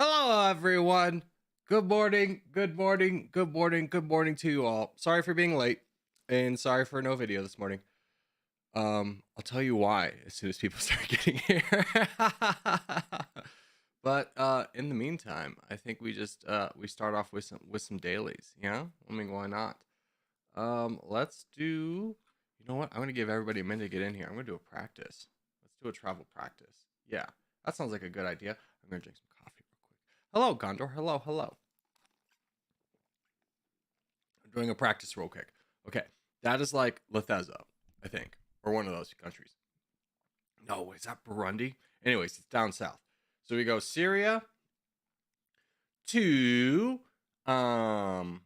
Hello, everyone. Good morning, good morning, good morning, good morning to you all. Sorry for being late and sorry for no video this morning. I'll tell you why as soon as people start getting here. But in the meantime, I think we just we start off with some dailies, yeah? I mean, why not? Let's do, you know what? I'm gonna give everybody a minute to get in here. I'm gonna do a practice. Let's do a travel practice. Yeah, that sounds like a good idea. I'm gonna drink some coffee real quick. Hello, Gondor. Hello, hello. I'm doing a practice real quick. Okay, that is like Letheza, I think, or one of those countries. No, is that Burundi? Anyways, it's down south. So we go Syria to um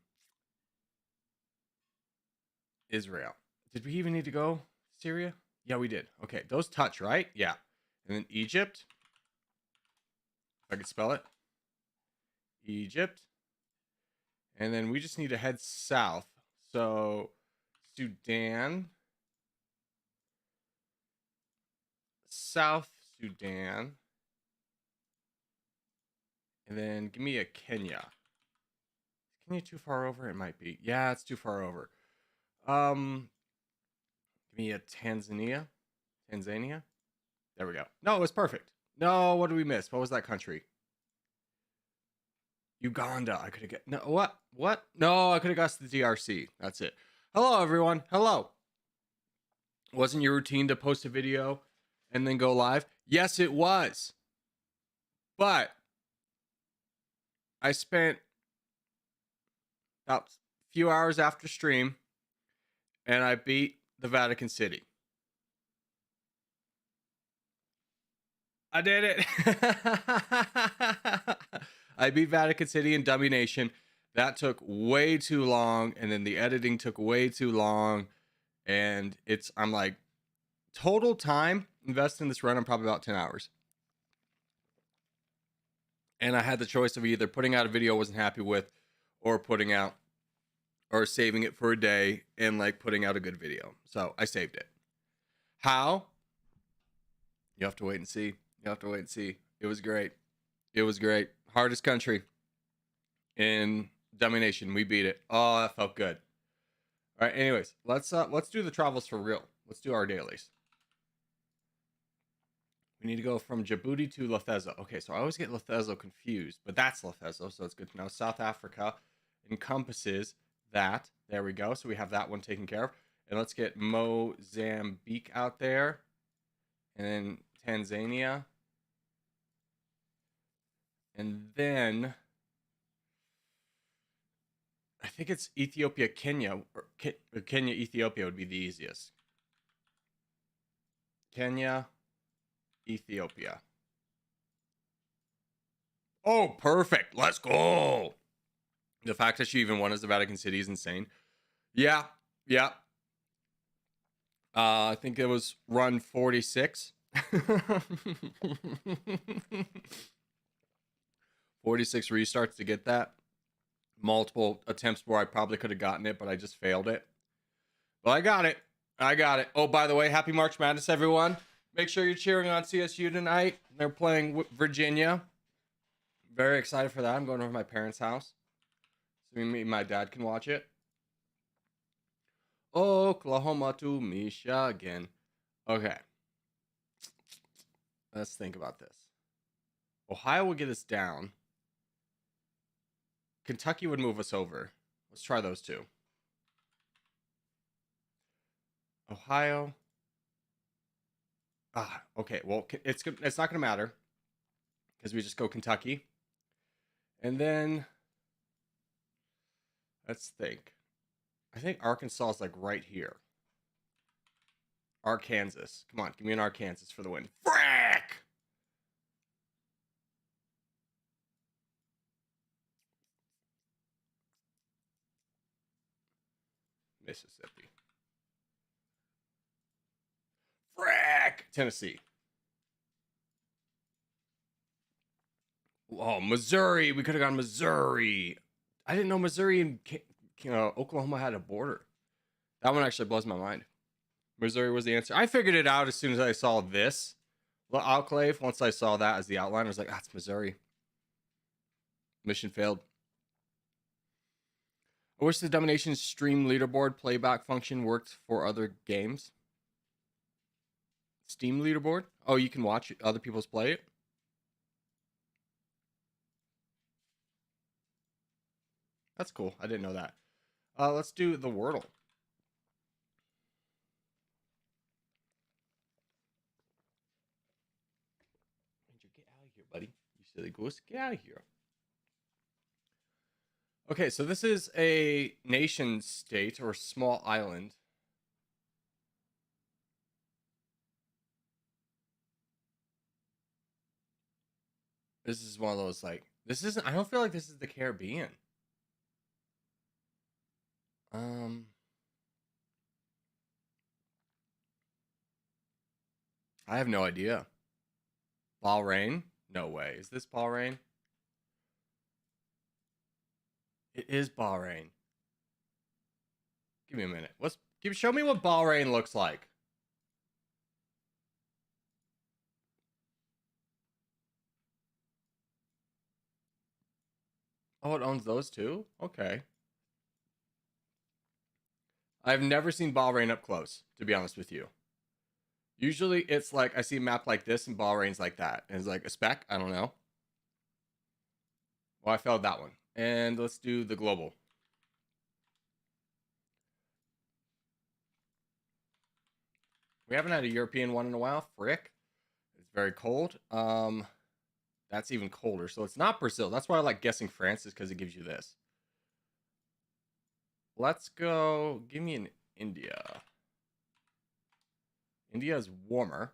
Israel. Did we even need to go Syria? Yeah, we did. Okay, those touch, right? Yeah. And then Egypt. If I could spell it. Egypt. And then we just need to head south. So Sudan. South Sudan. And then give me a Kenya. Is Kenya too far over? It might be. Yeah, it's too far over. Give me a Tanzania. Tanzania. There we go. No, it was perfect. No, what did we miss? What was that country? Uganda. I could have get no what? No, I could have guessed the DRC. That's it. Hello, everyone. Hello. Wasn't your routine to post a video and then go live? Yes, it was. But I spent about a few hours after stream and I beat the Vatican City. I did it. I beat Vatican City and Domination. That took way too long, and then the editing took way too long. And I'm like, total time invested in this run, I'm probably about 10 hours. And I had the choice of either putting out a video I wasn't happy with, or saving it for a day and like putting out a good video. So I saved it. How? You have to wait and see. You have to wait and see. It was great. It was great. Hardest country in Domination. We beat it. Oh, that felt good. All right. Anyways, let's do the travels for real. Let's do our dailies. We need to go from Djibouti to Letheza. Okay, so I always get Letheza confused, but that's Letheza, so it's good to know. South Africa encompasses that. There we go. So we have that one taken care of. And let's get Mozambique out there. And then Tanzania. And then I think it's Ethiopia, Kenya, or Kenya, Ethiopia would be the easiest. Kenya, Ethiopia. Oh, perfect. Let's go. The fact that she even won as the Vatican City is insane. Yeah. I think it was run 46. 46 restarts to get that. Multiple attempts where I probably could have gotten it, but I just failed it. But I got it. Oh, by the way, happy March Madness, everyone. Make sure you're cheering on CSU tonight. They're playing Virginia. Very excited for that. I'm going over to my parents' house, so me and my dad can watch it. Oklahoma to Michigan. Okay. Let's think about this. Ohio will get us down. Kentucky would move us over. Let's try those two. Ohio. Okay. Well, it's not going to matter because we just go Kentucky. And then let's think. I think Arkansas is like right here. Arkansas. Come on, give me an Arkansas for the win. Frick! Mississippi. Frick! Tennessee. Oh, Missouri. We could have gone Missouri. I didn't know Missouri and Oklahoma had a border. That one actually blows my mind. Missouri was the answer. I figured it out as soon as I saw this enclave. Once I saw that as the outline, I was like, that's Missouri. Mission failed. I wish the Domination stream leaderboard playback function worked for other games. Steam leaderboard? Oh, you can watch other people's play it? That's cool. I didn't know that. Let's do the Worldle. Get out of here, buddy. You silly goose. Get out of here. Okay, so this is a nation state or small island. This is one of those, like, this isn't, I don't feel like this is the Caribbean. I have no idea. Bahrain? No way. Is this Bahrain? It is Bahrain. Give me a minute. Show me what Bahrain looks like. Oh, it owns those two? Okay. I've never seen Bahrain up close, to be honest with you. Usually it's like, I see a map like this and Bahrain's like that. And it's like a speck? I don't know. Well, I failed that one. And let's do the global. We haven't had a European one in a while. Frick. It's very cold. That's even colder. So it's not Brazil. That's why I like guessing France, is because it gives you this. Let's go. Give me an India. India is warmer.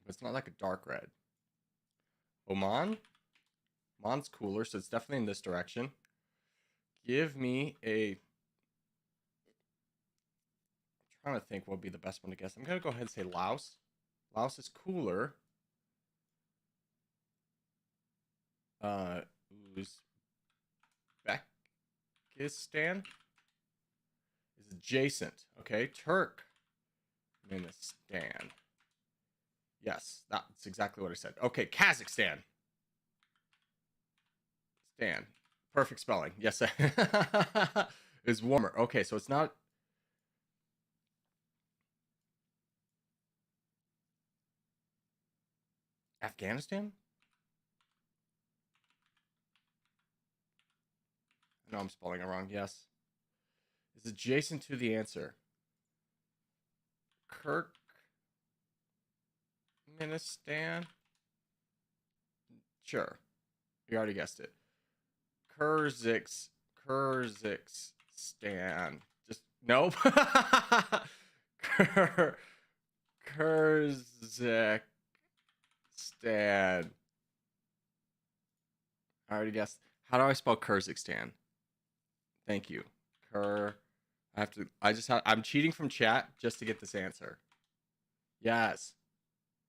But it's not like a dark red. Oman? Oman's cooler, so it's definitely in this direction. Give me a... I'm trying to think what would be the best one to guess. I'm going to go ahead and say Laos. Laos is cooler. Uzbekistan is adjacent. Okay, Turkmenistan. Yes, that's exactly what I said. Okay, Kazakhstan. Stan. Perfect spelling. Yes, is warmer. Okay, so it's not... Afghanistan? No, I'm spelling it wrong. Yes. Is adjacent to the answer. Turkmenistan? Sure. You already guessed it. Kyrgyzstan. Just nope. Kyrgyzstan. I already guessed. How do I spell Kyrgyzstan? Thank you. I'm cheating from chat just to get this answer. Yes.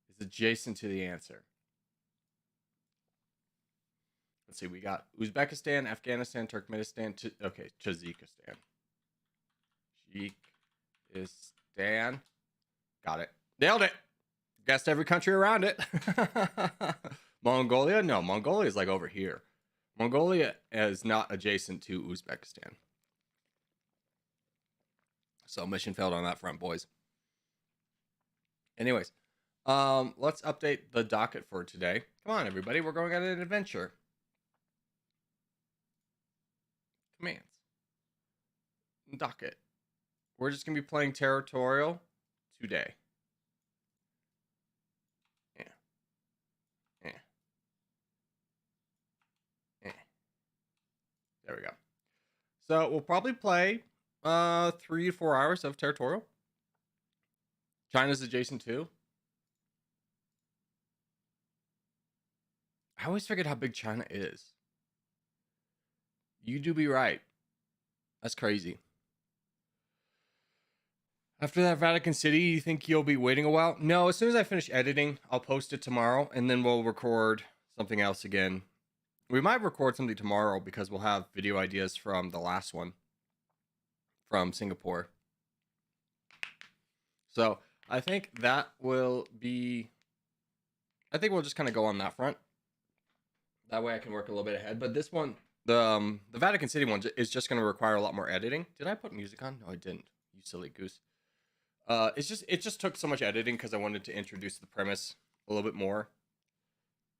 It's adjacent to the answer. Let's see, we got Uzbekistan, Afghanistan, Turkmenistan, okay, Tajikistan. Tajikistan. Got it. Nailed it. Guessed every country around it. Mongolia? No, Mongolia is like over here. Mongolia is not adjacent to Uzbekistan. So mission failed on that front, boys. Anyways, let's update the docket for today. Come on, everybody. We're going on an adventure. Commands. Docket. We're just going to be playing territorial today. There we go. So we'll probably play 3 to 4 hours of territorial. China's adjacent too. I always forget how big China is. You do be right. That's crazy. After that Vatican City, you think you'll be waiting a while? No, as soon as I finish editing, I'll post it tomorrow, and then we'll record something else again. We might record something tomorrow because we'll have video ideas from the last one from Singapore. So I think that will be I think we'll just kind of go on that front. That way I can work a little bit ahead. But this one, the Vatican City one is just going to require a lot more editing. Did I put music on? No, I didn't. You silly goose. It just took so much editing because I wanted to introduce the premise a little bit more.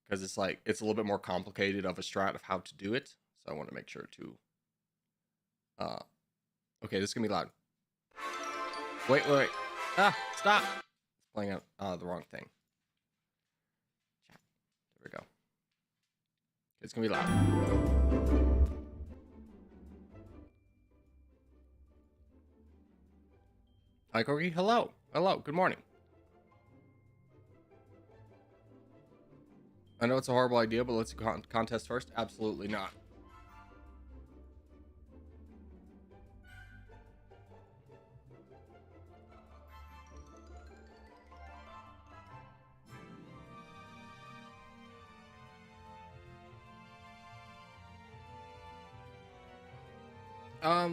Because it's a little bit more complicated of a strat of how to do it. So I want to make sure to. Okay, this is gonna be loud. Wait. Ah, stop. It's playing out the wrong thing. There we go. It's gonna be loud. Hi, Corgi. Hello. Good morning. I know it's a horrible idea, but let's contest first. Absolutely not.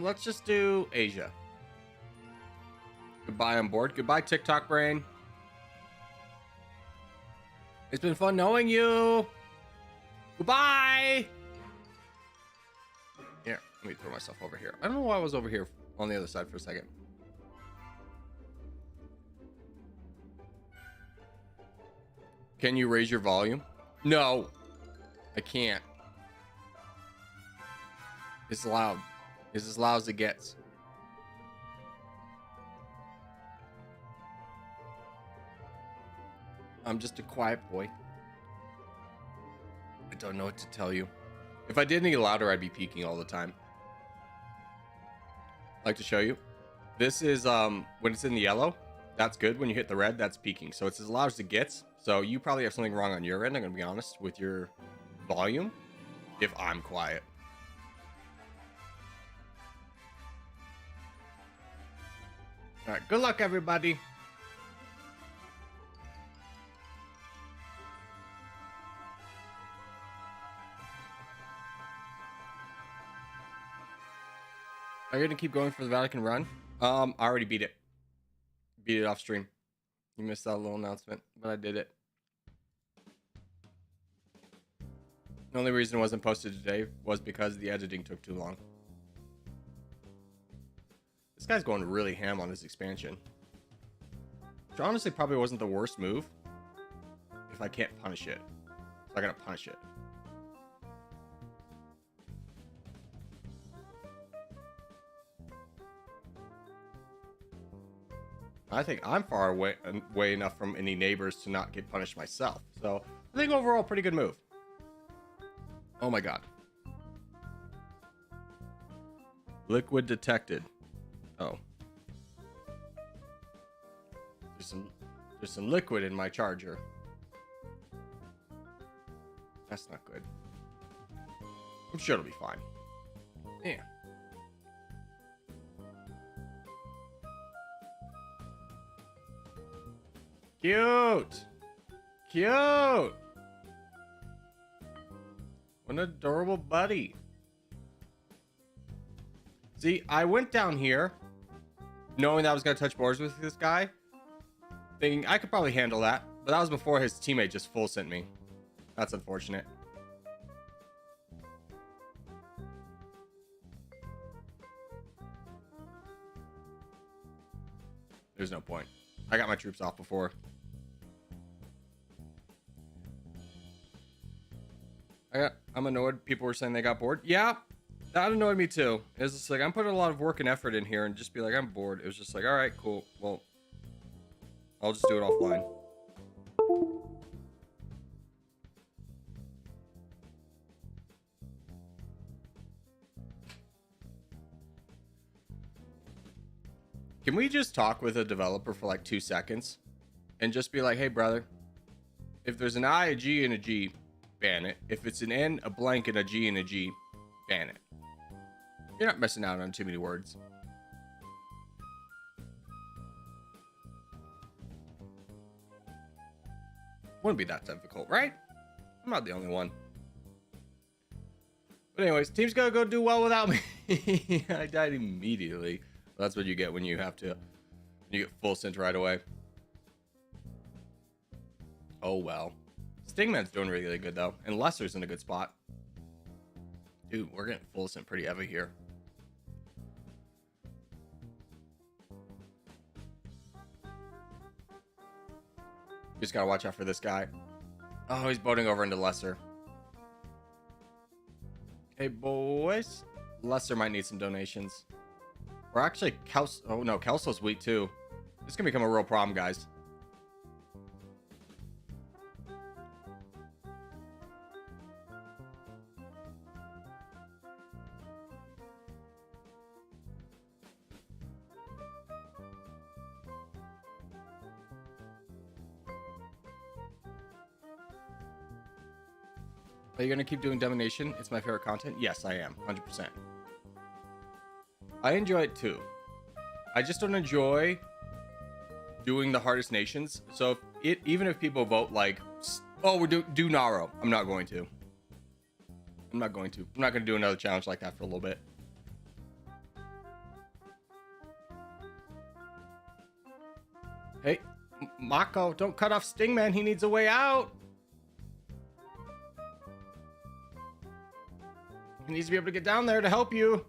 Let's just do Asia. Goodbye on board. Goodbye, TikTok brain. It's been fun knowing you. Goodbye. Here, let me throw myself over here. I don't know why I was over here on the other side for a second. Can you raise your volume? No, I can't. It's loud. It's as loud as it gets. I'm just a quiet boy. I don't know what to tell you. If I did any louder, I'd be peaking all the time. I'd like to show you. This is when it's in the yellow, that's good. When you hit the red, that's peaking. So it's as loud as it gets. So you probably have something wrong on your end, I'm gonna be honest, with your volume. If I'm quiet. All right, good luck, everybody. Are you gonna keep going for the Vatican run? I already beat it. Beat it off stream. You missed that little announcement, but I did it. The only reason it wasn't posted today was because the editing took too long. This guy's going really ham on his expansion. Which honestly probably wasn't the worst move. If I can't punish it. So I gotta punish it. I think I'm far away enough from any neighbors to not get punished myself. So I think overall pretty good move. Oh my god. Liquid detected. Oh. There's some liquid in my charger. That's not good. I'm sure it'll be fine. Yeah. Cute. Cute. What an adorable buddy. See, I went down here knowing that I was going to touch boards with this guy, thinking I could probably handle that, but that was before his teammate just full sent me. That's unfortunate. There's no point. I got my troops off before. I'm annoyed. People were saying they got bored. Yeah, that annoyed me too. It's just like I'm putting a lot of work and effort in here, and just be like, I'm bored. It was just like, all right, cool. Well, I'll just do it offline. Can we just talk with a developer for like 2 seconds and just be like, hey, brother, if there's an I, a G, and a G, ban it. If it's an N, a blank, and a G, and a G, ban it. You're not missing out on too many words. Wouldn't be that difficult, right? I'm not the only one. But anyways, team's gonna go do well without me. I died immediately. That's what you get when you have to. You get full sent right away. Oh well. Stingman's doing really good though, and Lesser's in a good spot. Dude, we're getting full sent pretty heavy here. Just gotta watch out for this guy. Oh, he's boating over into Lesser. Hey, boys. Lesser might need some donations. Or actually, oh no, Kelso's weak too. This can become a real problem, guys. Are you gonna keep doing Domination? It's my favorite content. Yes, I am, 100%. I enjoy it too. I just don't enjoy doing the hardest nations. So even if people vote like, oh, we're do Naro, I'm not going to. I'm not going to do another challenge like that for a little bit. Hey, Mako, don't cut off Stingman. He needs a way out. He needs to be able to get down there to help you.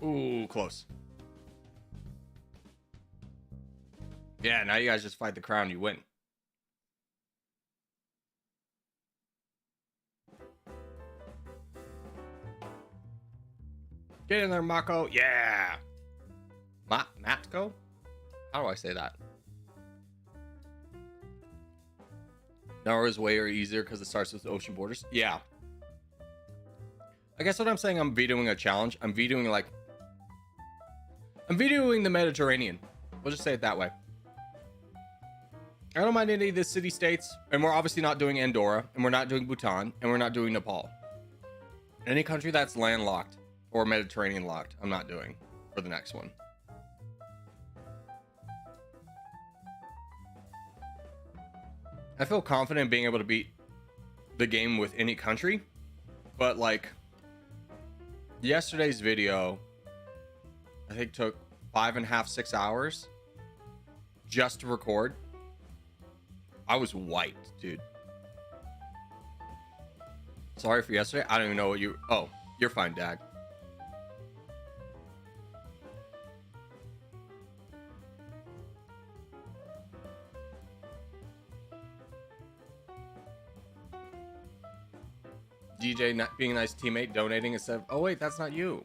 Ooh, close. Yeah, now you guys just fight the crown. You win. Get in there, Mako. Yeah. Matko? How do I say that? Naru's way easier because it starts with ocean borders. Yeah. I guess what I'm saying, I'm vetoing a challenge. I'm vetoing the Mediterranean. We'll just say it that way. I don't mind any of the city states, and we're obviously not doing Andorra, and we're not doing Bhutan, and we're not doing Nepal. Any country that's landlocked or Mediterranean locked, I'm not doing for the next one. I feel confident in being able to beat the game with any country, but like yesterday's video, I think took 5.5, 6 hours just to record. I was wiped, dude. Sorry for yesterday. I don't even know what you... Oh, you're fine, Dag. DJ not being a nice teammate, donating instead of... Oh, wait, that's not you.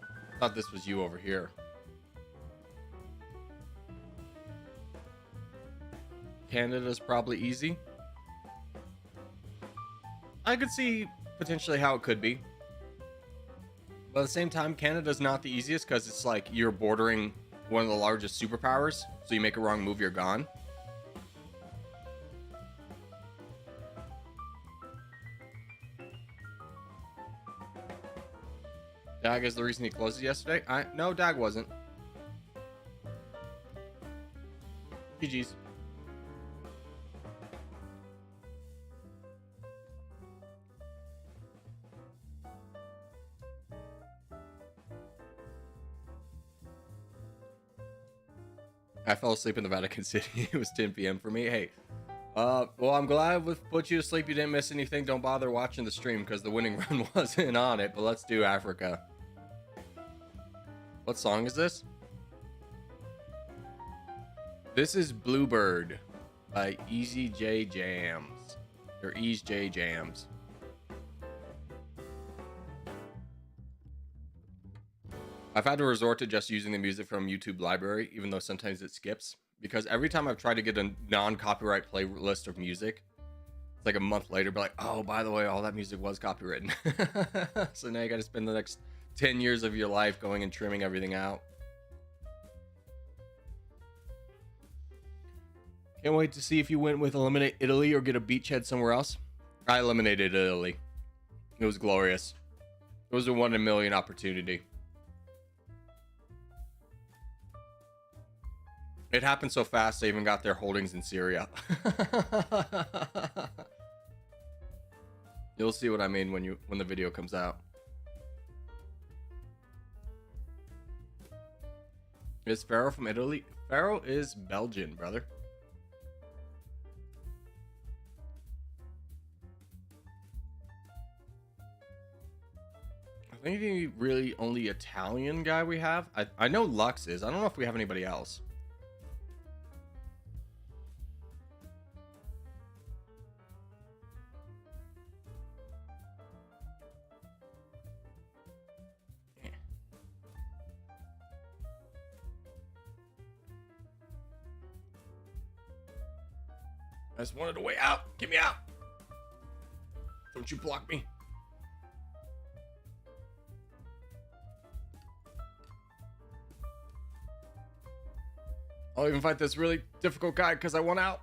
I thought this was you over here. Canada's probably easy. I could see potentially how it could be. But at the same time, Canada's not the easiest because it's like you're bordering one of the largest superpowers. So you make a wrong move, you're gone. Dag is the reason he closed it yesterday? No, Dag wasn't. GG's. I fell asleep in the Vatican City. It was 10 p.m. for me. Hey, well, I'm glad we put you to sleep. You didn't miss anything. Don't bother watching the stream because the winning run wasn't on it. But let's do Africa. What song is this? This is Bluebird by Easy J Jams. Or Ease J Jams. I've had to resort to just using the music from YouTube library, even though sometimes it skips. Because every time I've tried to get a non-copyright playlist of music, it's like a month later, be like, oh, by the way, all that music was copywritten. So now you got to spend the next 10 years of your life going and trimming everything out. Can't wait to see if you went with Eliminate Italy or get a beachhead somewhere else. I eliminated Italy. It was glorious. It was a 1 in a million opportunity. It happened so fast, they even got their holdings in Syria. You'll see what I mean when the video comes out. Is Pharaoh from Italy? Pharaoh is Belgian, brother. I think the really only Italian guy we have. I know Lux is. I don't know if we have anybody else. I just wanted a way out. Get me out. Don't you block me. I'll even fight this really difficult guy because I want out.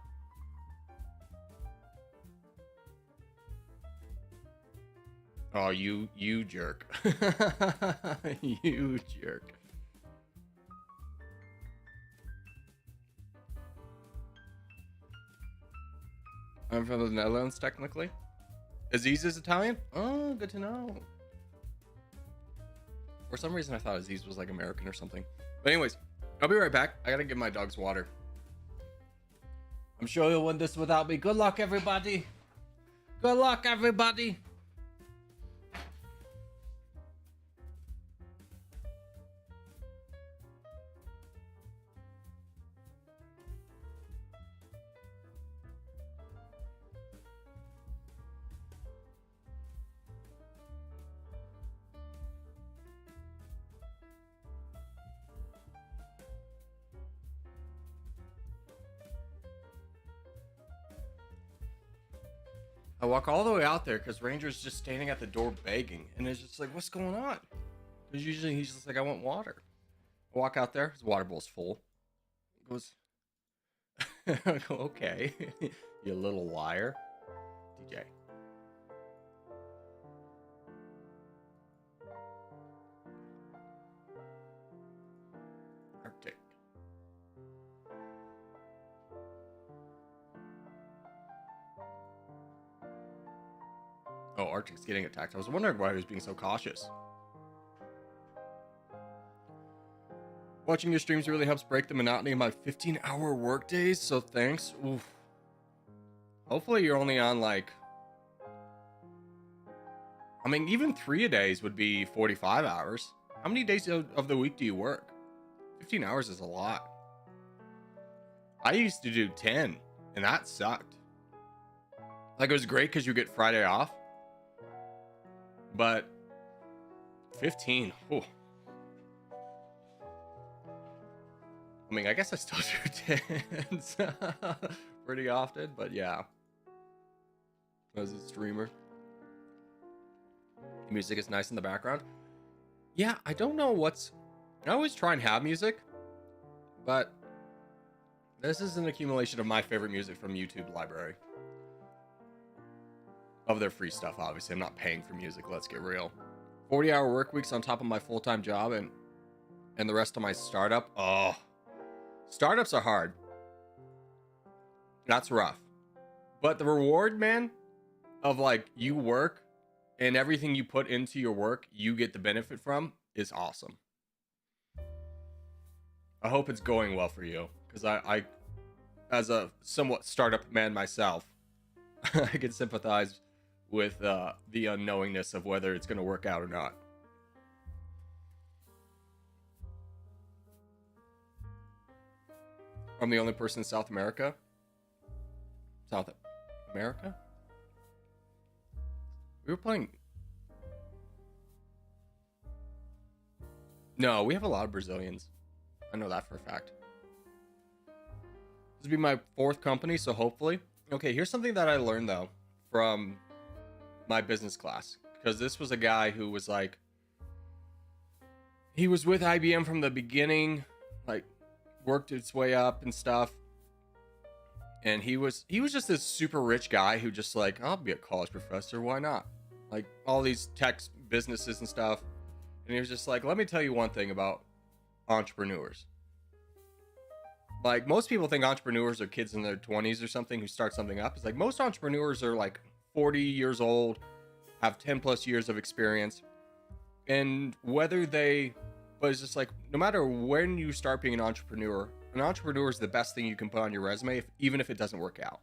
Oh, you jerk. You jerk. I'm from the Netherlands, technically. Aziz is Italian? Oh, good to know. For some reason, I thought Aziz was like American or something. But anyways, I'll be right back. I gotta give my dogs water. I'm sure you'll win this without me. Good luck, everybody. Good luck, everybody. I walk all the way out there because Ranger's just standing at the door begging. And it's just like, what's going on? Because usually he's just like, I want water. I walk out there, his water bowl's full. He goes, I go, okay, you little liar. DJ. Arctic. Oh, Arctic's getting attacked. I was wondering why he was being so cautious. Watching your streams really helps break the monotony of my 15-hour work days, so thanks. Oof. Hopefully you're only on like... I mean, even 3 days would be 45 hours. How many days of the week do you work? 15 hours is a lot. I used to do 10, and that sucked. Like, it was great because you get Friday off. But 15, whew. I mean, I guess I still do 10s pretty often, but yeah. As a streamer. The music is nice in the background. Yeah, I don't know what's... I always try and have music, but this is an accumulation of my favorite music from YouTube library. Of their free stuff, obviously. I'm not paying for music, let's get real. 40-hour work weeks on top of my full-time job and the rest of my startup. Oh, startups are hard. That's rough. But the reward, man, of like you work and everything you put into your work, you get the benefit from, is awesome. I hope it's going well for you, because I as a somewhat startup man myself, I can sympathize with the unknowingness of whether it's going to work out or not. I'm the only person in South America. South America? We were playing... No, we have a lot of Brazilians. I know that for a fact. This will be my 4th company, so hopefully... Okay, here's something that I learned, though, from my business class. Because this was a guy who was like... He was with IBM from the beginning, like, worked its way up and stuff. And he was just this super rich guy who just like, I'll be a college professor, why not? Like, all these tech businesses and stuff. And he was just like, let me tell you one thing about entrepreneurs. Like, most people think entrepreneurs are kids in their 20s or something who start something up. It's like, most entrepreneurs are like 40 years old, have 10 plus years of experience. And whether they, but it's just like, no matter when you start being an entrepreneur is the best thing you can put on your resume, even if it doesn't work out.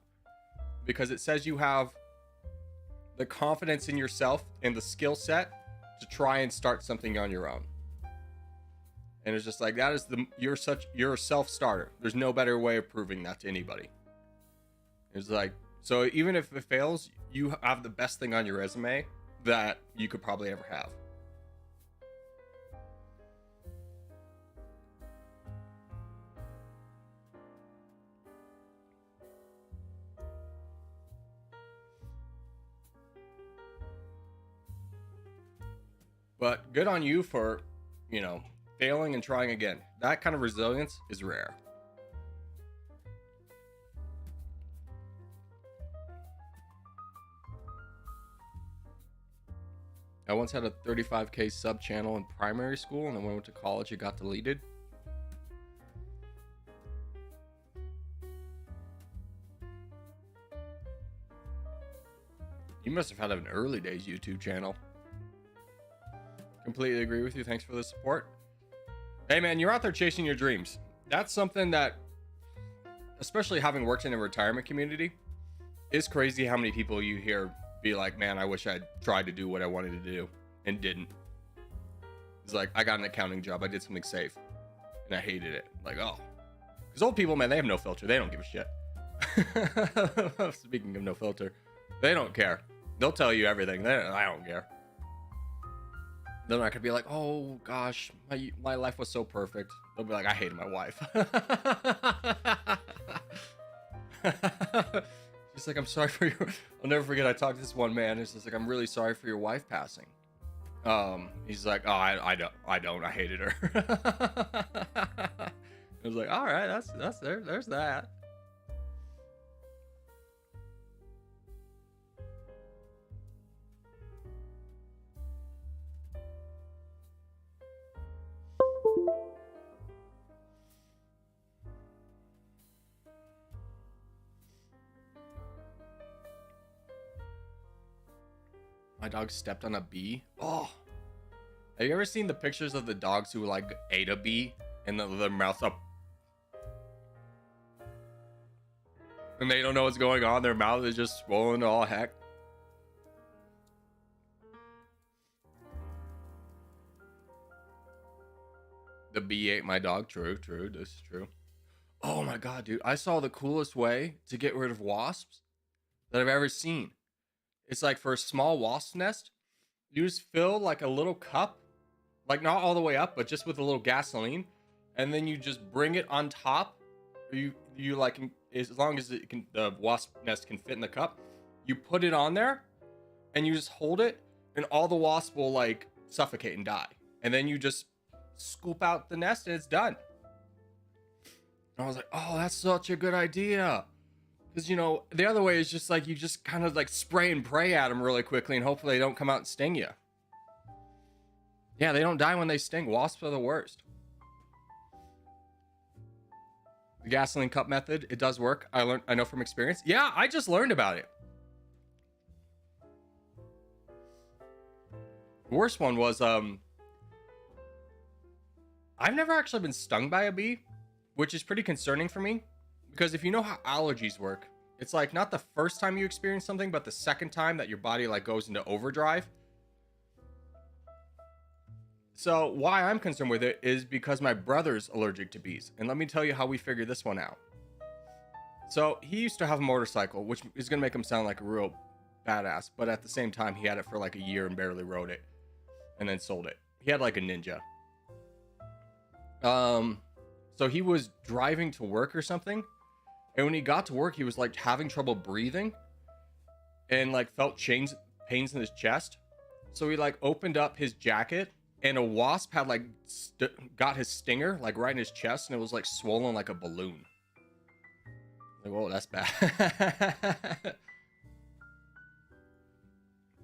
Because it says you have the confidence in yourself and the skill set to try and start something on your own. And it's just like, that is you're a self-starter. There's no better way of proving that to anybody. It's like, so even if it fails, you have the best thing on your resume that you could probably ever have. But good on you for, failing and trying again. That kind of resilience is rare. I once had a 35K sub channel in primary school, and then when I went to college, it got deleted. You must have had an early days YouTube channel. Completely agree with you. Thanks for the support. Hey man, you're out there chasing your dreams. That's something that, especially having worked in a retirement community, is crazy how many people you hear be like, man, I wish I'd tried to do what I wanted to do and didn't. It's like, I got an accounting job, I did something safe, and I hated it. Like, oh. Because old people, man, they have no filter. They don't give a shit. Speaking of no filter, they don't care. They'll tell you everything. I don't care. Then I could be like, oh gosh, my life was so perfect. They'll be like, I hated my wife. She's like, I'm sorry for your... I'll never forget, I talked to this one man. He's just like, I'm really sorry for your wife passing. He's like, oh, I don't. I hated her. I was like, all right, that's there's that. My dog stepped on a bee. Oh, have you ever seen the pictures of the dogs who like ate a bee and their mouth up, and they don't know what's going on? Their mouth is just swollen to all heck. The bee ate my dog. True. This is true. Oh my god, dude! I saw the coolest way to get rid of wasps that I've ever seen. It's like, for a small wasp nest, you just fill like a little cup, like not all the way up, but just with a little gasoline, and then you just bring it on top. You like, as long as it can, the wasp nest can fit in the cup, you put it on there, and you just hold it, and all the wasps will like suffocate and die, and then you just scoop out the nest, and it's done. And I was like, oh, that's such a good idea. Because, the other way is just like, you just kind of like spray and pray at them really quickly, and hopefully they don't come out and sting you. Yeah, they don't die when they sting. Wasps are the worst. The gasoline cup method, it does work. I know from experience. Yeah, I just learned about it. The worst one was, I've never actually been stung by a bee, which is pretty concerning for me. Because if you know how allergies work, it's like not the first time you experience something, but the second time that your body like goes into overdrive. So why I'm concerned with it is because my brother's allergic to bees. And let me tell you how we figured this one out. So he used to have a motorcycle, which is going to make him sound like a real badass. But at the same time, he had it for like a year and barely rode it and then sold it. He had like a Ninja. So he was driving to work or something. And when he got to work, he was like having trouble breathing and like felt pains in his chest. So he like opened up his jacket, and a wasp had like got his stinger like right in his chest, and it was like swollen like a balloon. Like, whoa, that's bad.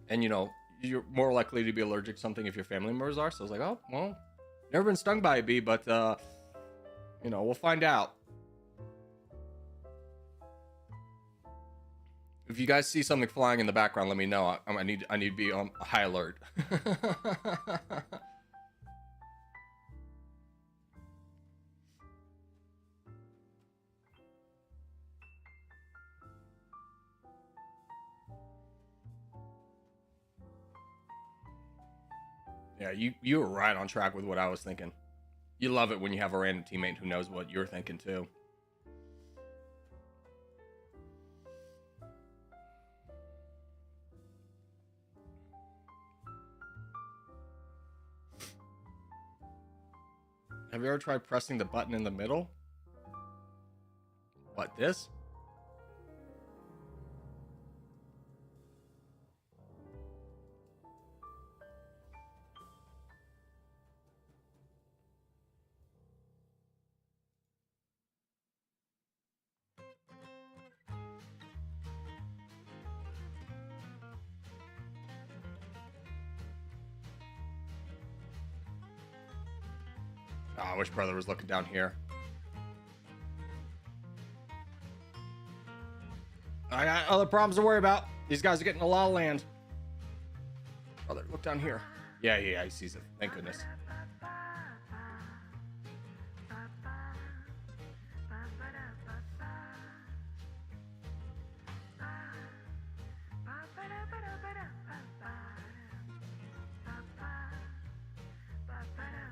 And you're more likely to be allergic to something if your family members are. So I was like, oh, well, never been stung by a bee, but we'll find out. If you guys see something flying in the background, let me know. I need to be on high alert. Yeah, you were right on track with what I was thinking. You love it when you have a random teammate who knows what you're thinking too. Have you ever tried pressing the button in the middle? What, this? Oh, I wish brother was looking down here. I got other problems to worry about. These guys are getting a lot of land. Brother, look down here. Yeah, he sees it. Thank goodness.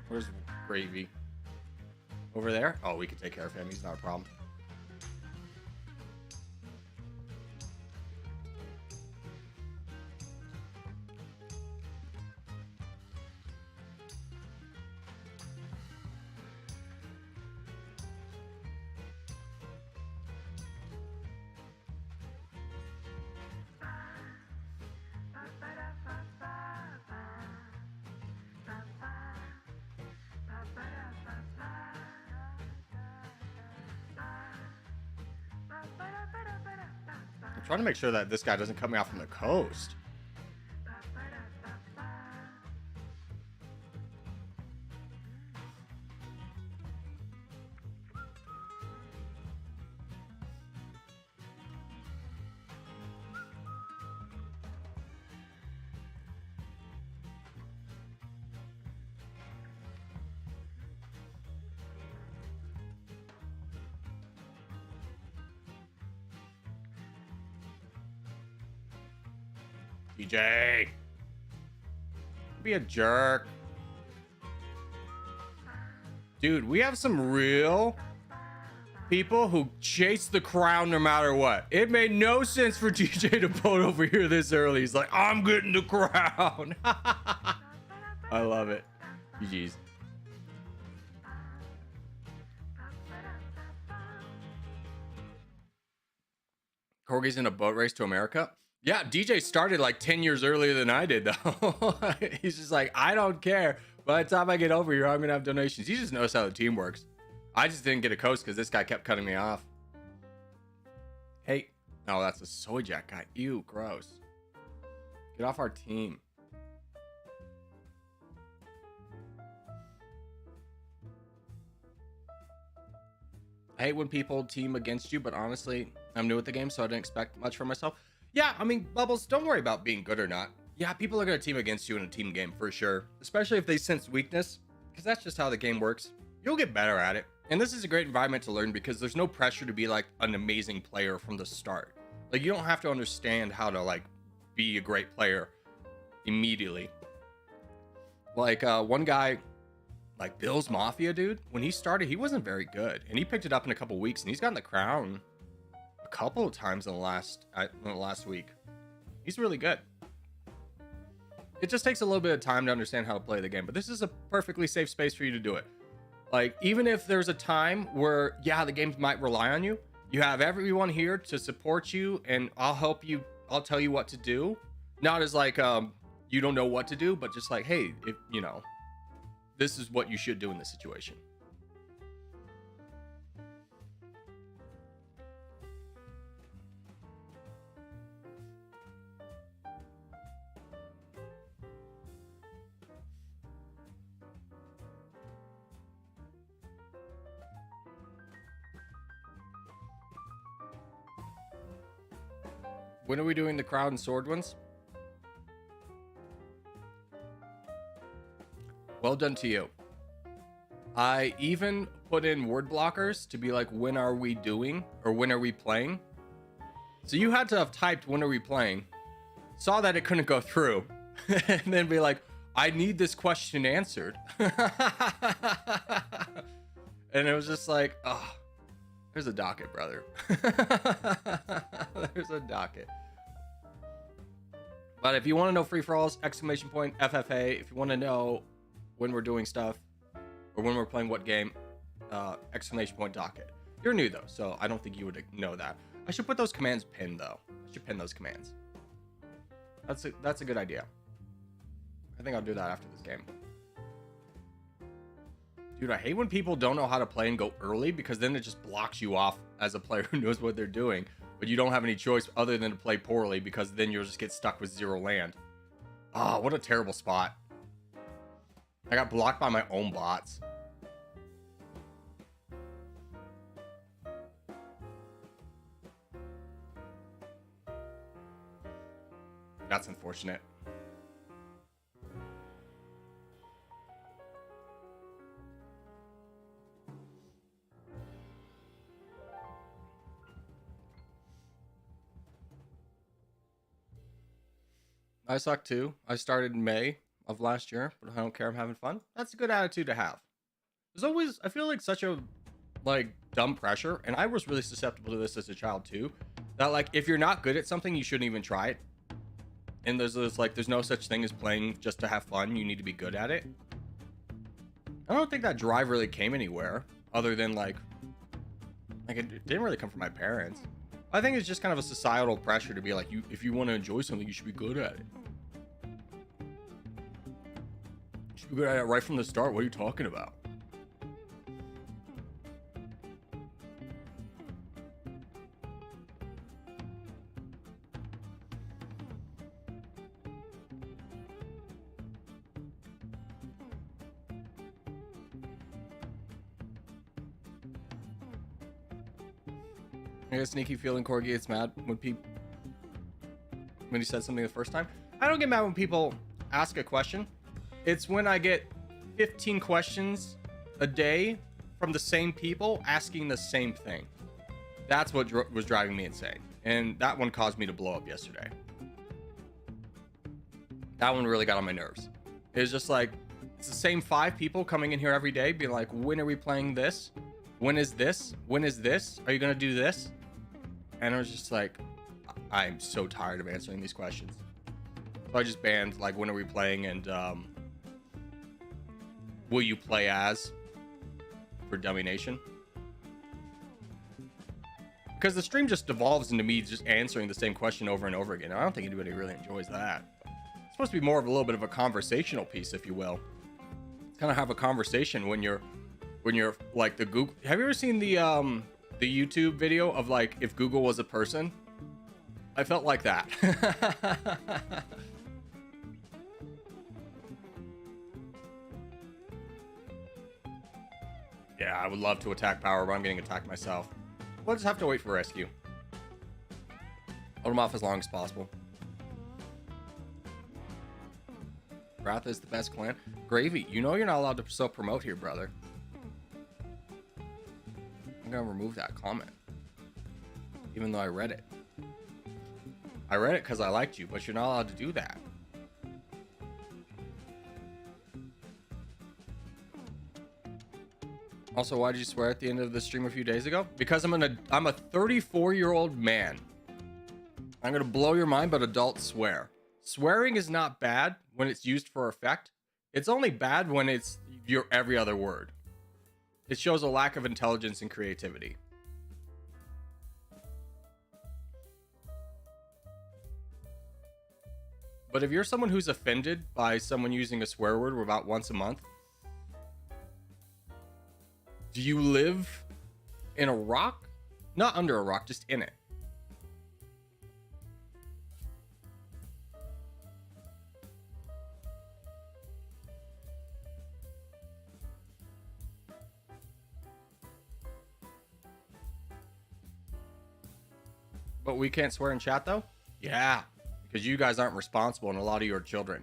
Where's Gravy? Over there? Oh, we can take care of him. He's not a problem. Trying to make sure that this guy doesn't cut me off from the coast. DJ, be a jerk. Dude, we have some real people who chase the crown no matter what. It made no sense for DJ to vote over here this early. He's like, I'm getting the crown. I love it. GG's. Corgi's in a boat race to America. Yeah, DJ started like 10 years earlier than I did, though. He's just like, I don't care. By the time I get over here, I'm going to have donations. He just knows how the team works. I just didn't get a coast because this guy kept cutting me off. Hey. Oh, that's a soy jack guy. Ew, gross. Get off our team. I hate when people team against you, but honestly, I'm new at the game, so I didn't expect much from myself. Yeah, I mean, Bubbles, don't worry about being good or not. Yeah, people are going to team against you in a team game for sure, especially if they sense weakness, because that's just how the game works. You'll get better at it. And this is a great environment to learn because there's no pressure to be like an amazing player from the start. Like, you don't have to understand how to like be a great player immediately. Like one guy, like Bill's Mafia, dude, when he started, he wasn't very good, and he picked it up in a couple weeks, and he's gotten the crown a couple of times in the last week. He's really good. It just takes a little bit of time to understand how to play the game, but this is a perfectly safe space for you to do it. Like, even if there's a time where, yeah, the games might rely on you, you have everyone here to support you, and I'll help you. I'll tell you what to do. Not as like you don't know what to do, but just like, hey, if you know, this is what you should do in this situation. When are we doing the crowd and sword ones? Well done to you. I even put in word blockers to be like, when are we doing, or when are we playing? So you had to have typed, when are we playing? Saw that it couldn't go through. And then be like, I need this question answered. And it was just like, oh, there's a docket, brother. There's a docket. But if you want to know free-for-alls, exclamation point FFA. If you want to know when we're doing stuff or when we're playing what game, exclamation point docket. You're new though, so I don't think you would know that. I should put those commands pinned though. I should pin those commands. That's a good idea. I think I'll do that after this game. Dude, I hate when people don't know how to play and go early, because then it just blocks you off as a player who knows what they're doing, but you don't have any choice other than to play poorly, because then you'll just get stuck with 0 land. Oh, what a terrible spot. I got blocked by my own bots. That's unfortunate. I suck too. I started in May of last year, but I don't care. I'm having fun. That's a good attitude to have. There's always, I feel like, such a dumb pressure, and I was really susceptible to this as a child too, that like if you're not good at something, you shouldn't even try it. And there's no such thing as playing just to have fun. You need to be good at it. I don't think that drive really came anywhere other than like it didn't really come from my parents. I think it's just kind of a societal pressure to be like, if you want to enjoy something, you should be good at it. You should be good at it right from the start. What are you talking about? I get a sneaky feeling Corgi gets mad when he said something the first time. I don't get mad when people ask a question. It's when I get 15 questions a day from the same people asking the same thing. That's what was driving me insane. And that one caused me to blow up yesterday. That one really got on my nerves. It was just like, it's the same 5 people coming in here every day being like, when are we playing this? When is this? When is this? Are you going to do this? And I was just like, I'm so tired of answering these questions. So I just banned, like, when are we playing, and will you play as for Domination? Because the stream just devolves into me just answering the same question over and over again. I don't think anybody really enjoys that. It's supposed to be more of a little bit of a conversational piece, if you will. Kind of have a conversation when you're like the Google. Have you ever seen the YouTube video of like if Google was a person? I felt like that. Yeah, I would love to attack power, but I'm getting attacked myself. We'll just have to wait for rescue. Hold them off as long as possible. Wrath is the best clan. Gravy, you know you're not allowed to self-promote here, brother. I'm gonna remove that comment. Even though I read it. I read it because I liked you, but you're not allowed to do that. Also, why did you swear at the end of the stream a few days ago? Because I'm a 34-year-old man. I'm gonna blow your mind, but adults swear. Swearing is not bad when it's used for effect. It's only bad when it's your every other word. It shows a lack of intelligence and creativity. But if you're someone who's offended by someone using a swear word about once a month, do you live in a rock? Not under a rock, just in it. But we can't swear in chat though? Yeah, because you guys aren't responsible and a lot of you are children.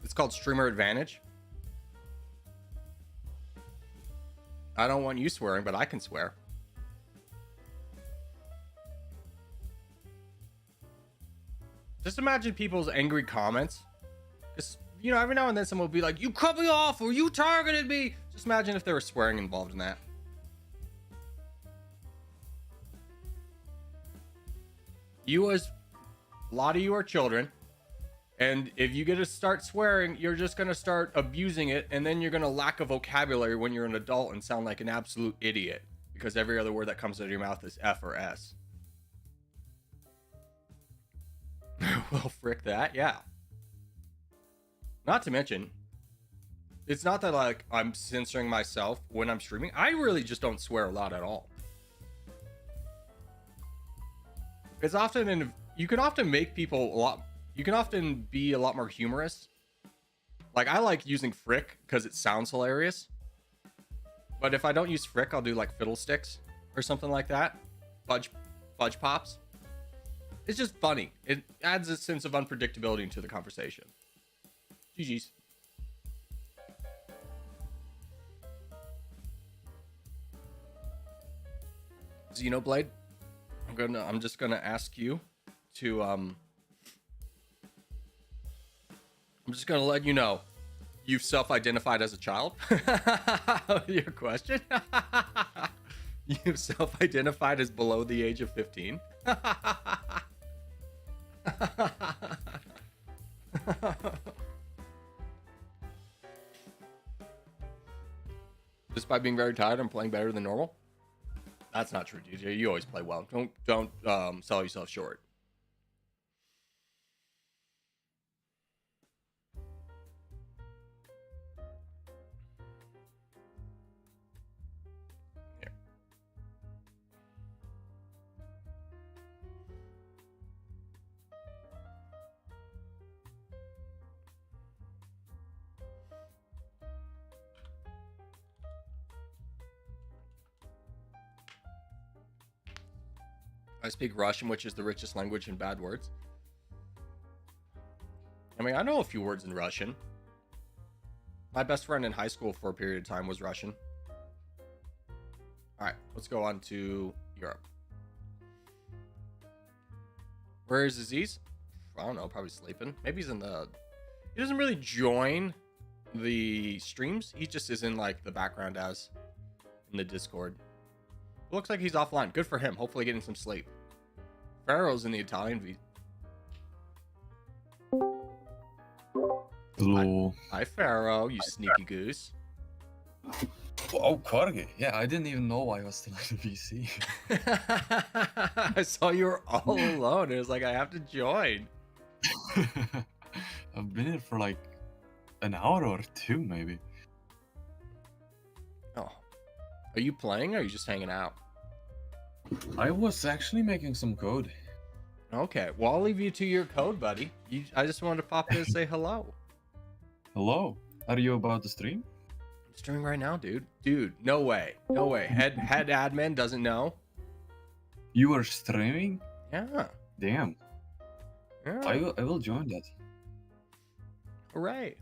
It's called streamer advantage. I don't want you swearing, but I can swear. Just imagine people's angry comments you know, every now and then someone will be like, you cut me off or you targeted me. Just imagine if there was swearing involved in that. A lot of you are children. And if you get to start swearing, you're just going to start abusing it. And then you're going to lack a vocabulary when you're an adult and sound like an absolute idiot. Because every other word that comes out of your mouth is F or S. Well, frick that. Yeah. Not to mention, it's not that like I'm censoring myself when I'm streaming. I really just don't swear a lot at all. It's often you can often make people you can often be a lot more humorous. Like I like using frick because it sounds hilarious. But if I don't use frick, I'll do like fiddlesticks or something like that. Fudge pops. It's just funny. It adds a sense of unpredictability into the conversation. GG's. Xenoblade, I'm just gonna ask you to I'm just gonna let you know you've self-identified as a child. Your question? You've self-identified as below the age of 15. Just by being very tired, I'm playing better than normal. That's not true, DJ. You always play well. Don't sell yourself short. Here. I speak Russian, which is the richest language in bad words. I mean, I know a few words in Russian. My best friend in high school for a period of time was Russian. All right, let's go on to Europe. Where is Aziz? I don't know, probably sleeping. Maybe he's in the... He doesn't really join the streams. He just is in like the background as in the Discord. Looks like he's offline. Good for him. Hopefully getting some sleep. Pharaoh's in the Italian V. Hello. Hi, Pharaoh, you sneaky goose. Oh, Corgi. Yeah, I didn't even know I was still in the VC. I saw you were all alone. It was like, I have to join. I've been here for like an hour or two, maybe. Oh. Are you playing or are you just hanging out? I was actually making some code. Okay, well, I'll leave you to your code, buddy. I just wanted to pop in and say hello. Hello. Are you about to stream? I'm streaming right now, dude. Dude, no way. No way. Head admin doesn't know. You are streaming? Yeah. Damn. Yeah. I will join that. Hooray.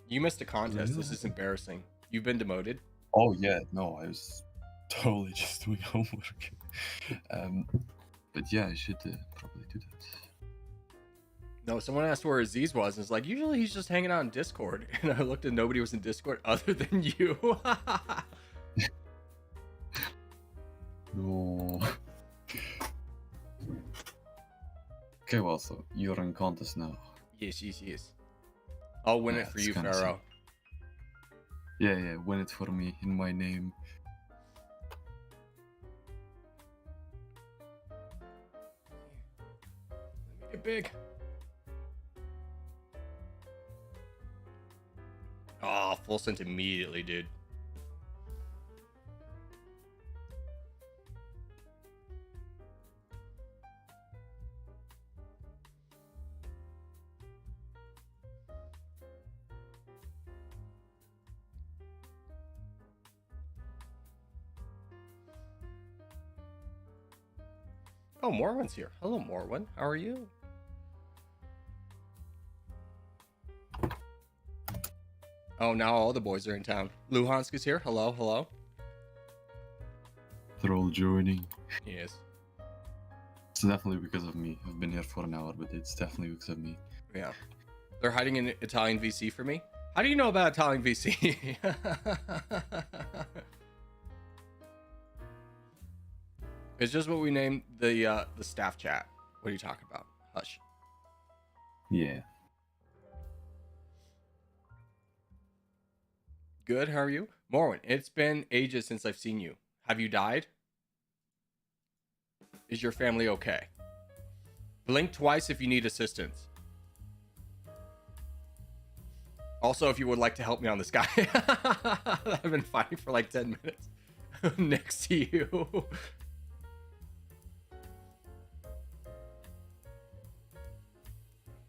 You missed a contest. This is embarrassing. You've been demoted. Oh yeah, no, I was totally just doing homework. But yeah, I should probably do that. No, someone asked where Aziz was, and it's like, usually he's just hanging out in Discord. And I looked and nobody was in Discord other than you. No. Okay, well, so you're in contest now. Yes. I'll win it for you, Pharaoh. Yeah, win it for me in my name. Let me get big. Oh, full sent immediately, dude. Oh, Morwen's here. Hello, Morwen. How are you? Oh, now all the boys are in town. Luhansk is here. Hello. They're all joining. Yes. It's definitely because of me. I've been here for an hour, but it's definitely because of me. Yeah. They're hiding an Italian VC for me. How do you know about Italian VC? It's just what we named the staff chat. What are you talking about? Hush. Yeah. Good, how are you? Morwen, it's been ages since I've seen you. Have you died? Is your family okay? Blink twice if you need assistance. Also, if you would like to help me on this guy. I've been fighting for like 10 minutes next to you.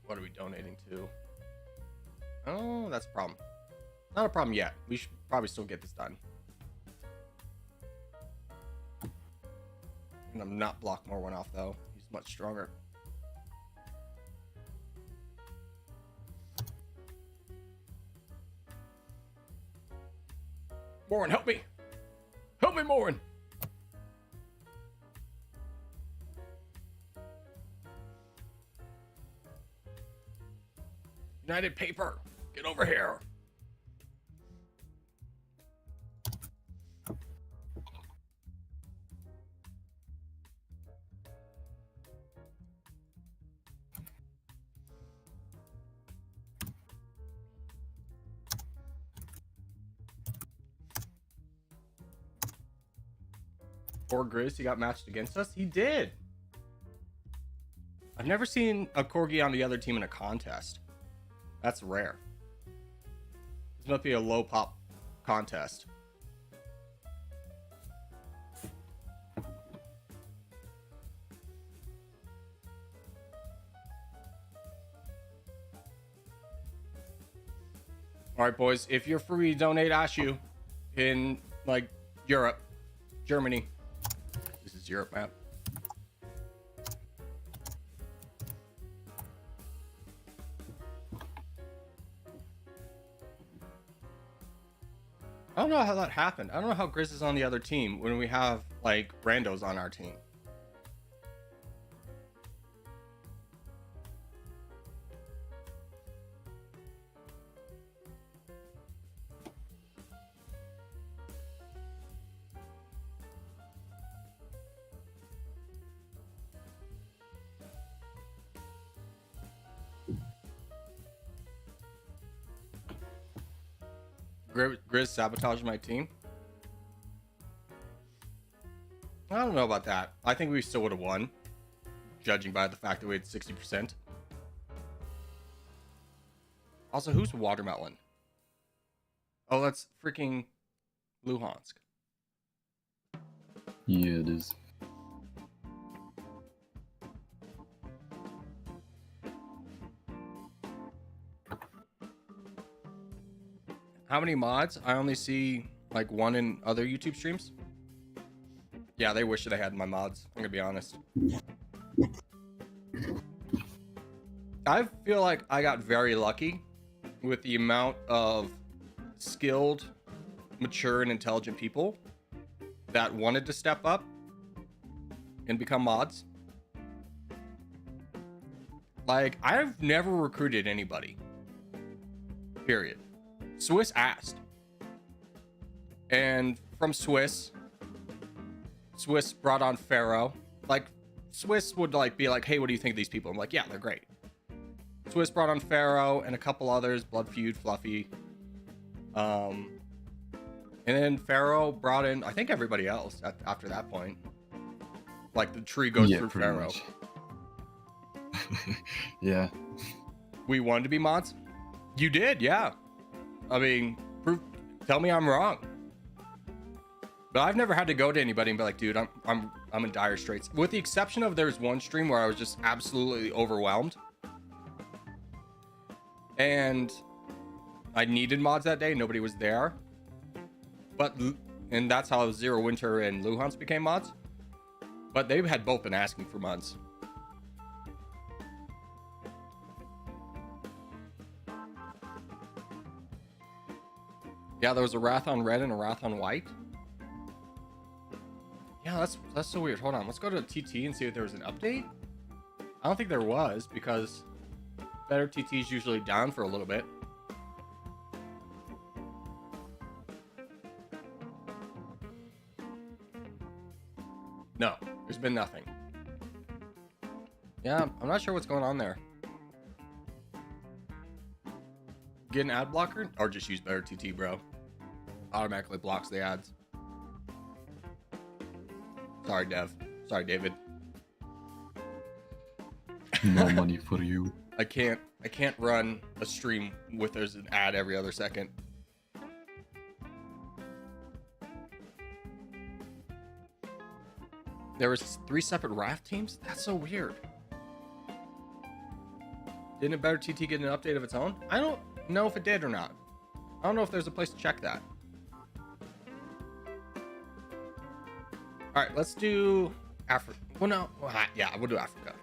What are we donating to? Oh, that's a problem. Not a problem yet. We should probably still get this done. And I'm not block Morwen off though. He's much stronger. Morwen, help me! Help me, Morwen! United Paper, get over here! Or Grizz, he got matched against us? He did! I've never seen a Corgi on the other team in a contest. That's rare. This must be a low pop contest. Alright, boys, if you're free, donate Ashu in, like, Europe, Germany. This is Europe map. I don't know how that happened. I don't know how Grizz is on the other team when we have, like, randos on our team. Grizz sabotaged my team. I don't know about that. I think we still would have won, judging by the fact that we had 60%. Also, who's Watermelon? Oh, that's freaking Luhansk. Yeah, it is. How many mods? I only see like one in other YouTube streams. Yeah, they wish that I had my mods. I'm gonna be honest. I feel like I got very lucky with the amount of skilled, mature, and intelligent people that wanted to step up and become mods. Like, I've never recruited anybody. Period. Swiss asked. And from Swiss brought on Pharaoh. Like, Swiss would like be like, hey, what do you think of these people? I'm like, yeah, they're great. Swiss brought on Pharaoh and a couple others, Blood Feud, Fluffy. And then Pharaoh brought in, I think, everybody else after that point. Like, the tree goes through Pharaoh. Yeah. We wanted to be mods? You did, yeah. I mean, tell me I'm wrong. But I've never had to go to anybody and be like, dude, I'm in dire straits. With the exception of there's one stream where I was just absolutely overwhelmed. And I needed mods that day. Nobody was there. And that's how Zero Winter and Luhansk became mods. But they had both been asking for mods. Yeah, there was a Wrath on Red and a Wrath on White. Yeah, that's so weird. Hold on, let's go to TT and see if there was an update. I don't think there was, because Better TT is usually down for a little bit. No, there's been nothing. Yeah, I'm not sure what's going on there. Get an ad blocker or just use Better TT, bro. Automatically blocks the ads. Sorry, Dev. Sorry, David. No money for you. I can't run a stream with there's an ad every other second. There was 3 separate raft teams? That's so weird. Didn't Better TT get an update of its own? I don't know if it did or not. I don't know if there's a place to check that. All right, let's do Africa. Well, no. Well, yeah, we'll do Africa.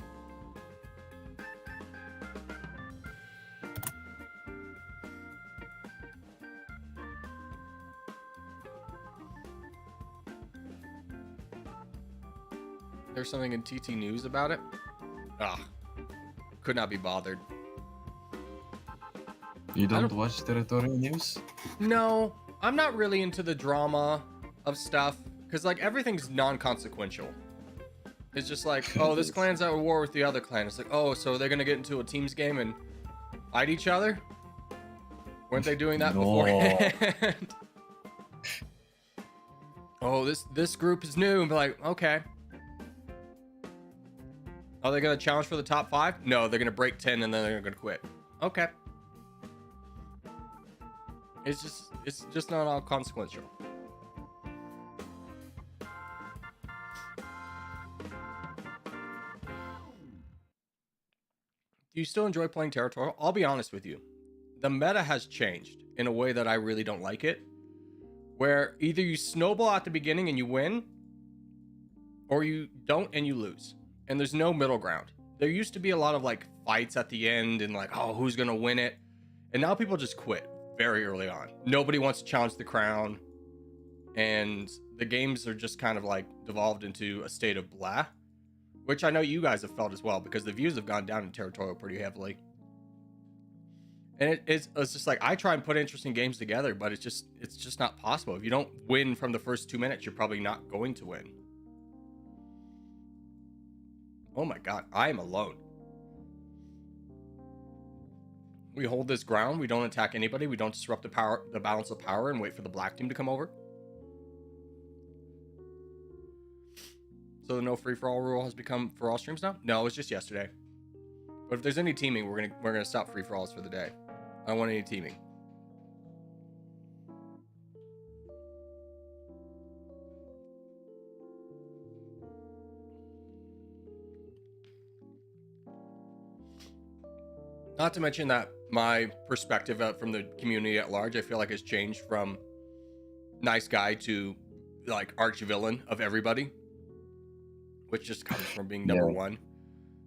There's something in TT News about it. Ugh. Could not be bothered. You don't watch territorial news? No, I'm not really into the drama of stuff because like everything's non-consequential. It's just like, oh, this clan's at war with the other clan. It's like, oh, so they're gonna get into a teams game and fight each other? Weren't they doing that beforehand? Oh, this group is new. And be like, okay. Are they gonna challenge for the top 5? No, they're gonna break 10 and then they're gonna quit. Okay. It's just not all consequential. Do you still enjoy playing territorial? I'll be honest with you. The meta has changed in a way that I really don't like it. Where either you snowball at the beginning and you win, or you don't and you lose. And there's no middle ground. There used to be a lot of like fights at the end and like, oh, who's gonna win it? And now people just quit very early on. Nobody wants to challenge the crown. And the games are just kind of like devolved into a state of blah. Which I know you guys have felt as well, because the views have gone down in territorial pretty heavily. And it's just like, I try and put interesting games together, but it's just not possible. If you don't win from the first 2 minutes, you're probably not going to win. Oh my god, I am alone. We hold this ground, we don't attack anybody, we don't disrupt the balance of power and wait for the black team to come over. So the no free-for-all rule has become for all streams now? No, it was just yesterday. But if there's any teaming, we're gonna stop free-for-alls for the day. I don't want any teaming. Not to mention that my perspective from the community at large, I feel like has changed from nice guy to like arch villain of everybody, which just comes from being number one.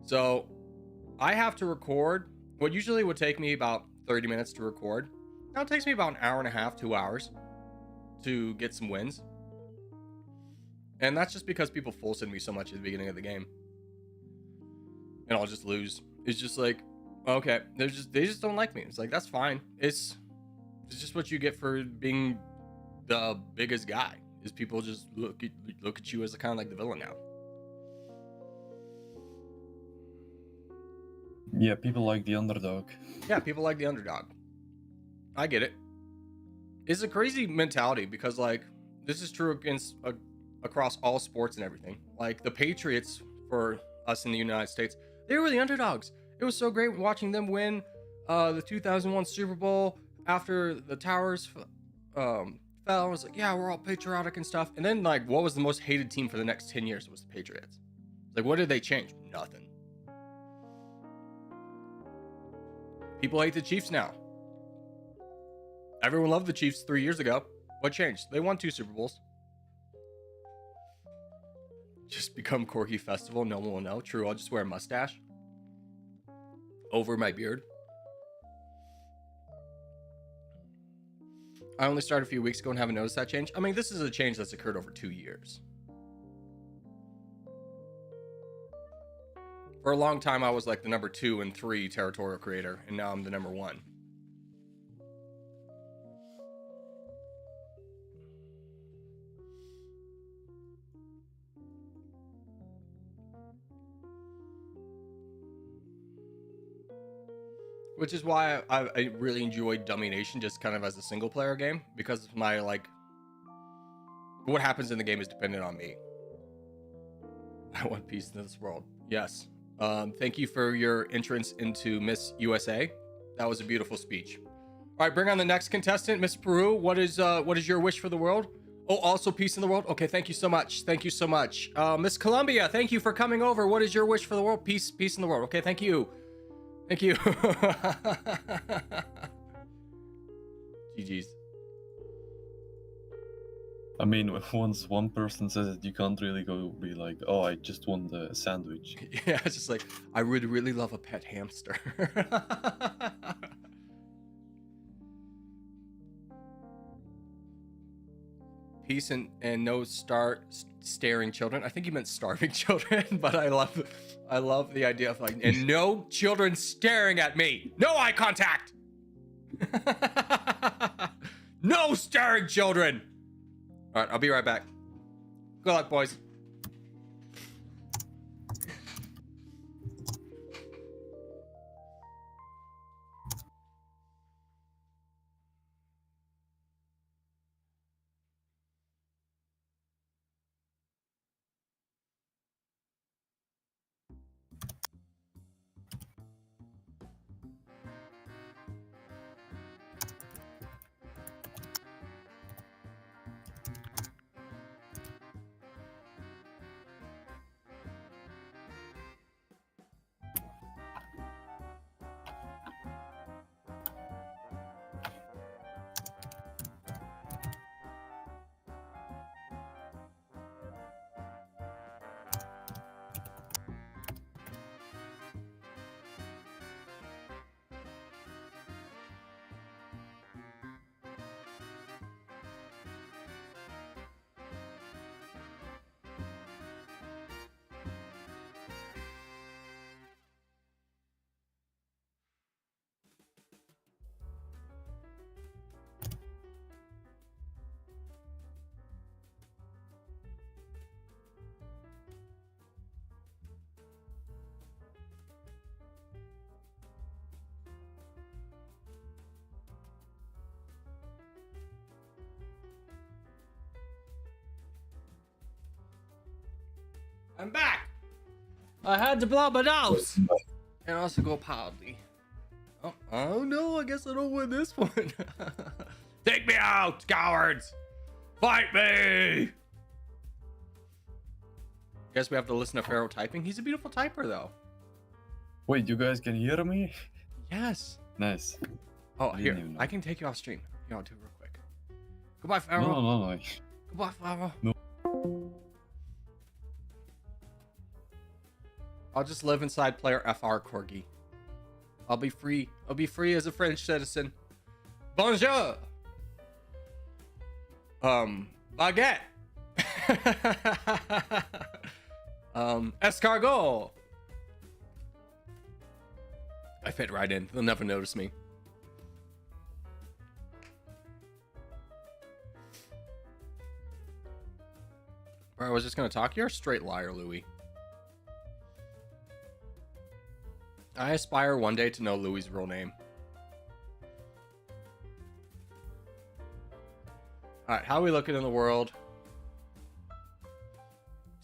So I have to record what usually would take me about 30 minutes to record. Now it takes me about an hour and a half, 2 hours to get some wins. And that's just because people full send me so much at the beginning of the game. And I'll just lose. It's just like, okay, they just don't like me. It's like, that's fine. It's just what you get for being the biggest guy. Is people just look at you as a kind of like the villain now. Yeah, people like the underdog. Yeah, people like the underdog. I get it. It's a crazy mentality because like this is true across all sports and everything. Like the Patriots for us in the United States, they were the underdogs. It was so great watching them win the 2001 Super Bowl after the towers fell. I was like, yeah, we're all patriotic and stuff. And then like, what was the most hated team for the next 10 years? It was the Patriots. Like, what did they change? Nothing. People hate the Chiefs now. Everyone loved the Chiefs 3 years ago. What changed? They won 2 Super Bowls. Just become Corgi Festival. No one will know. True, I'll just wear a mustache over my beard. I only started a few weeks ago and haven't noticed that change. I mean, this is a change that's occurred over 2 years. For a long time, I was like the number 2 and 3 territorial creator, and now I'm the number 1. Which is why I really enjoyed Domination just kind of as a single player game, because my like what happens in the game is dependent on me. I want peace in this world. Yes. Thank you for your entrance into Miss USA. That was a beautiful speech. All right, bring on the next contestant, Miss Peru. What is your wish for the world? Oh, also peace in the world. Okay, thank you so much. Thank you so much. Miss Columbia, thank you for coming over. What is your wish for the world? Peace in the world. Okay, thank you. Thank you. GG's. I mean, once one person says it, you can't really go be like, oh, I just want a sandwich. Yeah, it's just like, I would really love a pet hamster. Peace and no staring children. I think he meant starving children, but I love the idea of like, and no children staring at me. No eye contact. No staring children. All right, I'll be right back. Good luck, boys. I'm back. I had to blow my nose and also go podly. Oh no, I guess I don't win this one. Take me out, cowards! Fight me! Guess we have to listen to Pharaoh typing. He's a beautiful typer, though. Wait, you guys can hear me? Yes. Nice. Oh, here, I can take you off stream. You know, do real quick. Goodbye, Pharaoh. No. Goodbye, Pharaoh. No. I'll just live inside player FR Corgi. I'll be free. I'll be free as a French citizen. Bonjour. Baguette. Escargot. I fit right in. They'll never notice me. Bro, I was just gonna talk. You're a straight liar, Louis. I aspire one day to know Louis' real name. Alright, how are we looking in the world?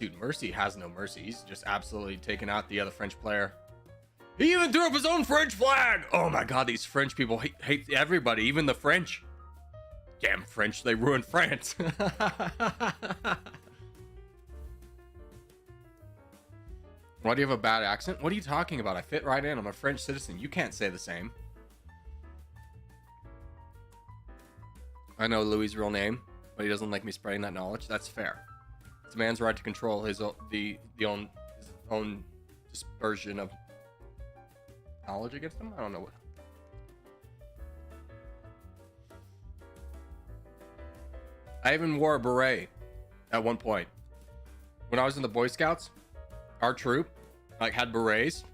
Dude, Mercy has no mercy. He's just absolutely taken out the other French player. He even threw up his own French flag! Oh my god, these French people hate everybody, even the French. Damn French, they ruined France. Why do you have a bad accent? What are you talking about? I fit right in. I'm a French citizen. You can't say the same. I know Louis' real name, but he doesn't like me spreading that knowledge. That's fair. It's a man's right to control his own dispersion of knowledge against him. I don't know what. I even wore a beret at one point when I was in the Boy Scouts. Our troop, like had berets,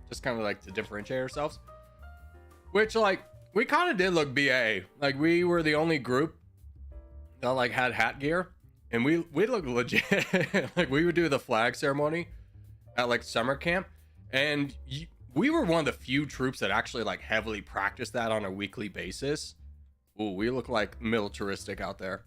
just kind of like to differentiate ourselves. Which like we kind of did look BA. Like we were the only group that like had hat gear, and we looked legit. Like we would do the flag ceremony at like summer camp, and we were one of the few troops that actually like heavily practiced that on a weekly basis. Ooh, we look like militaristic out there.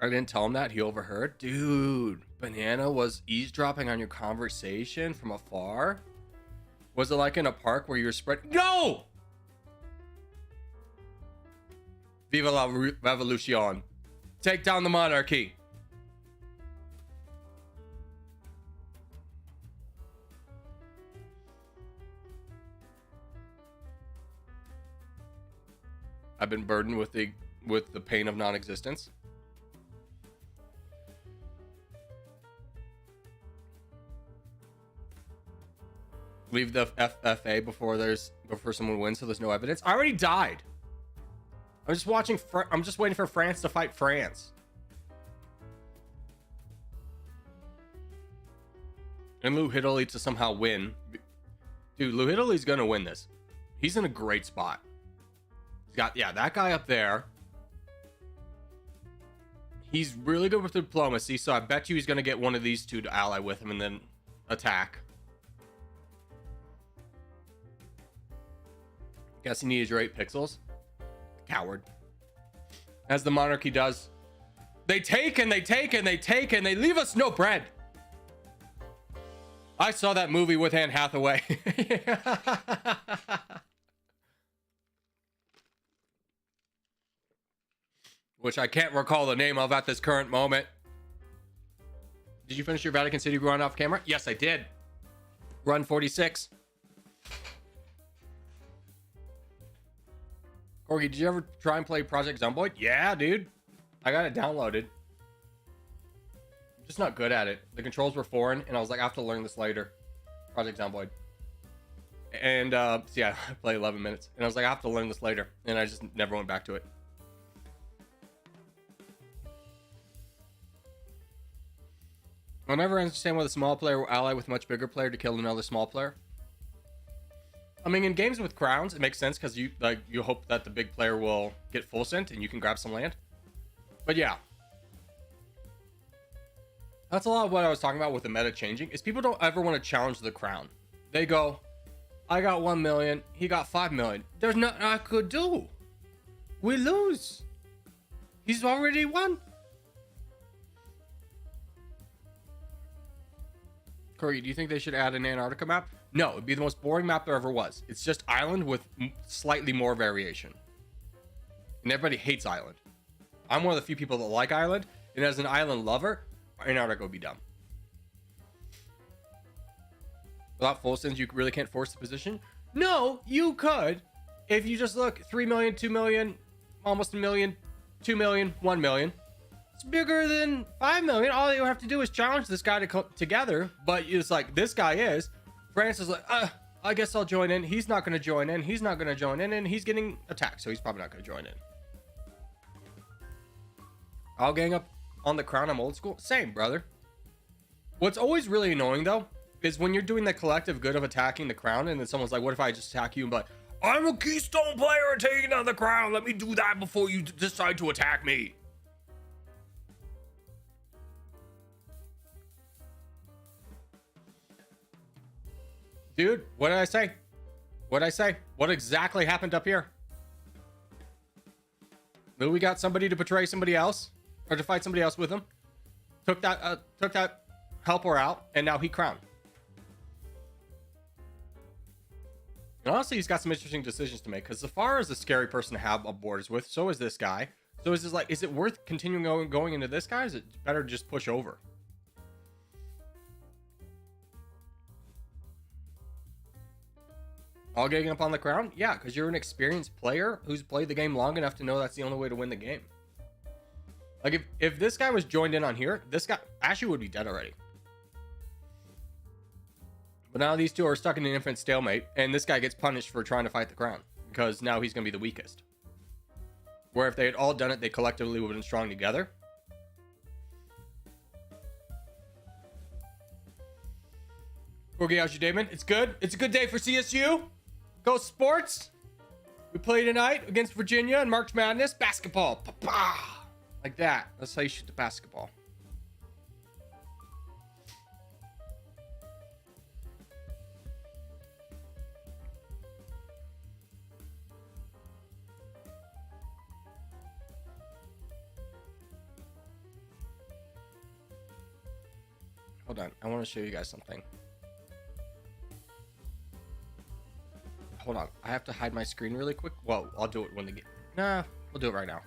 I didn't tell him that. He overheard. Dude, Banana was eavesdropping on your conversation from afar? Was it like in a park where you were spread? No! Viva la revolution. Take down the monarchy. I've been burdened with the pain of non-existence. Leave the FFA before someone wins, so there's no evidence. I already died. I'm just watching. I'm just waiting for France to fight France. And Lou Italy to somehow win. Dude, Lou Italy's gonna win this. He's in a great spot. He's got, yeah, that guy up there. He's really good with diplomacy, so I bet you he's gonna get one of these two to ally with him and then attack. Guess he needed your 8 pixels. Coward. As the monarchy does. They take and they take and they take and they leave us no bread. I saw that movie with Anne Hathaway. Which I can't recall the name of at this current moment. Did you finish your Vatican City run off camera? Yes, I did. Run 46. Corgi, did you ever try and play Project Zomboid? Yeah, dude. I got it downloaded. I'm just not good at it. The controls were foreign, and I was like, I have to learn this later. Project Zomboid. And, so yeah, I played 11 minutes. And I was like, I have to learn this later. And I just never went back to it. I'll never understand why the small player will ally with a much bigger player to kill another small player. I mean, in games with crowns, it makes sense because you hope that the big player will get full sent and you can grab some land. But yeah, that's a lot of what I was talking about with the meta changing. Is people don't ever want to challenge the crown. They go, I got 1 million, he got 5 million. There's nothing I could do. We lose. He's already won. Corey, do you think they should add an Antarctica map? No, it'd be the most boring map there ever was. It's just island with slightly more variation. And everybody hates island. I'm one of the few people that like island, and as an island lover, Antarctica would be dumb. Without full sends, you really can't force the position? No, you could. If you just look, 3 million, 2 million, almost a million, 2 million, 1 million. It's bigger than 5 million. All you have to do is challenge this guy to come together. But it's like, this guy is. France is like, I guess I'll join in. He's not going to join in. He's not going to join in. And he's getting attacked. So he's probably not going to join in. I'll gang up on the crown. I'm old school. Same, brother. What's always really annoying, though, is when you're doing the collective good of attacking the crown. And then someone's like, what if I just attack you? And be like, I'm a keystone player taking down the crown. Let me do that before you decide to attack me. Dude, what did I say? What did I say? What exactly happened up here? Louis got somebody to betray somebody else, or to fight somebody else with him. Took that helper out, and now he crowned. And honestly, he's got some interesting decisions to make. Because Zafar is a scary person to have on borders with. So is this guy. So is this like, is it worth continuing going into this guy? Or is it better to just push over? All getting up on the crown? Yeah, because you're an experienced player who's played the game long enough to know that's the only way to win the game. Like, if this guy was joined in on here, this guy actually would be dead already. But now these two are stuck in an infinite stalemate, and this guy gets punished for trying to fight the crown, because now he's going to be the weakest. Where if they had all done it, they collectively would have been strong together. Corgi, how's your day, man? It's good. It's a good day for CSU. Go sports. We play tonight against Virginia in March Madness. Basketball. Pa-pa! Like that. That's how you shoot the basketball. Hold on. I want to show you guys something. Hold on. I have to hide my screen really quick. Well, I'll do it when the game... Nah, we'll do it right now.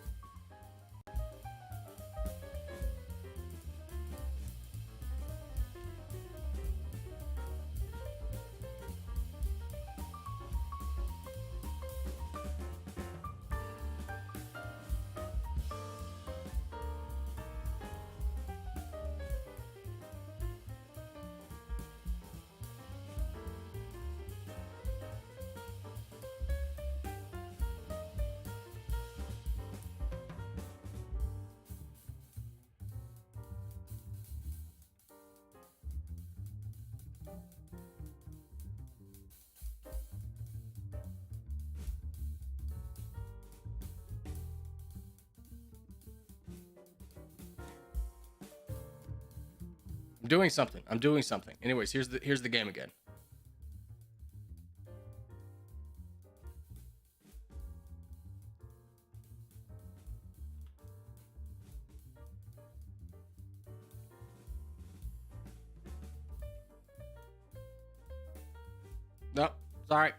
I'm doing something. Anyways, here's the game again. No, sorry.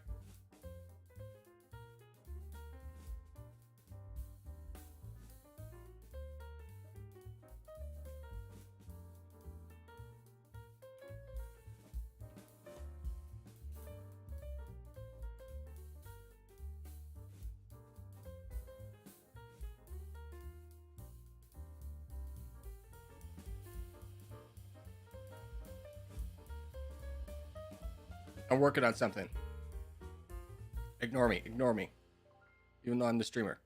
I'm working on something. Ignore me. Even though I'm the streamer.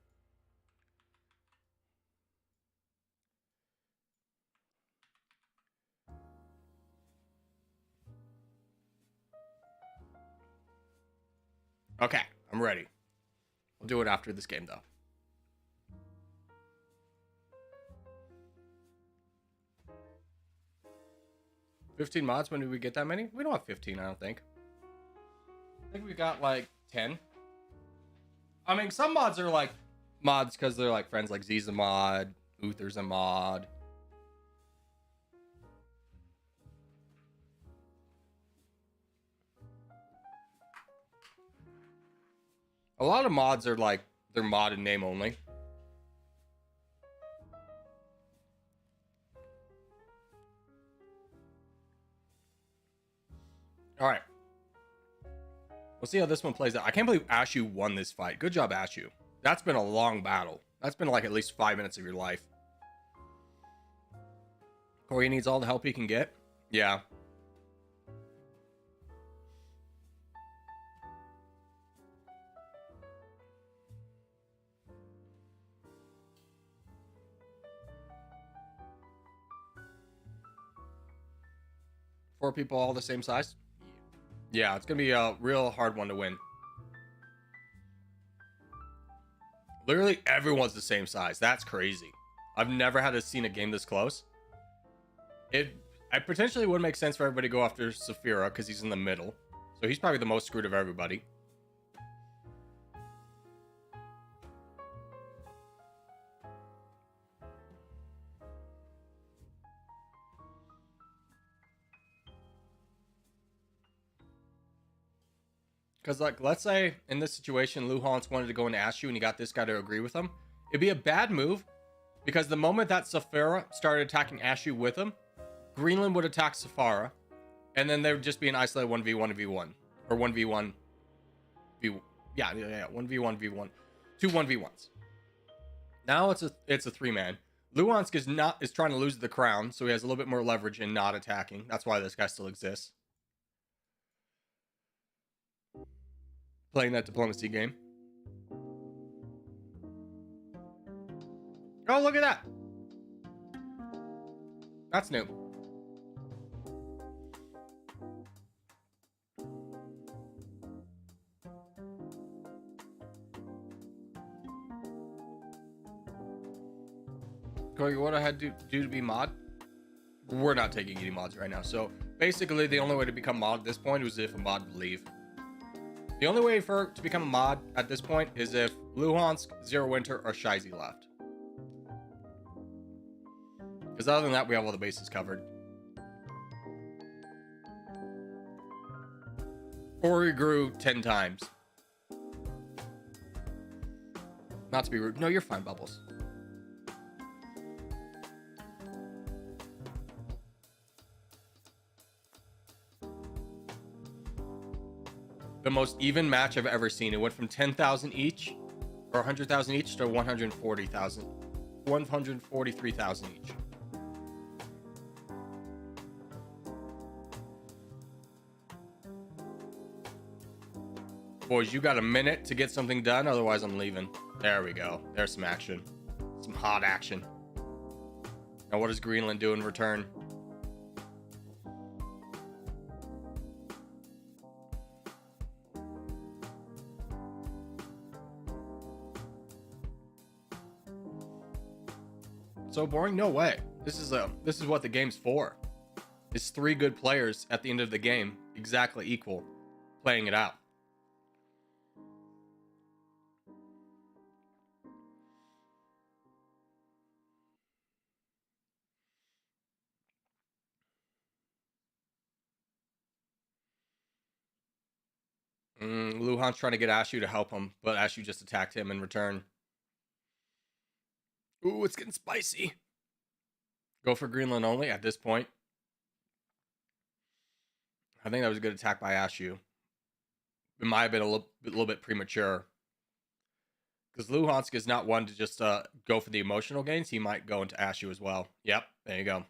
Okay, I'm ready. We'll do it after this game, though. $15 mods? When did we get that many? We don't have 15, I don't think. I think we got like 10. I mean, some mods are like mods because they're like friends, like Z's a mod, Uther's a mod. A lot of mods are like, they're mod in name only. All right. We'll see how this one plays out. I can't believe Ashu won this fight. Good job, Ashu. That's been a long battle. That's been like at least 5 minutes of your life. Corey needs all the help he can get. Yeah. Four people all the same size? Yeah, it's going to be a real hard one to win. Literally everyone's the same size. That's crazy. I've never had seen a game this close. I potentially would make sense for everybody to go after Saphira because he's in the middle. So he's probably the most screwed of everybody. Because, like, let's say in this situation, Luhans wanted to go and ask you and he got this guy to agree with him. It'd be a bad move because the moment that Saphira started attacking Ashu with him, Greenland would attack Saphira, and then there would just be an isolated 1v1v1. Or 1v1 yeah, 1v1 v1. Two 1v1s. Now it's a 3-man. Luhansk is trying to lose the crown, so he has a little bit more leverage in not attacking. That's why this guy still exists. Playing that diplomacy game. Oh, look at that. That's new. Corgi, what I had to do to be mod? We're not taking any mods right now. So basically, the only way to become mod at this point was if a mod would leave. The only way to become a mod at this point is if Luhansk, Zero Winter, or Shizy left. Because other than that, we have all the bases covered. Or we grew 10 times. Not to be rude. No, you're fine, Bubbles. The most even match I've ever seen. It went from 10,000 each, or 100,000 each, to 143,000 each. Boys, you got a minute to get something done, otherwise I'm leaving. There we go. There's some action. Some hot action. Now what does Greenland do in return? So boring? No way. This is what the game's for. It's 3 good players at the end of the game, exactly equal, playing it out. Luhan's trying to get Ashu to help him, but Ashu just attacked him in return. Ooh, it's getting spicy. Go for Greenland only at this point. I think that was a good attack by Ashu. It might have been a little bit premature. Because Luhansk is not one to just go for the emotional gains. He might go into Ashu as well. Yep, there you go.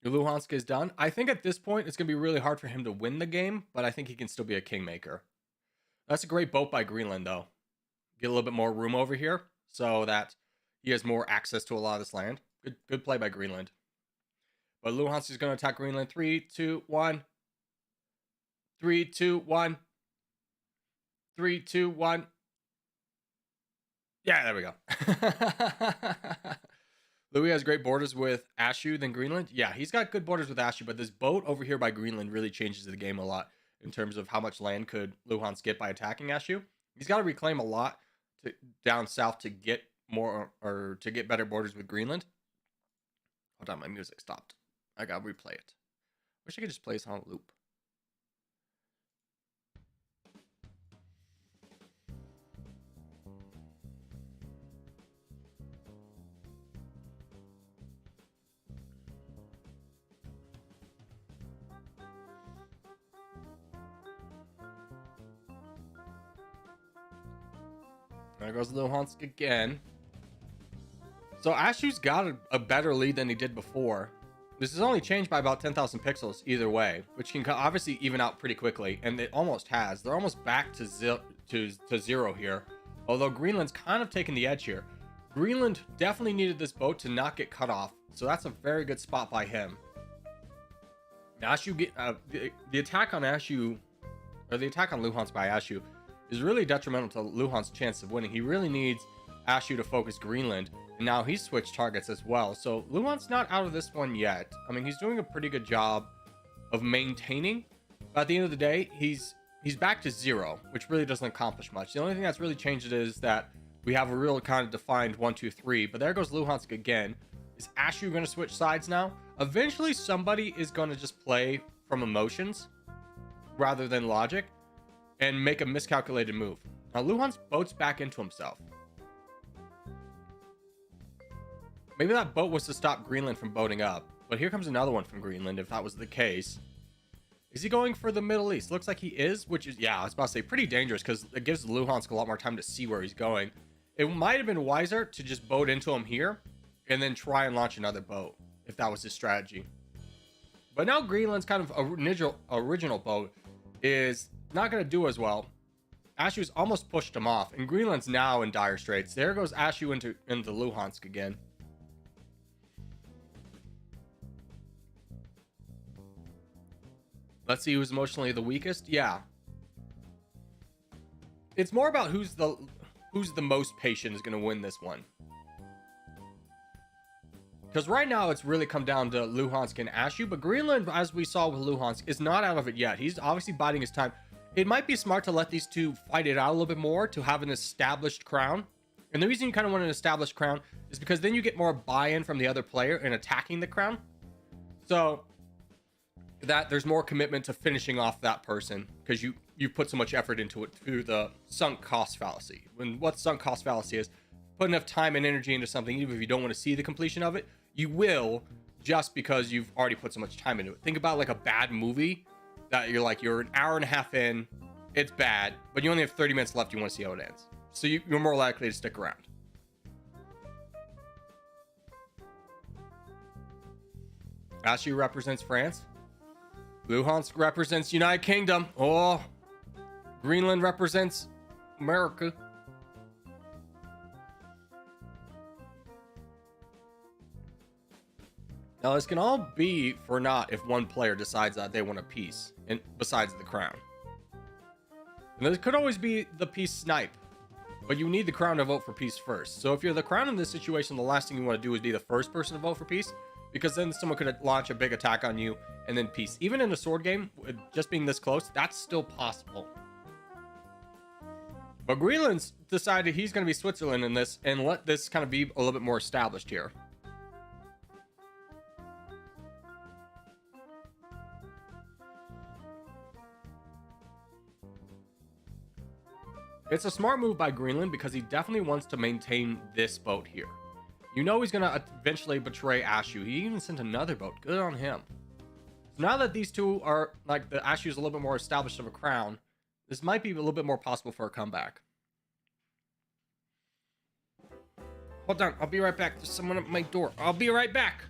Luhansk is done. I think at this point, it's going to be really hard for him to win the game, but I think he can still be a kingmaker. That's a great boat by Greenland, though. Get a little bit more room over here so that he has more access to a lot of this land. Good play by Greenland. But Luhansk is going to attack Greenland. 3, 2, 1. 3, 2, 1. 3, 2, 1. Yeah, there we go. Louis has great borders with Ashu than Greenland. Yeah, he's got good borders with Ashu, but this boat over here by Greenland really changes the game a lot in terms of how much land could Luhansk get by attacking Ashu. He's got to reclaim a lot down south to get more or to get better borders with Greenland. Hold on, my music stopped. I gotta replay it. Wish I could just play this on a loop. There goes Luhansk again. So Ashu's got a better lead than he did before. This is only changed by about 10,000 pixels either way, which can obviously even out pretty quickly, and it almost has. They're almost back to zero here, although Greenland's kind of taking the edge here. Greenland definitely needed this boat to not get cut off, so that's a very good spot by him. Ashu the attack on Ashu, or the attack on Luhansk by Ashu, is really detrimental to Luhan's chance of winning. He really needs Ashu to focus Greenland, and now he's switched targets as well. So Luhan's not out of this one yet. I mean, he's doing a pretty good job of maintaining, but at the end of the day, he's back to zero, which really doesn't accomplish much. The only thing that's really changed is that we have a real kind of defined 1, 2, 3, but there goes Luhansk again. Is Ashu going to switch sides now? Eventually, somebody is going to just play from emotions rather than logic and make a miscalculated move. Now, Luhan's boats back into himself. Maybe that boat was to stop Greenland from boating up, but here comes another one from Greenland if that was the case. Is he going for the Middle East? Looks like he is, which is, yeah, I was about to say pretty dangerous because it gives Luhansk a lot more time to see where he's going. It might have been wiser to just boat into him here and then try and launch another boat if that was his strategy. But now Greenland's kind of original boat is not going to do as well. Ashu's almost pushed him off, and Greenland's now in dire straits. There goes Ashu into Luhansk again. Let's see who's emotionally the weakest. Yeah. It's more about who's the most patient is going to win this one. Because right now it's really come down to Luhansk and Ashu, but Greenland, as we saw with Luhansk, is not out of it yet. He's obviously biding his time. It might be smart to let these two fight it out a little bit more to have an established crown. And the reason you kind of want an established crown is because then you get more buy-in from the other player in attacking the crown. So that there's more commitment to finishing off that person because you put so much effort into it through the sunk cost fallacy. When what sunk cost fallacy is, put enough time and energy into something, even if you don't want to see the completion of it, you will, just because you've already put so much time into it. Think about like a bad movie that you're an hour and a half in, it's bad, but you only have 30 minutes left. You want to see how it ends, so you're more likely to stick around. Ashu represents France. Luhansk represents United Kingdom. Oh, Greenland represents America. Now, this can all be for naught if one player decides that they want a piece, and besides the crown. And this could always be the peace snipe, but you need the crown to vote for peace first. So if you're the crown in this situation, the last thing you want to do is be the first person to vote for peace, because then someone could launch a big attack on you and then peace. Even in a sword game, just being this close, that's still possible. But Greenland's decided he's going to be Switzerland in this and let this kind of be a little bit more established here. It's a smart move by Greenland because he definitely wants to maintain this boat here. You know he's going to eventually betray Ashu. He even sent another boat. Good on him. So now that these two are, like, the Ashu's a little bit more established of a crown, this might be a little bit more possible for a comeback. Hold on, I'll be right back. There's someone at my door. I'll be right back.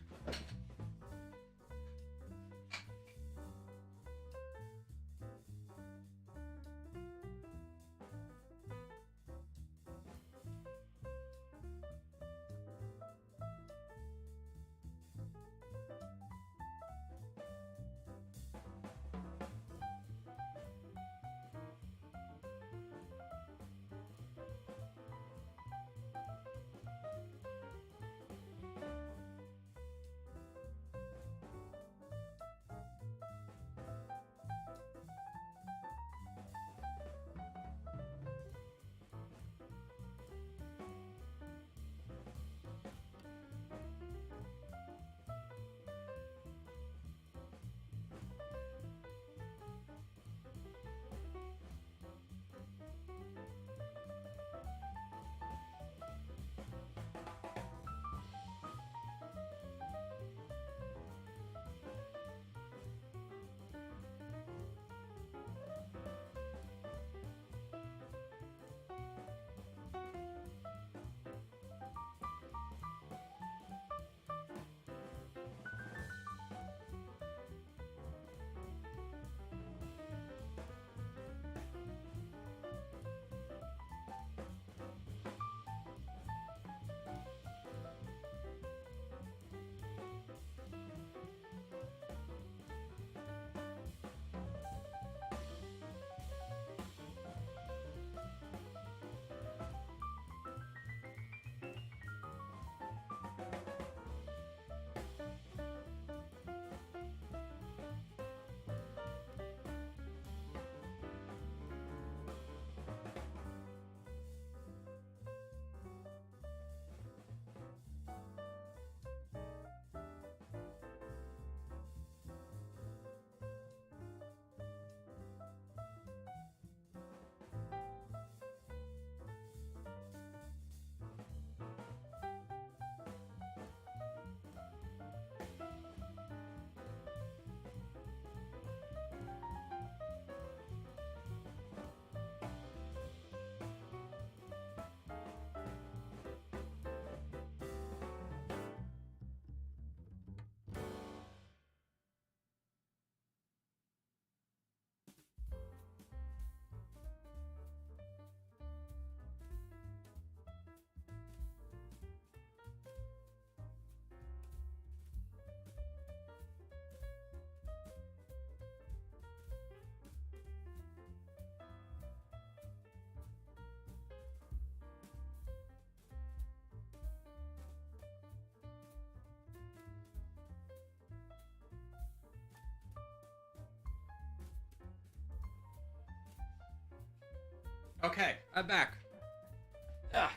Okay, I'm back. Ah.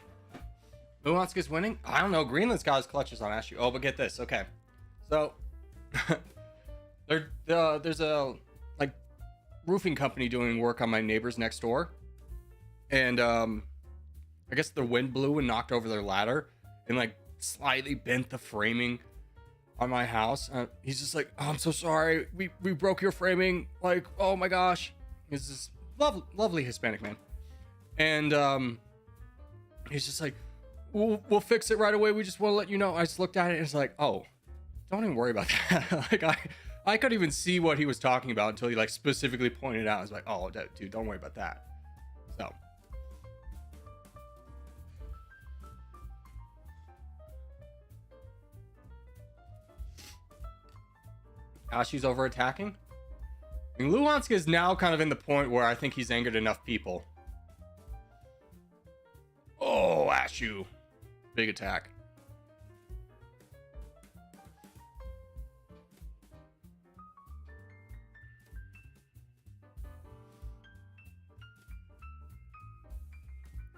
Luhansk is winning? I don't know. Greenland's got his clutches on Ashu. Oh, but get this. Okay. So, there's a, like, roofing company doing work on my neighbors next door. And, I guess the wind blew and knocked over their ladder and, like, slightly bent the framing on my house. He's just like, oh, I'm so sorry. We broke your framing. Like, oh my gosh. He's this lovely Hispanic man. And, he's just like, we'll fix it right away. We just want to let you know. I just looked at it and it's like, oh, don't even worry about that. Like, I couldn't even see what he was talking about until he, like, specifically pointed out. I was like, oh, dude, don't worry about that. So. Ashu's over attacking. I mean, Luhansk is now kind of in the point where I think he's angered enough people. Oh, Ashu. Big attack.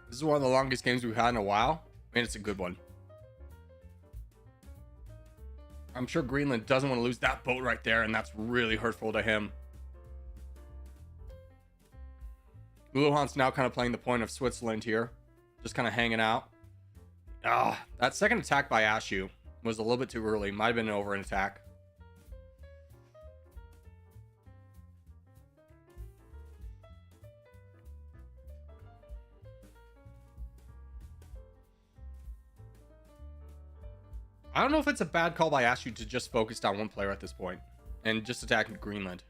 This is one of the longest games we've had in a while, and it's a good one. I'm sure Greenland doesn't want to lose that boat right there, and that's really hurtful to him. Luhan's now kind of playing the point of Switzerland here. Just kind of hanging out. That second attack by Ashu was a little bit too early. Might have been over an attack. I don't know if it's a bad call by Ashu to just focus on one player at this point and just attacking Greenland.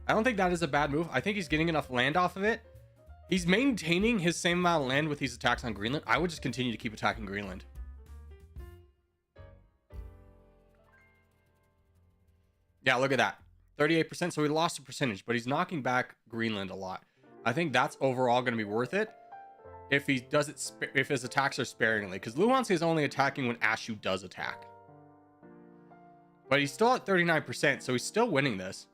I don't think that is a bad move. I think he's getting enough land off of it. He's maintaining his same amount of land with these attacks on Greenland. I would just continue to keep attacking Greenland. Yeah, look at that. 38%. So he lost a percentage, but he's knocking back Greenland a lot. I think that's overall going to be worth it if he does it, if his attacks are sparingly, because Luhansk is only attacking when Ashu does attack. But he's still at 39%, so he's still winning this.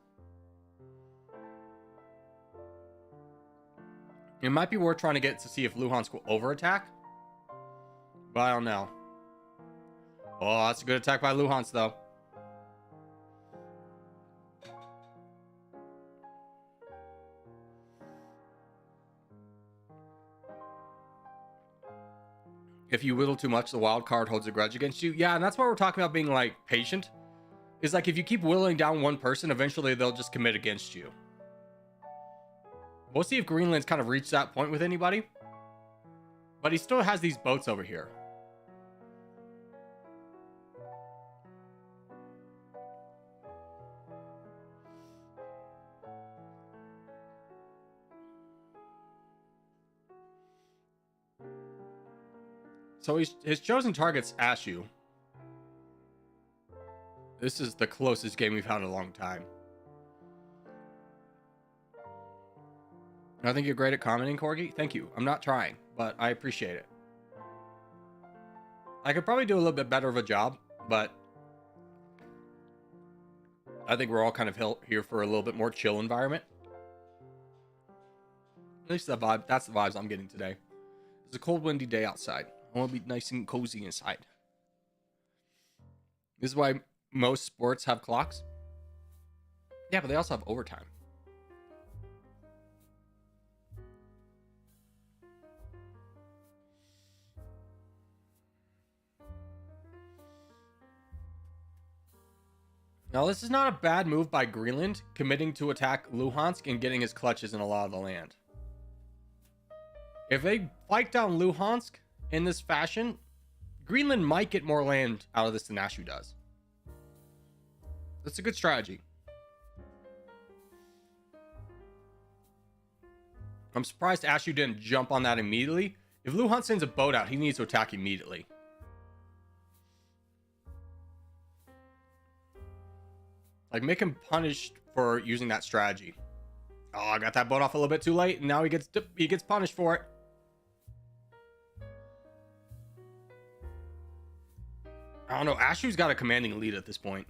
It might be worth trying to get to see if Luhansk will over attack, but I don't know. Oh, that's a good attack by Luhansk though. If you whittle too much, the wild card holds a grudge against you. Yeah, and that's why we're talking about being, like, patient. Is like, if you keep whittling down one person, eventually they'll just commit against you. We'll see if Greenland's kind of reached that point with anybody. But he still has these boats over here. So his chosen target's Ashu. This is the closest game we've had in a long time. I think you're great at commenting, Corgi. Thank you. I'm not trying, but I appreciate it. I could probably do a little bit better of a job, but I think we're all kind of here for a little bit more chill environment. At least the vibe. That's the vibes I'm getting today. It's a cold, windy day outside. I want to be nice and cozy inside. This is why most sports have clocks. Yeah, but they also have overtime. Now, this is not a bad move by Greenland, committing to attack Luhansk and getting his clutches in a lot of the land. If they fight down Luhansk in this fashion, Greenland might get more land out of this than Ashu does. That's a good strategy. I'm surprised Ashu didn't jump on that immediately. If Luhansk sends a boat out, he needs to attack immediately. Like, make him punished for using that strategy. Oh, I got that boat off a little bit too late, and now he gets punished for it. I don't know. Ashu's got a commanding lead at this point.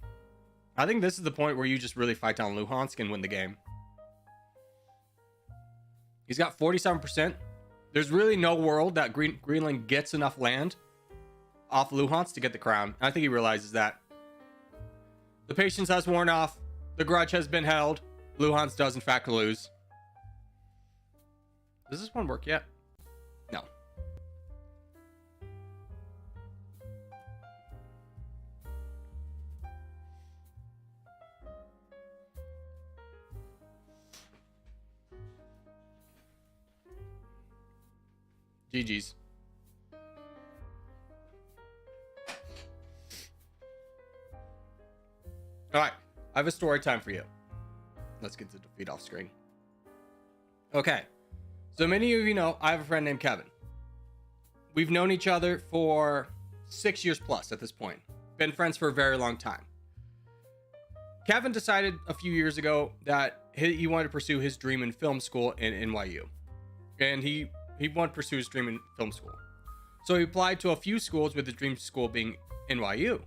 I think this is the point where you just really fight down Luhansk and win the game. He's got 47%. There's really no world that Greenland gets enough land off Luhansk to get the crown. I think he realizes that. The patience has worn off. The grudge has been held. Luhansk does in fact lose. Does this one work yet? No. GG's. All right, I have a story time for you. Let's get the defeat off screen. Okay, so many of you know I have a friend named Kevin. We've known each other for 6 years plus at this point. Been friends for a very long time. Kevin decided a few years ago that he wanted to pursue his dream in film school in NYU. And he wanted to pursue his dream in film school. So he applied to a few schools, with his dream school being NYU.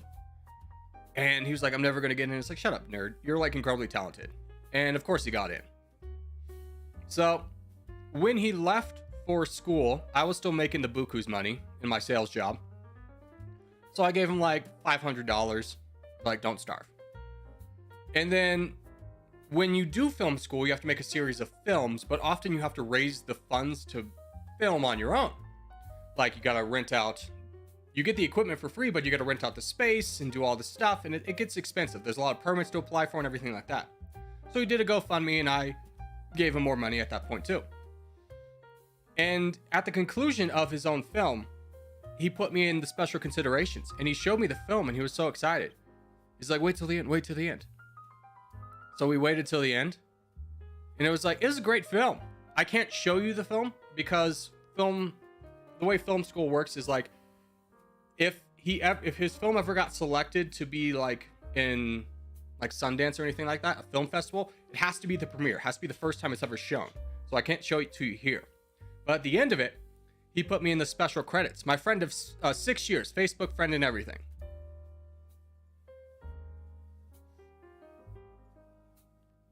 And he was like, I'm never going to get in. It's like, shut up, nerd. You're like incredibly talented. And of course he got in. So when he left for school, I was still making the buku's money in my sales job. So I gave him like $500. Like, don't starve. And then when you do film school, you have to make a series of films, but often you have to raise the funds to film on your own. Like, you got to rent out, you get the equipment for free, but you got to rent out the space and do all this stuff, and it gets expensive. There's a lot of permits to apply for and everything like that. So he did a GoFundMe, and I gave him more money at that point too. And at the conclusion of his own film, he put me in the special considerations, and he showed me the film, and he was so excited. He's like, wait till the end, wait till the end. So we waited till the end, and it was like, it was a great film. I can't show you the film because the way film school works is like, if his film ever got selected to be like in like Sundance or anything like that, a film festival, it has to be the premiere. It has to be the first time it's ever shown. So I can't show it to you here. But at the end of it, he put me in the special credits. My friend of 6 years, Facebook friend and everything.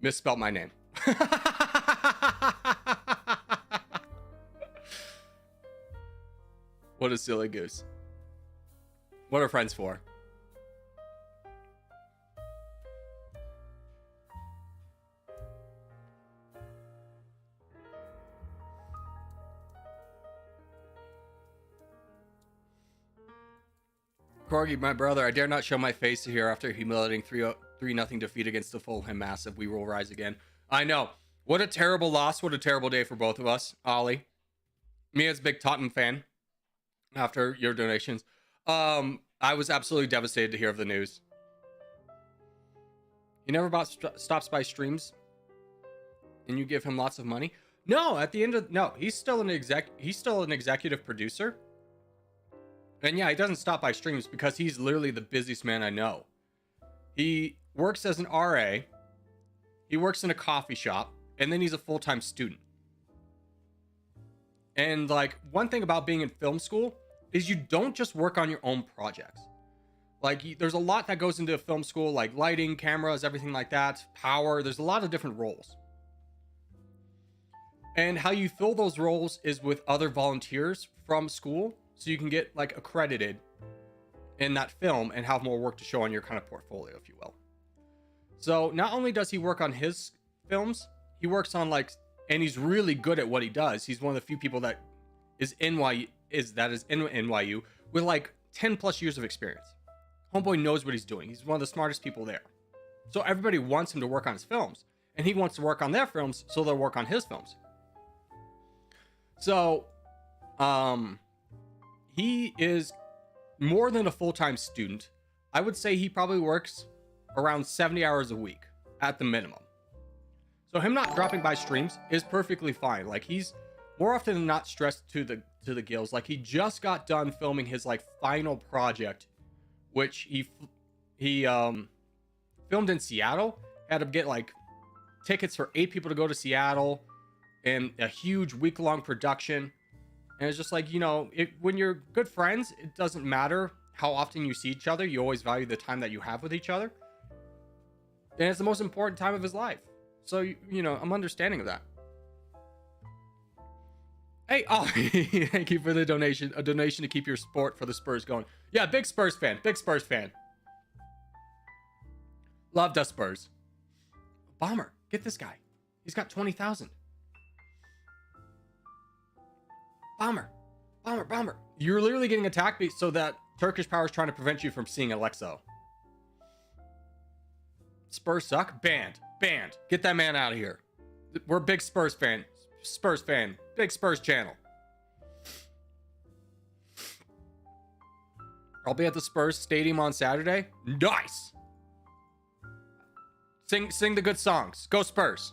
Misspelled my name. What a silly goose. What are friends for? Corgi, my brother, I dare not show my face here after humiliating 3-0 defeat against the Fulham Massive. We will rise again. I know. What a terrible loss. What a terrible day for both of us. Ollie. Me as a big Tottenham fan after your donations. I was absolutely devastated to hear of the news. He never stops by streams and you give him lots of money? No, at the end of... No, he's still an executive producer. And yeah, he doesn't stop by streams because he's literally the busiest man I know. He works as an RA. He works in a coffee shop. And then he's a full-time student. And like, one thing about being in film school is you don't just work on your own projects. Like, there's a lot that goes into film school, like lighting, cameras, everything like that, power. There's a lot of different roles. And how you fill those roles is with other volunteers from school, so you can get like accredited in that film and have more work to show on your kind of portfolio, if you will. So not only does he work on his films, he works on like, and he's really good at what he does. He's one of the few people that is in NYU with like 10 plus years of experience. Homeboy knows what he's doing. He's one of the smartest people there. So everybody wants him to work on his films, and he wants to work on their films, so they'll work on his films. So, he is more than a full-time student. I would say he probably works around 70 hours a week at the minimum. So him not dropping by streams is perfectly fine. Like, he's more often than not stressed to the gills. Like, he just got done filming his like final project, which he filmed in Seattle. Had to get like tickets for 8 people to go to Seattle and a huge week-long production. And it's just like, you know, when you're good friends, it doesn't matter how often you see each other. You always value the time that you have with each other. And it's the most important time of his life. So, you know, I'm understanding of that. Hey, oh, thank you for the donation. A donation to keep your sport for the Spurs going. Yeah, big Spurs fan. Big Spurs fan. Love the Spurs. Bomber, get this guy. He's got 20,000. Bomber. You're literally getting attacked so that Turkish power is trying to prevent you from seeing Alexo. Spurs suck. Banned. Get that man out of here. We're big Spurs fan. Big Spurs channel. I'll be at the Spurs stadium on Saturday. Nice. Sing the good songs. Go Spurs.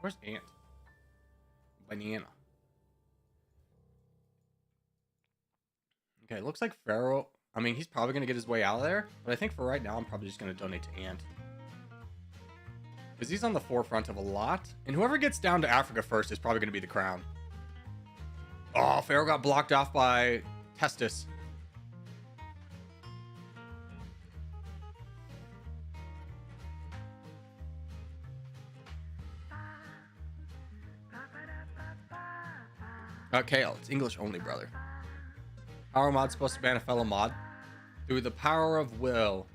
Where's Ant? Banana. Okay, looks like Pharaoh. I mean, he's probably going to get his way out of there. But I think for right now, I'm probably just going to donate to Ant. Because he's on the forefront of a lot. And whoever gets down to Africa first is probably going to be the crown. Oh, Pharaoh got blocked off by Testis. Kale, it's English only, brother. How are mods supposed to ban a fellow mod? Through the power of will.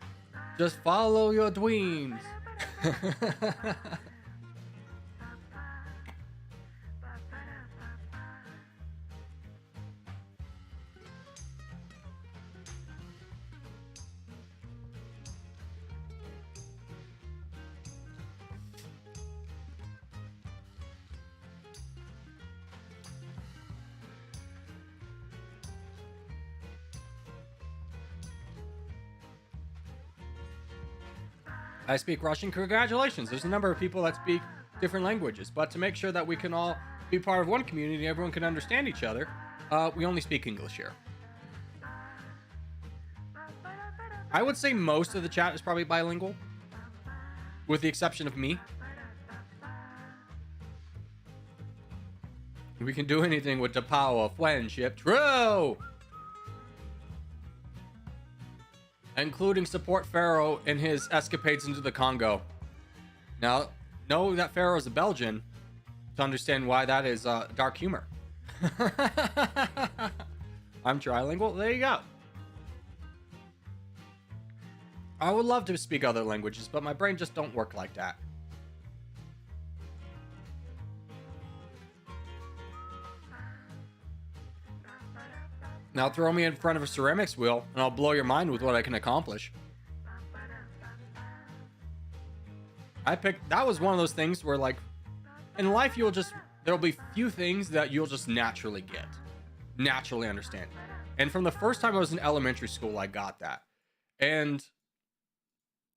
Just follow your dreams. I speak Russian. Congratulations. There's a number of people that speak different languages, but to make sure that we can all be part of one community and everyone can understand each other, we only speak English here. I would say most of the chat is probably bilingual, with the exception of me. We can do anything with the power of friendship. True! Including support Pharaoh in his escapades into the Congo. Now, know that Pharaoh is a Belgian to understand why that is dark humor. I'm trilingual. There you go. I would love to speak other languages, but my brain just don't work like that. Now throw me in front of a ceramics wheel and I'll blow your mind with what I can accomplish. That was one of those things where, like, in life there'll be few things that you'll just naturally get, naturally understand. And from the first time I was in elementary school, I got that. And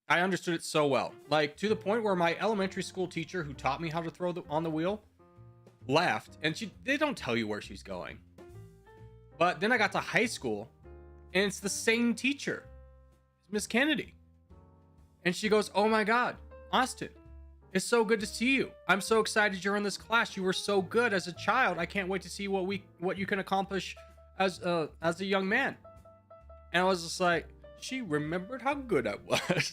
I understood it so well. Like, to the point where my elementary school teacher who taught me how to throw on the wheel left, and they don't tell you where she's going. But then I got to high school, and it's the same teacher, Miss Kennedy. And she goes, "Oh my God, Austin, it's so good to see you. I'm so excited you're in this class. You were so good as a child. I can't wait to see what you can accomplish as a young man." And I was just like, she remembered how good I was.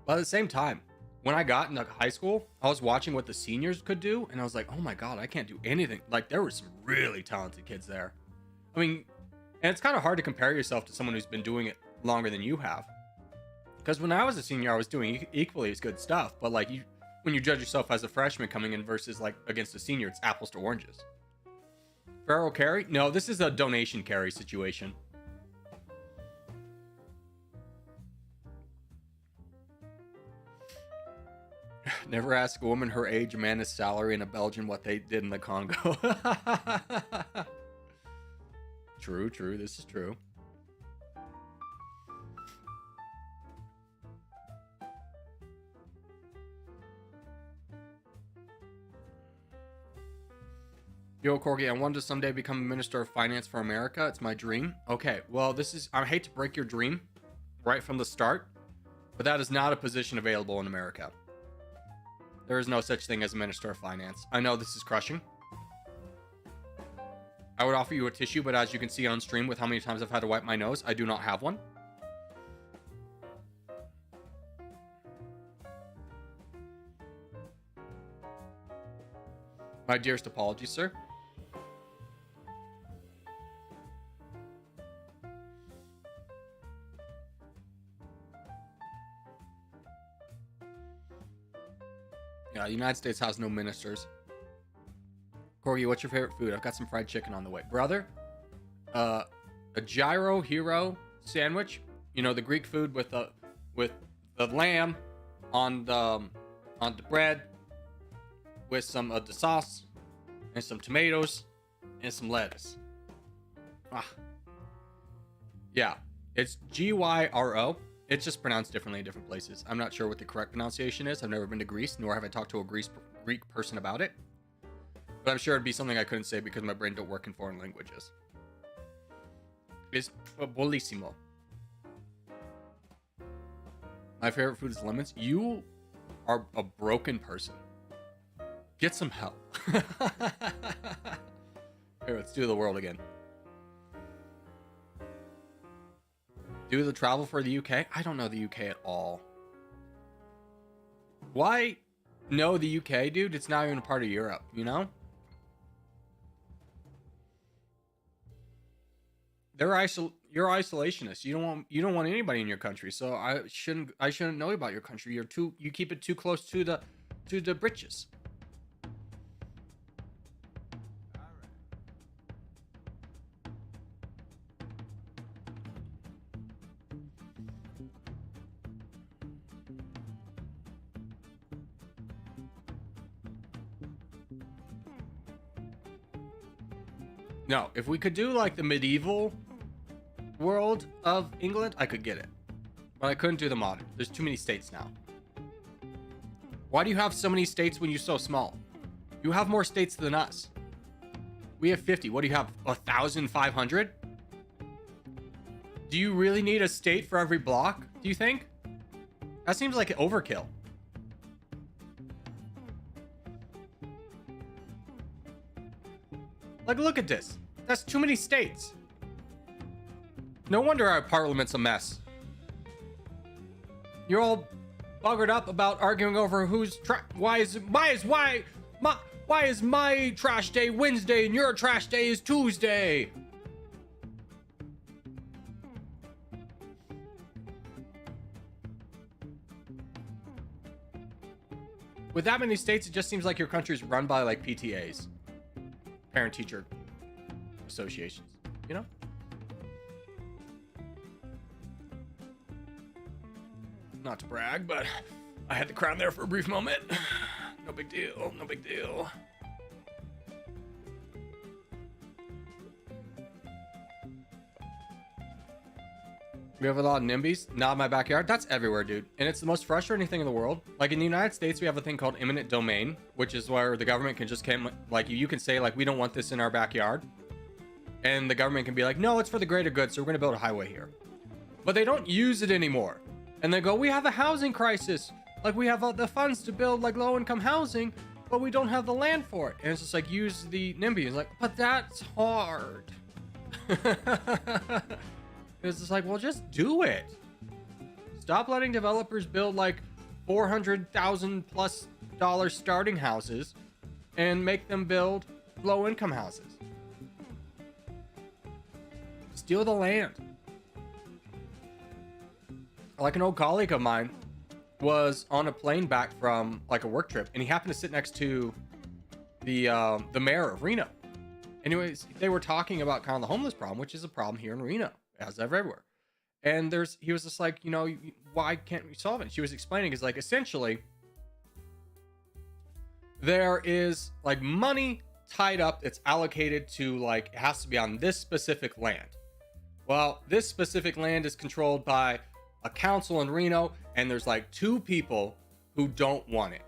But at the same time, when I got into high school, I was watching what the seniors could do, and I was like, oh my God, I can't do anything. Like, there were some really talented kids there. I mean, and it's kind of hard to compare yourself to someone who's been doing it longer than you have. Because when I was a senior, I was doing equally as good stuff, but like, when you judge yourself as a freshman coming in versus like against a senior, it's apples to oranges. Pharaoh carry? No, this is a donation carry situation. Never ask a woman her age, a man his salary, and a Belgian what they did in the Congo. True, this is true. Yo, Corgi, I want to someday become a minister of finance for America. It's my dream. Okay, well, I hate to break your dream right from the start, but that is not a position available in America. There is no such thing as a minister of finance. I know this is crushing. I would offer you a tissue, but as you can see on stream with how many times I've had to wipe my nose, I do not have one. My dearest apologies, sir. Yeah, the United States has no ministers. Corgi, what's your favorite food? I've got some fried chicken on the way. Brother, a gyro hero sandwich. You know, the Greek food with the lamb on the bread with some of the sauce and some tomatoes and some lettuce. Yeah, it's gyro. It's just pronounced differently in different places. I'm not sure what the correct pronunciation is. I've never been to Greece, nor have I talked to a Greek person about it. But I'm sure it'd be something I couldn't say because my brain don't work in foreign languages. It's buonissimo. My favorite food is lemons. You are a broken person. Get some help. Here, let's do the world again. Do the travel for the UK? I don't know the UK at all. Why know the UK, dude? It's not even a part of Europe, you know? You're isolationist. You don't want anybody in your country. So I shouldn't know about your country. You keep it too close to the britches. No, if we could do like the medieval world of England, I could get it. But I couldn't do the modern. There's too many states now. Why do you have so many states when you're so small? You have more states than us. We have 50. What do you have? 1,500? Do you really need a state for every block? Do you think? That seems like overkill. Like, look at this. That's too many states. No wonder our parliament's a mess. You're all buggered up about arguing over who's why is my trash day Wednesday and your trash day is Tuesday? With that many states, it just seems like your country's run by like PTAs. Parent-teacher associations, you know? Not to brag, but I had the crown there for a brief moment. No big deal, no big deal. We have a lot of NIMBYs. Not in my backyard. That's everywhere, dude. And it's the most frustrating thing in the world. Like in the United States, we have a thing called eminent domain, which is where the government can just come, like you can say like, we don't want this in our backyard. And the government can be like, no, it's for the greater good. So we're going to build a highway here. But they don't use it anymore. And they go, we have a housing crisis. Like we have all the funds to build like low income housing, but we don't have the land for it. And it's just like, use the NIMBY. It's like, but that's hard. It's just like, well, just do it. Stop letting developers build like $400,000+ starting houses and make them build low income houses. Steal the land. Like an old colleague of mine was on a plane back from like a work trip, and he happened to sit next to the mayor of Reno. Anyways, they were talking about kind of the homeless problem, which is a problem here in Reno, as everywhere. And he was just like, you know, why can't we solve it? She was explaining is like, essentially, there is like money tied up that's allocated to like, it has to be on this specific land. Well, this specific land is controlled by a council in Reno, and there's like 2 people who don't want it.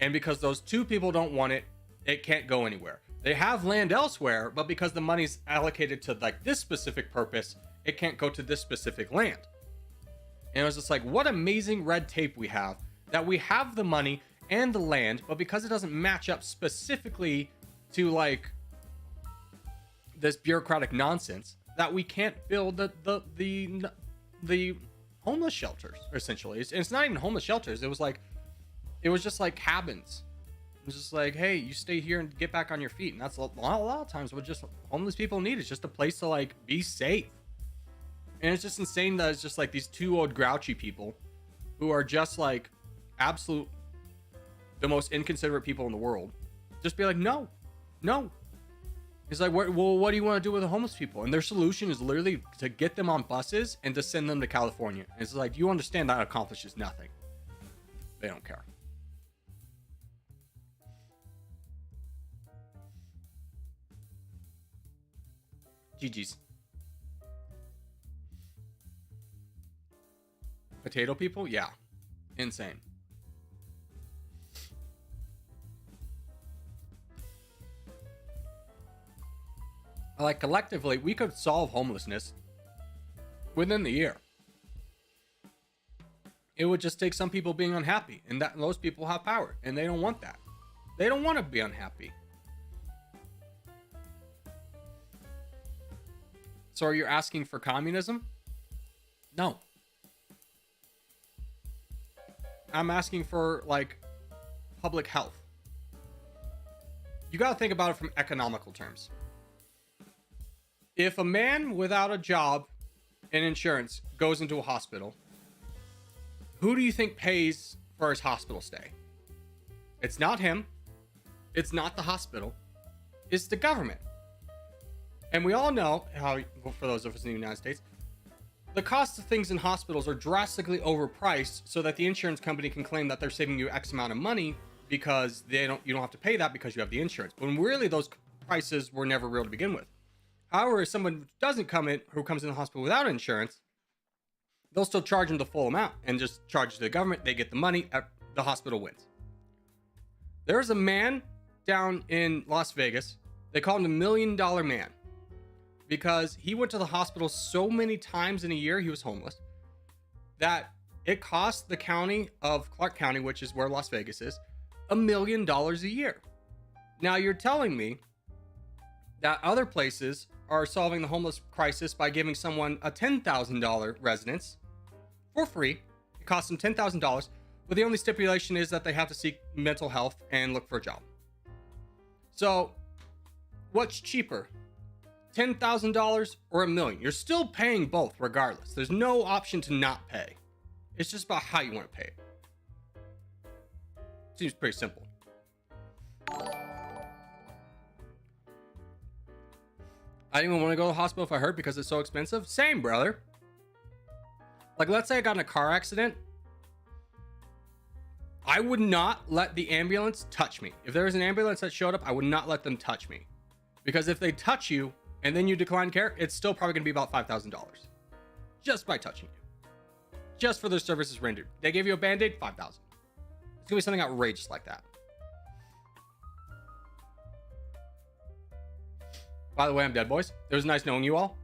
And because those 2 people don't want it, it can't go anywhere. They have land elsewhere, but because the money's allocated to like this specific purpose, it can't go to this specific land. And it was just like, what amazing red tape we have, that we have the money and the land, but because it doesn't match up specifically to like this bureaucratic nonsense that we can't build the homeless shelters. Essentially, it's not even homeless shelters. It was just like cabins. It was just like, hey, you stay here and get back on your feet. And that's a lot of times what just homeless people need is just a place to like be safe. And it's just insane that it's just like these two old grouchy people who are just like the most inconsiderate people in the world. Just be like, no. It's like, well, what do you want to do with the homeless people? And their solution is literally to get them on buses and to send them to California. And it's like, you understand that accomplishes nothing. They don't care. GG's. Potato people? Yeah. Insane. Like, collectively, we could solve homelessness within the year. It would just take some people being unhappy, and that those people have power, and they don't want that. They don't want to be unhappy. So are you asking for communism? No. I'm asking for, like, public health. You got to think about it from economical terms. If a man without a job and insurance goes into a hospital, who do you think pays for his hospital stay? It's not him. It's not the hospital. It's the government. And we all know how, for those of us in the United States, the cost of things in hospitals are drastically overpriced so that the insurance company can claim that they're saving you X amount of money because you don't have to pay that because you have the insurance. But when really those prices were never real to begin with. However, if someone who comes in the hospital without insurance, they'll still charge them the full amount and just charge to the government. They get the money. The hospital wins. There's a man down in Las Vegas. They call him the $1 Million Man because he went to the hospital so many times in a year, he was homeless, that it cost the county of Clark County, which is where Las Vegas is, $1 million a year. Now you're telling me that other places are solving the homeless crisis by giving someone a $10,000 residence for free. It costs them $10,000, but the only stipulation is that they have to seek mental health and look for a job. So, what's cheaper? $10,000 or $1 million? You're still paying both regardless. There's no option to not pay. It's just about how you want to pay it. Seems pretty simple. I didn't even want to go to the hospital if I hurt because it's so expensive. Same, brother. Like, let's say I got in a car accident. I would not let the ambulance touch me. If there was an ambulance that showed up, I would not let them touch me. Because if they touch you and then you decline care, it's still probably going to be about $5,000. Just by touching you. Just for their services rendered. They gave you a Band-Aid, $5,000. It's going to be something outrageous like that. By the way, I'm dead, boys. It was nice knowing you all.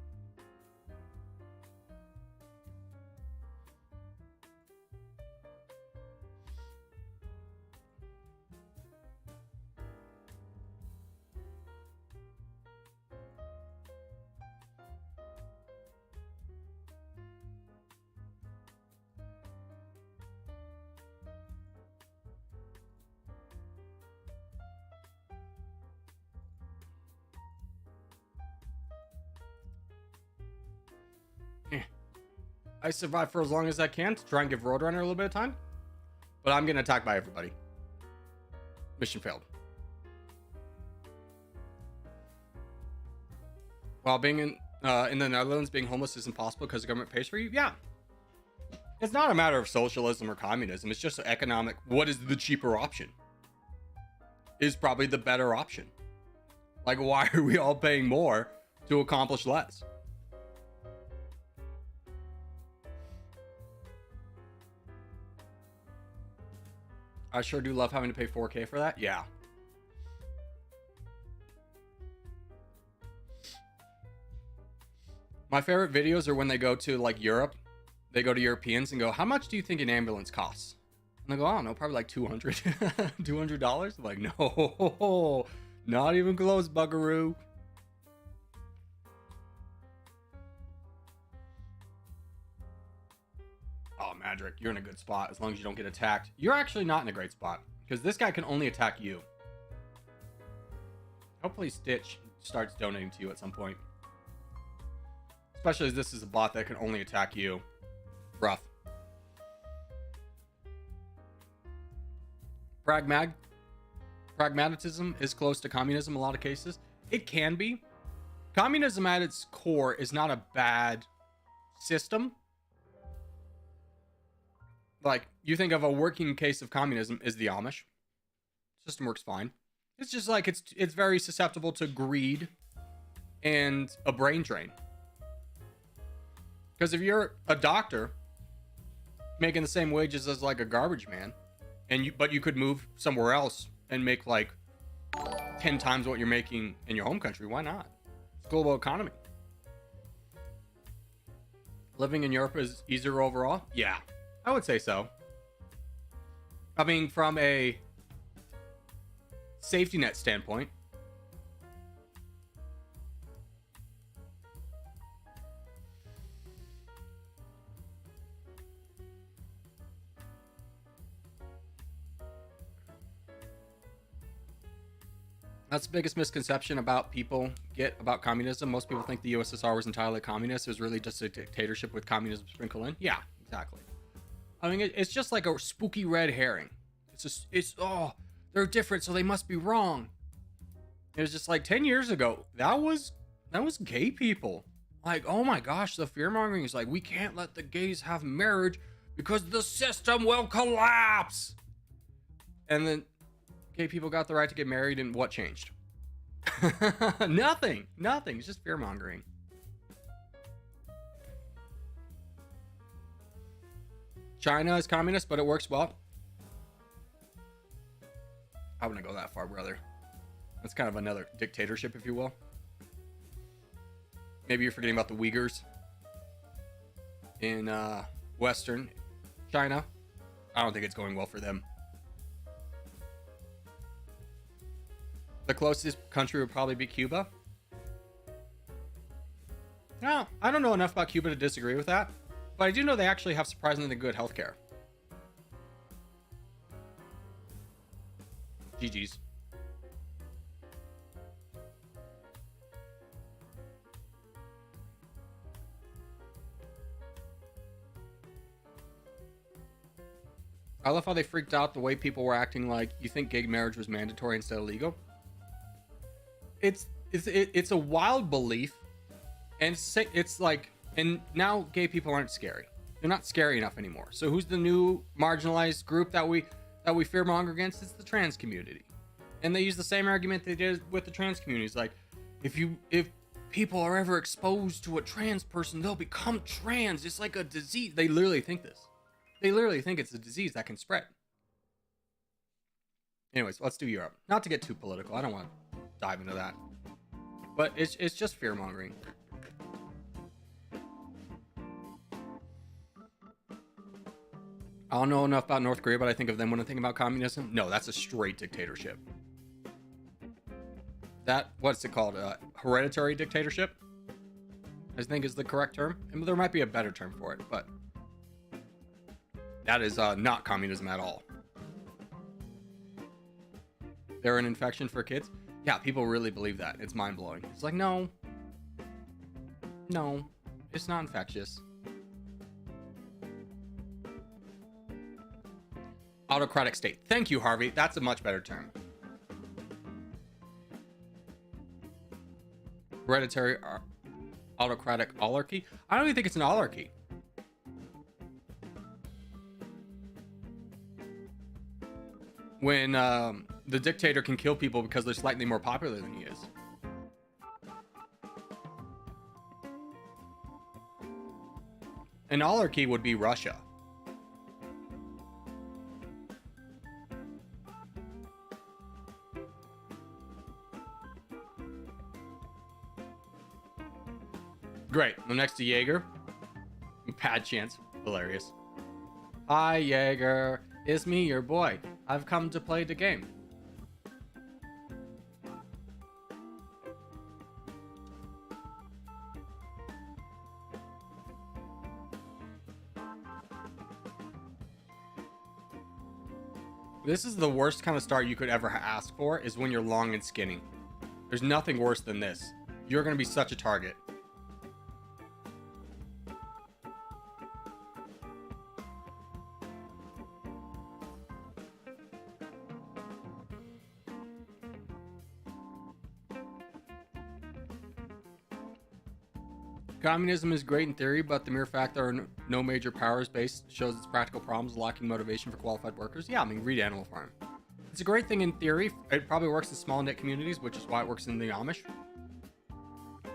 I survive for as long as I can to try and give Roadrunner a little bit of time. But I'm getting attacked by everybody. Mission failed. While being in the Netherlands, being homeless is impossible because the government pays for you? Yeah. It's not a matter of socialism or communism. It's just economic. What is the cheaper option? Is probably the better option. Like, why are we all paying more to accomplish less? I sure do love having to pay $4K for that. Yeah. My favorite videos are when they go to like Europe. They go to Europeans and go, how much do you think an ambulance costs? And they go, I don't know, probably like $200. $200? I'm like, no, not even close, buckaroo. Adric, you're in a good spot as long as you don't get attacked. You're actually not in a great spot because this guy can only attack you. Hopefully Stitch starts donating to you at some point. Especially as this is a bot that can only attack you. Rough. Pragmatism is close to communism in a lot of cases. It can be. Communism at its core is not a bad system. Like, you think of a working case of communism is the Amish. System works fine. It's just like it's very susceptible to greed and a brain drain. Because if you're a doctor making the same wages as like a garbage man, but you could move somewhere else and make like 10 times what you're making in your home country, why not? It's a global economy. Living in Europe is easier overall? Yeah, I would say so. I mean, from a safety net standpoint, that's the biggest misconception about about communism. Most people think the USSR was entirely communist. It was really just a dictatorship with communism sprinkled in. Yeah, exactly. I mean, it's just like a spooky red herring. Oh, they're different, so they must be wrong. It was just like 10 years ago. That was gay people. Like, oh my gosh, the fear mongering is like, we can't let the gays have marriage because the system will collapse. And then gay people got the right to get married, and what changed? Nothing. It's just fear mongering. China is communist, but it works well. I wouldn't go that far, brother. That's kind of another dictatorship, if you will. Maybe you're forgetting about the Uyghurs in Western China. I don't think it's going well for them. The closest country would probably be Cuba. Now, I don't know enough about Cuba to disagree with that, but I do know they actually have surprisingly good healthcare. GG's. I love how they freaked out the way people were acting like you think gay marriage was mandatory instead of legal. It's a wild belief, and it's like, and now gay people aren't scary. They're not scary enough anymore. So who's the new marginalized group that we fearmonger against? It's the trans community, and they use the same argument they did with the trans community. It's like, if people are ever exposed to a trans person, they'll become trans. It's like a disease. They literally think this. They literally think it's a disease that can spread. Anyways, let's do Europe. Not to get too political. I don't want to dive into that. But it's just fear-mongering. I don't know enough about North Korea, but I think of them when I think about communism. No, that's a straight dictatorship. What's it called? Hereditary dictatorship? I think is the correct term. And there might be a better term for it, but that is not communism at all. They're an infection for kids? Yeah, people really believe that. It's mind-blowing. It's like, no, it's not infectious. Autocratic state. Thank you, Harvey. That's a much better term. Hereditary autocratic oligarchy. I don't even think it's an oligarchy. When the dictator can kill people because they're slightly more popular than he is. An oligarchy would be Russia. Great. I'm next to Jaeger. Bad chance. Hilarious. Hi, Jaeger. It's me, your boy. I've come to play the game. This is the worst kind of start you could ever ask for, is when you're long and skinny. There's nothing worse than this. You're going to be such a target. Communism is great in theory, but the mere fact there are no major powers base shows its practical problems, lacking motivation for qualified workers. Yeah, I mean, read Animal Farm. It's a great thing in theory. It probably works in small knit communities, which is why it works in the Amish.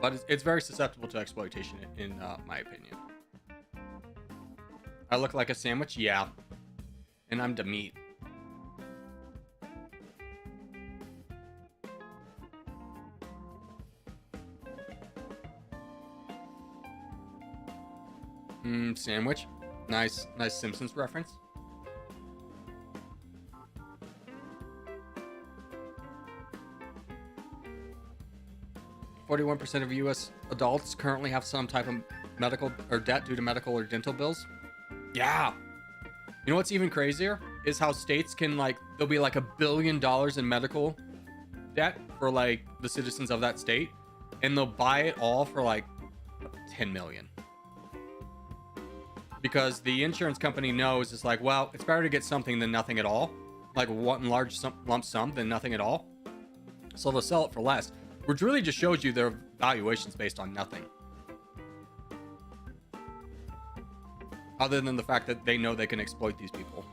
But it's very susceptible to exploitation, in my opinion. I look like a sandwich? Yeah. And I'm the meat. Sandwich. Nice Simpsons reference. %41% of U.S. adults currently have some type of medical or debt due to medical or dental bills. Yeah. You know what's even crazier is how states can, like, there'll be like $1 billion in medical debt for like the citizens of that state, and they'll buy it all for like 10 million. Because the insurance company knows it's like, well, it's better to get something than nothing at all. Like one large lump sum than nothing at all. So they'll sell it for less, which really just shows you their valuations based on nothing. Other than the fact that they know they can exploit these people.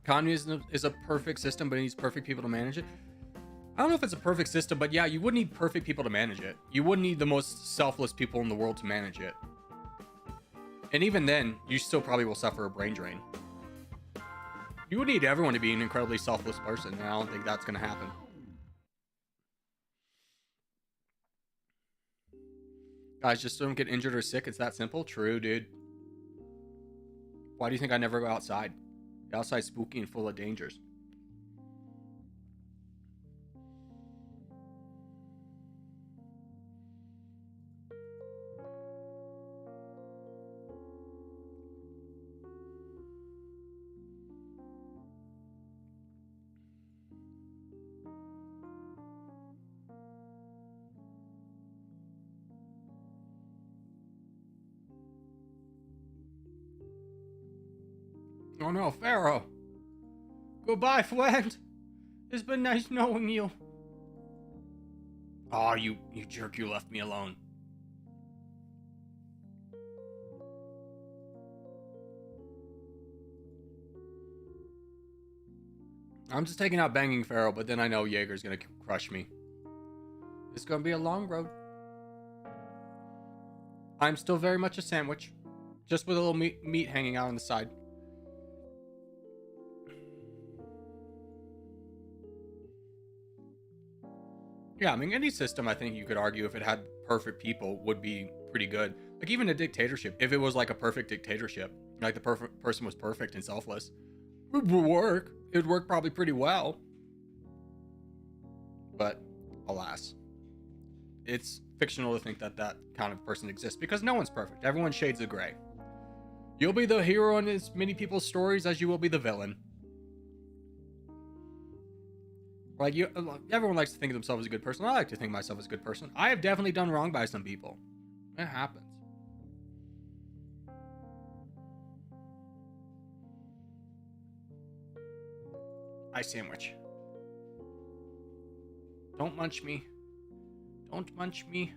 Communism is a perfect system, but it needs perfect people to manage it. I don't know if it's a perfect system, but yeah, you would need perfect people to manage it. You wouldn't need the most selfless people in the world to manage it. And even then, you still probably will suffer a brain drain. You would need everyone to be an incredibly selfless person, and I don't think that's going to happen. Guys, just don't get injured or sick. It's that simple. True, dude. Why do you think I never go outside? The outside's spooky and full of dangers. Oh no, Pharaoh. Goodbye, friend. It's been nice knowing you. Oh, you jerk, you left me alone. I'm just taking out banging Pharaoh, but then I know Jaeger's gonna crush me. It's gonna be a long road. I'm still very much a sandwich. Just with a little meat hanging out on the side. Yeah, I mean, any system, I think you could argue, if it had perfect people, would be pretty good. Like, even a dictatorship, if it was like a perfect dictatorship, like the perfect person was perfect and selfless, it would work. It would work probably pretty well. But, alas, it's fictional to think that that kind of person exists, because no one's perfect. Everyone's shades of gray. You'll be the hero in as many people's stories as you will be the villain. Like, everyone likes to think of themselves as a good person. I like to think of myself as a good person. I have definitely done wrong by some people. It happens. Ice sandwich. Don't munch me. Don't munch me.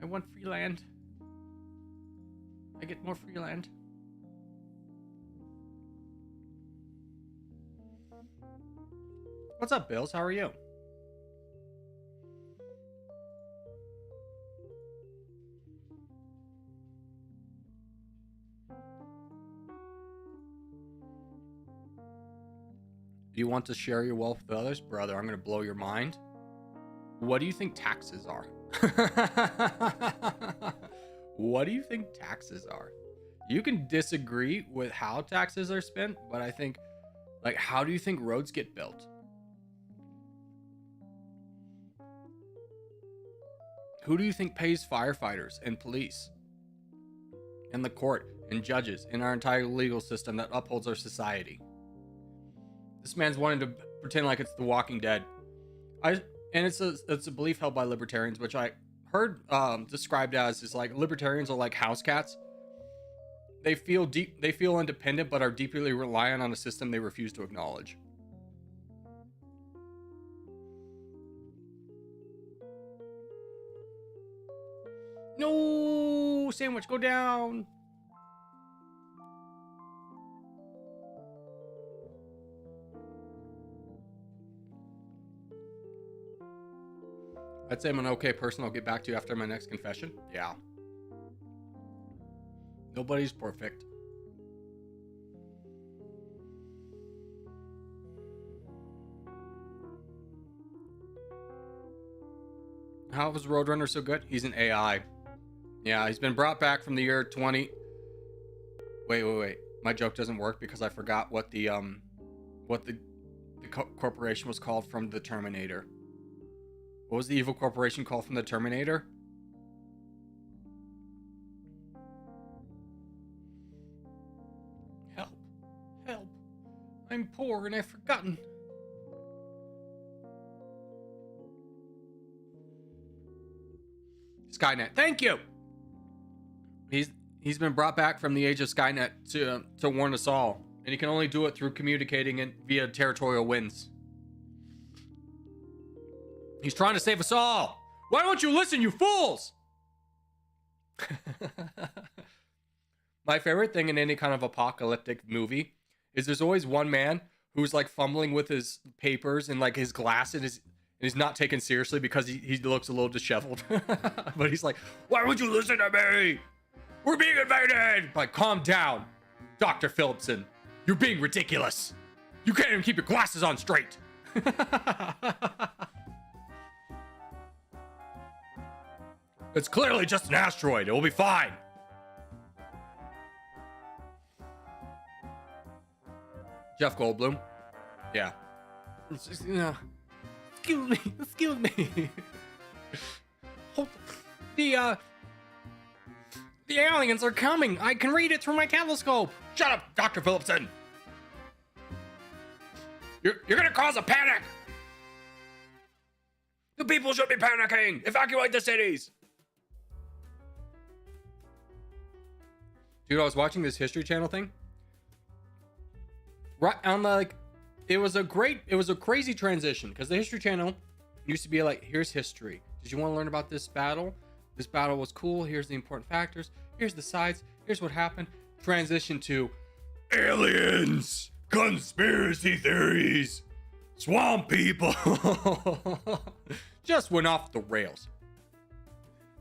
I want free land. I get more free land. What's up, Bills? How are you? Do you want to share your wealth with others? Brother, I'm going to blow your mind. What do you think taxes are? What do you think taxes are? You can disagree with how taxes are spent, but I think, like, how do you think roads get built? Who do you think pays firefighters and police and the court? and judges in our entire legal system that upholds our society. This man's wanting to pretend like it's The Walking Dead. And it's a belief held by libertarians, which I heard described as is like libertarians are like house cats. They feel independent, but are deeply reliant on a system they refuse to acknowledge. No, sandwich, go down. I'd say I'm an okay person. I'll get back to you after my next confession. Yeah. Nobody's perfect. How was Roadrunner so good? He's an AI. Yeah, he's been brought back from the year 20. Wait. My joke doesn't work because I forgot what the corporation was called from the Terminator. What was the evil corporation called from the Terminator? Help. I'm poor and I've forgotten. Skynet. Thank you. He's been brought back from the age of Skynet to warn us all, and he can only do it through communicating and via territorial winds. He's trying to save us all. Why don't you listen, you fools? My favorite thing in any kind of apocalyptic movie is there's always one man who's like fumbling with his papers and like his glasses, and he's not taken seriously because he looks a little disheveled. But he's like, why would you listen to me? We're being invaded. Like, calm down, Dr. Phillipson. You're being ridiculous. You can't even keep your glasses on straight. It's clearly just an asteroid. It will be fine. Jeff Goldblum. Yeah. Excuse me. Hold the aliens are coming. I can read it through my telescope. Shut up, Dr. Phillipson. You're gonna cause a panic. The people should be panicking. Evacuate the cities. Dude, I was watching this History Channel thing. Right, I'm like, it was a crazy transition because the History Channel used to be like, here's history. Did you want to learn about this battle? This battle was cool. Here's the important factors. Here's the sides. Here's what happened. Transition to aliens, conspiracy theories, swamp people. Just went off the rails.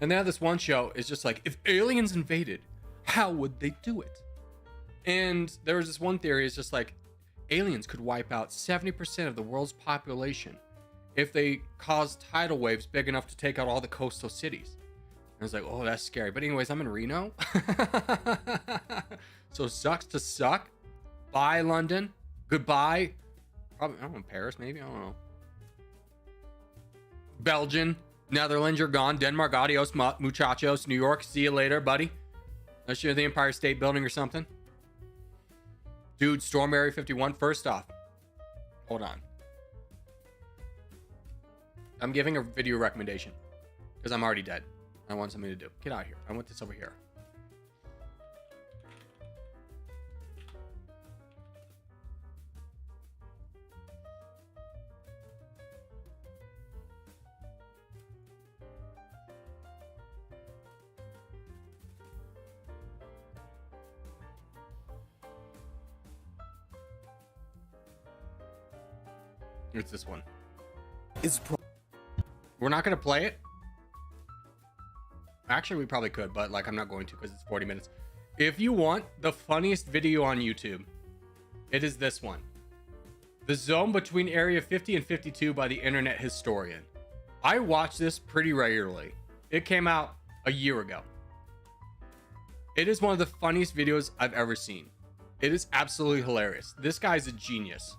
And now this one show is just like, if aliens invaded, how would they do it? And there was this one theory, it's just like, aliens could wipe out 70% of the world's population if they caused tidal waves big enough to take out all the coastal cities. I was like, oh, that's scary. But anyways, I'm in Reno. So sucks to suck. Bye, London. Goodbye. Probably, I don't know, Paris, maybe? I don't know. Belgium, Netherlands, you're gone. Denmark, adios, muchachos. New York, see you later, buddy. Unless you're the Empire State Building or something. Dude, Storm Area 51. First off, hold on. I'm giving a video recommendation because I'm already dead. I want something to do. Get out of here. I want this over here. It's this one. We're not going to play it. Actually, we probably could, but like I'm not going to because it's 40 minutes. If you want the funniest video on YouTube, it is this one. The Zone Between Area 50 and 52 by the Internet Historian. I watch this pretty regularly. It came out a year ago. It is one of the funniest videos I've ever seen. It is absolutely hilarious. This guy's a genius.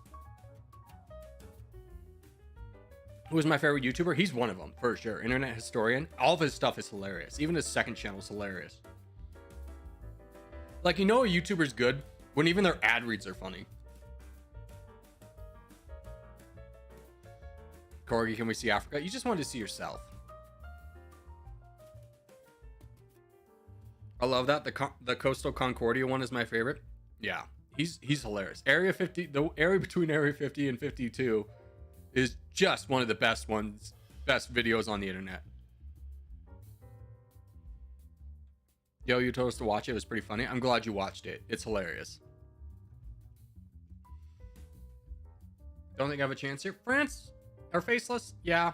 Who is my favorite YouTuber? He's one of them, for sure. Internet Historian. All of his stuff is hilarious. Even his second channel is hilarious. Like, you know, a YouTuber's good when even their ad reads are funny. Corgi, can we see Africa? You just wanted to see yourself. I love that. The Coastal Concordia one is my favorite. Yeah, he's hilarious. Area 50, the area between Area 50 and 52 is just one of the best videos on the internet. Yo, you told us to watch it. It was pretty funny. I'm glad you watched it. It's hilarious. Don't think I have a chance here. France? Or Faceless? Yeah.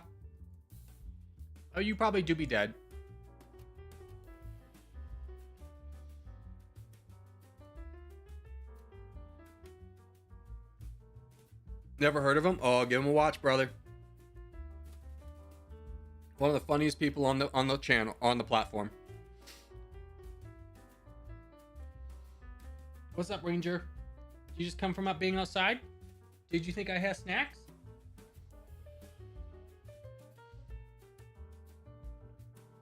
Oh, you probably do be dead. Never heard of him? Oh, give him a watch, brother. One of the funniest people on the channel, on the platform. What's up, Ranger? Did you just come from up being outside? Did you think I had snacks?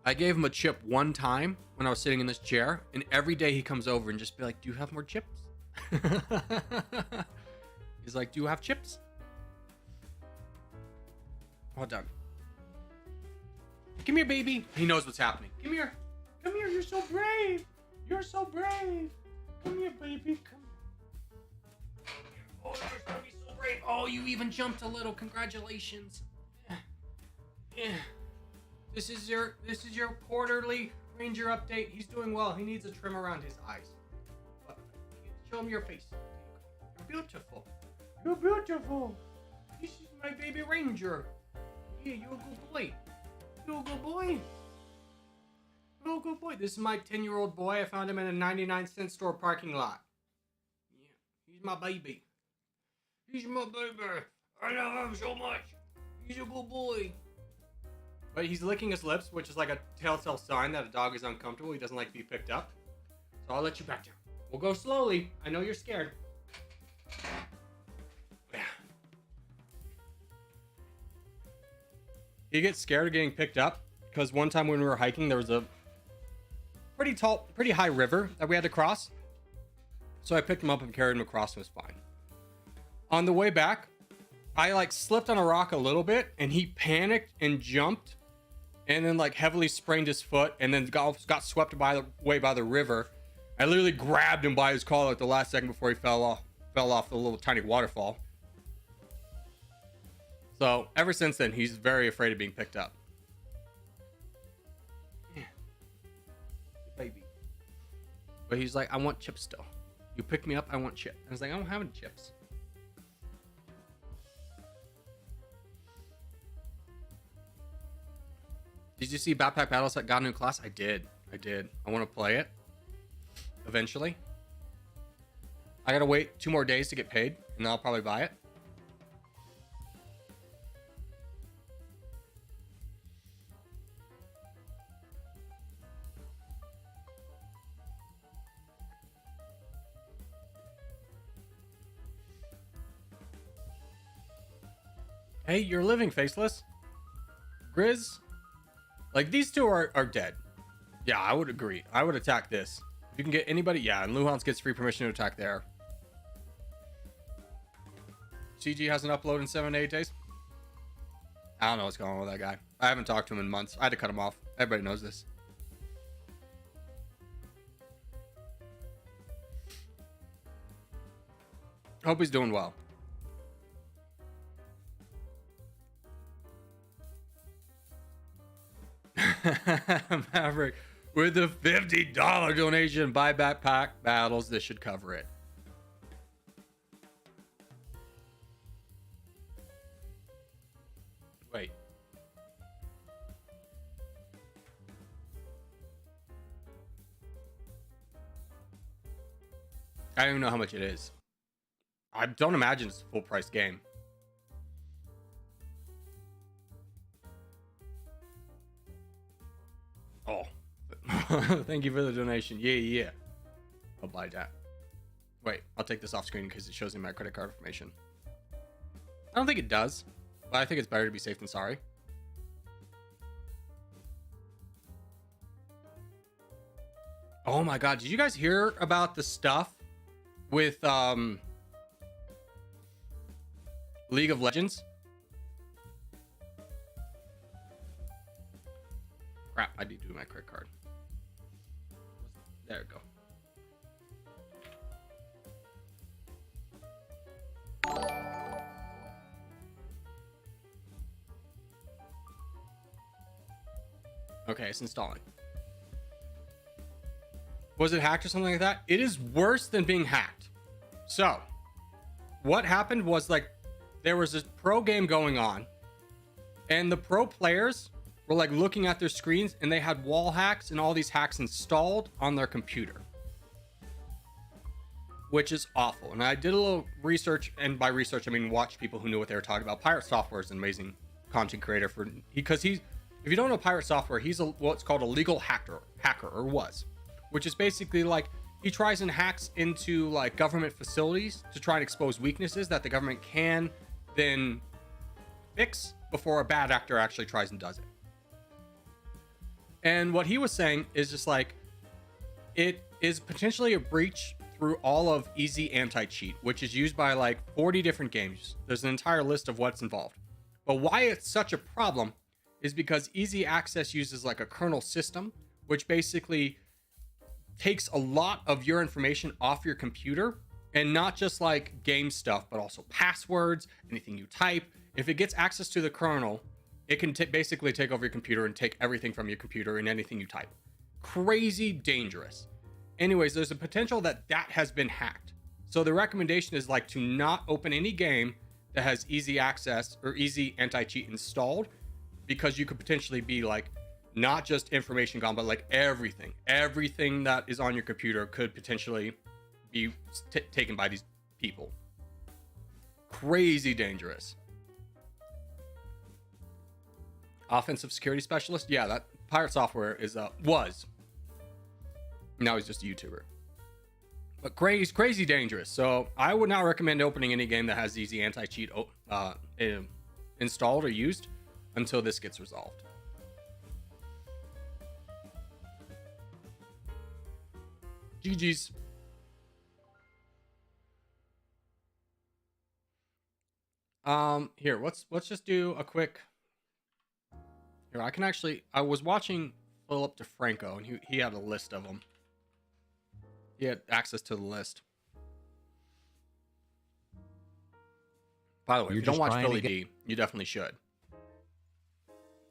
I gave him a chip one time when I was sitting in this chair, and every day he comes over and just be like, do you have more chips? He's like, do you have chips? Hold on. Come here, baby. He knows what's happening. Come here. Come here. You're so brave. You're so brave. Come here, baby. Come here. Oh, you're gonna be so brave. Oh, you even jumped a little. Congratulations. Yeah. This is your quarterly Ranger update. He's doing well. He needs a trim around his eyes. But show him your face. You're beautiful. You're beautiful. This is my baby Ranger. Yeah, you're a good boy. You're a good boy. You're a good boy. This is my 10-year-old boy. I found him in a 99-cent store parking lot. Yeah, he's my baby. He's my baby. I love him so much. He's a good boy. But he's licking his lips, which is like a telltale sign that a dog is uncomfortable. He doesn't like to be picked up. So I'll let you back down. We'll go slowly. I know you're scared. Yeah. He gets scared of getting picked up because one time when we were hiking, there was a pretty high river that we had to cross. So I picked him up and carried him across and it was fine. On the way back, I like slipped on a rock a little bit and he panicked and jumped and then like heavily sprained his foot and then got swept away by the river. I literally grabbed him by his collar at the last second before he fell off the little tiny waterfall. So ever since then, he's very afraid of being picked up. Yeah. Baby. But he's like, I want chips still. You pick me up, I want chips. I was like, I don't have any chips. Did you see Backpack Battles that got a new class? I did. I want to play it. Eventually. I gotta wait 2 more days to get paid, and then I'll probably buy it. Hey, you're living, Faceless. Grizz. Like, these two are dead. Yeah, I would agree. I would attack this. If you can get anybody... Yeah, and Luhans gets free permission to attack there. CG hasn't uploaded in 7 to 8 days. I don't know what's going on with that guy. I haven't talked to him in months. I had to cut him off. Everybody knows this. Hope he's doing well. Maverick, with a $50 donation, buy Backpack Battles. This should cover it. Wait. I don't even know how much it is. I don't imagine it's a full price game. Oh, thank you for the donation. Yeah. I'll buy that. Wait, I'll take this off screen because it shows me my credit card information. I don't think it does, but I think it's better to be safe than sorry. Oh my god, did you guys hear about the stuff with League of Legends? Crap, I need to do my credit card. There we go. Okay, it's installing. Was it hacked or something like that? It is worse than being hacked. So, what happened was, like, there was this pro game going on, and the pro players were like looking at their screens, and they had wall hacks and all these hacks installed on their computer, which is awful. And I did a little research, and by research I mean watch people who knew what they were talking about. Pirate Software is an amazing content creator because he's, if you don't know Pirate Software, he's what's called a legal hacker, or was, which is basically like he tries and hacks into like government facilities to try and expose weaknesses that the government can then fix before a bad actor actually tries and does it. And what he was saying is just like, it is potentially a breach through all of Easy Anti-Cheat, which is used by like 40 different games. There's an entire list of what's involved. But why it's such a problem is because Easy Access uses like a kernel system, which basically takes a lot of your information off your computer, and not just like game stuff, but also passwords, anything you type. If it gets access to the kernel, it can basically take over your computer and take everything from your computer and anything you type. Crazy dangerous. Anyways, there's a potential that has been hacked. So the recommendation is like to not open any game that has Easy Access or Easy Anti-Cheat installed, because you could potentially be like, not just information gone, but like everything that is on your computer could potentially be taken by these people. Crazy dangerous. Offensive security specialist, yeah, that Pirate Software is was. Now he's just a YouTuber. But crazy dangerous. So I would not recommend opening any game that has Easy Anti-Cheat installed or used until this gets resolved. GG's. Here, let's just do a quick. Here, I was watching Philip DeFranco, and he had a list of them. He had access to the list. By the way, if you don't watch Philly D, you definitely should.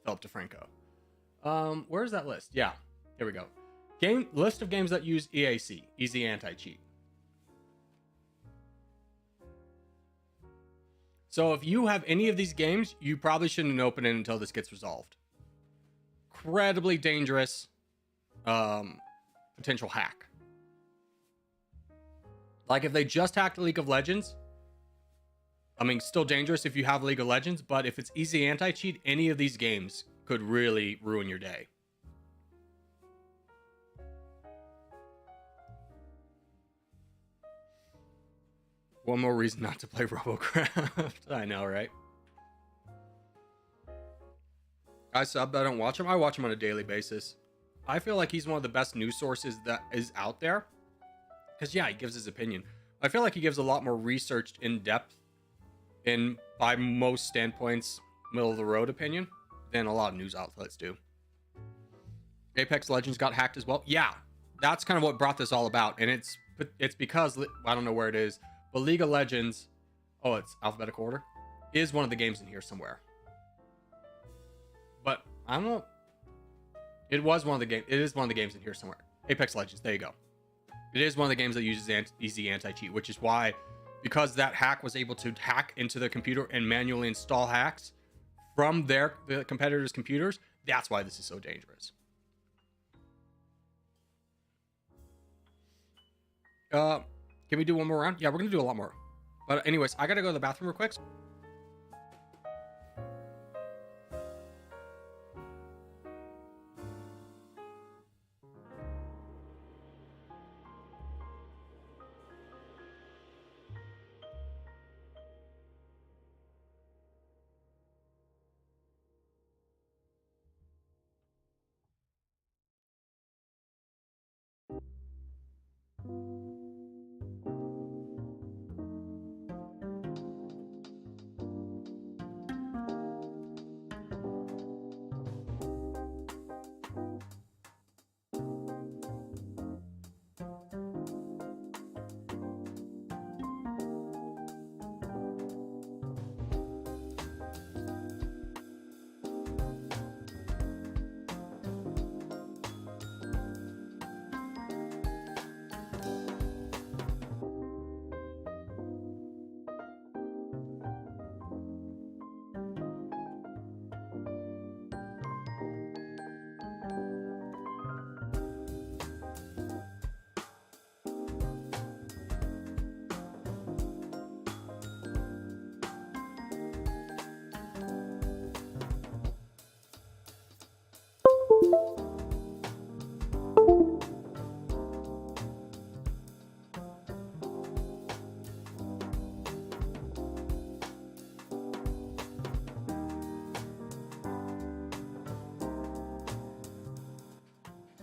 Philip DeFranco. Where's that list? Yeah, here we go. List of games that use EAC, Easy Anti-Cheat. So if you have any of these games, you probably shouldn't open it until this gets resolved. Incredibly dangerous potential hack. Like if they just hacked League of Legends, I mean, still dangerous if you have League of Legends, but if it's Easy Anti-Cheat, any of these games could really ruin your day. One more reason not to play RoboCraft. I know, right? I subbed. I don't watch him. I watch him on a daily basis. I feel like he's one of the best news sources that is out there. Because, yeah, he gives his opinion. I feel like he gives a lot more researched, in-depth, and by most standpoints, middle-of-the-road opinion than a lot of news outlets do. Apex Legends got hacked as well. Yeah, that's kind of what brought this all about. And it's because, I don't know where it is, but League of Legends, oh, it's alphabetical order, is one of the games in here somewhere. But I don't know. It is one of the games in here somewhere. Apex Legends, there you go. It is one of the games that uses Easy Anti-Cheat, which is why, because that hack was able to hack into the computer and manually install hacks from the competitors' computers, that's why this is so dangerous. Can we do one more round? Yeah, we're gonna do a lot more. But anyways, I gotta go to the bathroom real quick.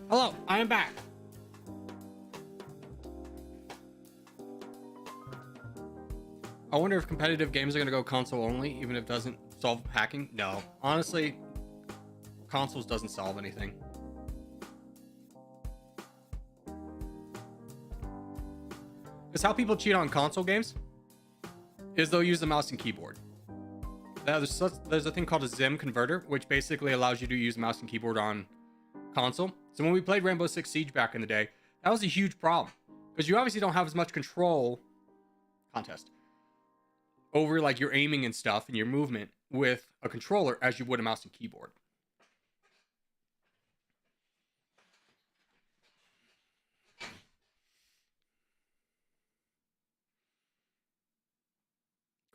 Hello, I am back. I wonder if competitive games are going to go console only, even if it doesn't solve hacking. No, honestly, consoles doesn't solve anything. Because how people cheat on console games is they'll use the mouse and keyboard. There's a thing called a Zim converter, which basically allows you to use mouse and keyboard on console. So when we played Rainbow Six Siege back in the day, that was a huge problem because you obviously don't have as much control over like your aiming and stuff and your movement with a controller as you would a mouse and keyboard.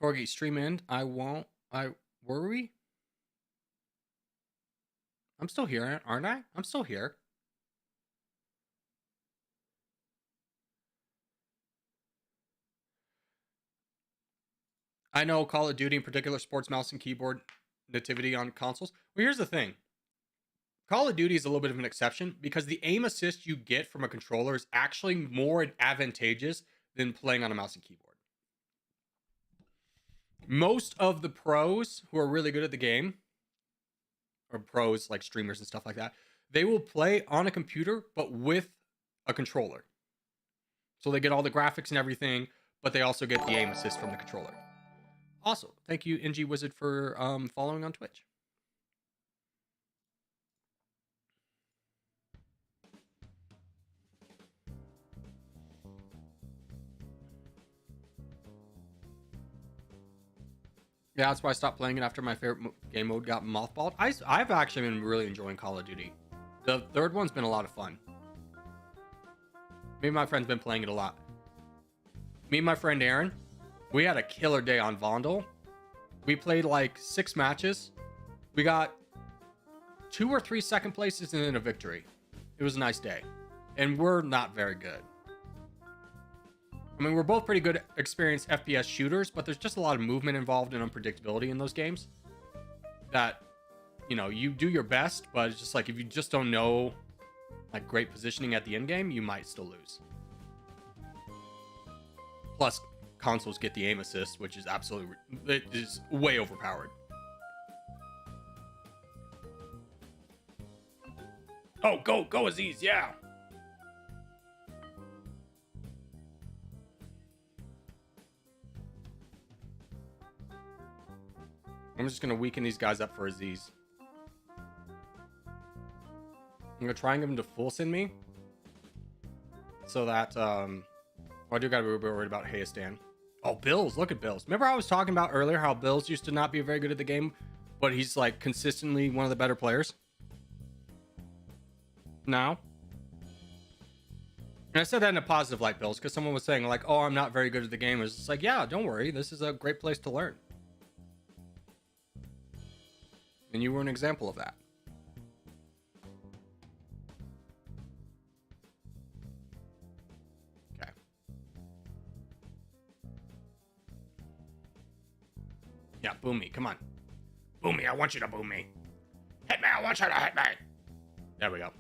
Corgi, stream end. I won't. Were we? I'm still here, aren't I? I'm still here. I know Call of Duty in particular sports mouse and keyboard nativity on consoles. Well, here's the thing. Call of Duty is a little bit of an exception because the aim assist you get from a controller is actually more advantageous than playing on a mouse and keyboard. Most of the pros who are really good at the game, or pros like streamers and stuff like that, they will play on a computer but with a controller. So they get all the graphics and everything, but they also get the aim assist from the controller. Also, thank you, NG Wizard, for following on Twitch. Yeah, that's why I stopped playing it after my favorite game mode got mothballed. I've actually been really enjoying Call of Duty. The third one's been a lot of fun. Me and my friend's been playing it a lot. Me and my friend Aaron, we had a killer day on Worldle. We played like 6 matches. We got 2 or 3 second places and then a victory. It was a nice day. And we're not very good. I mean, we're both pretty good experienced FPS shooters, but there's just a lot of movement involved and unpredictability in those games that, you know, you do your best, but it's just like if you just don't know like great positioning at the end game, you might still lose. Plus, consoles get the aim assist, which is absolutely, it is way overpowered. Oh, go Aziz, yeah. I'm just gonna weaken these guys up for Aziz. I'm gonna try and get him to full send me, so that well, I do gotta be worried about Hayastan. Oh, Bills! Look at Bills. Remember I was talking about earlier how Bills used to not be very good at the game, but he's like consistently one of the better players now. And I said that in a positive light, Bills, because someone was saying like, "Oh, I'm not very good at the game." It's like, yeah, don't worry. This is a great place to learn. And you were an example of that. Okay. Yeah, boom me. Come on. Boom me. I want you to boom me. Hit me. I want you to hit me. There we go.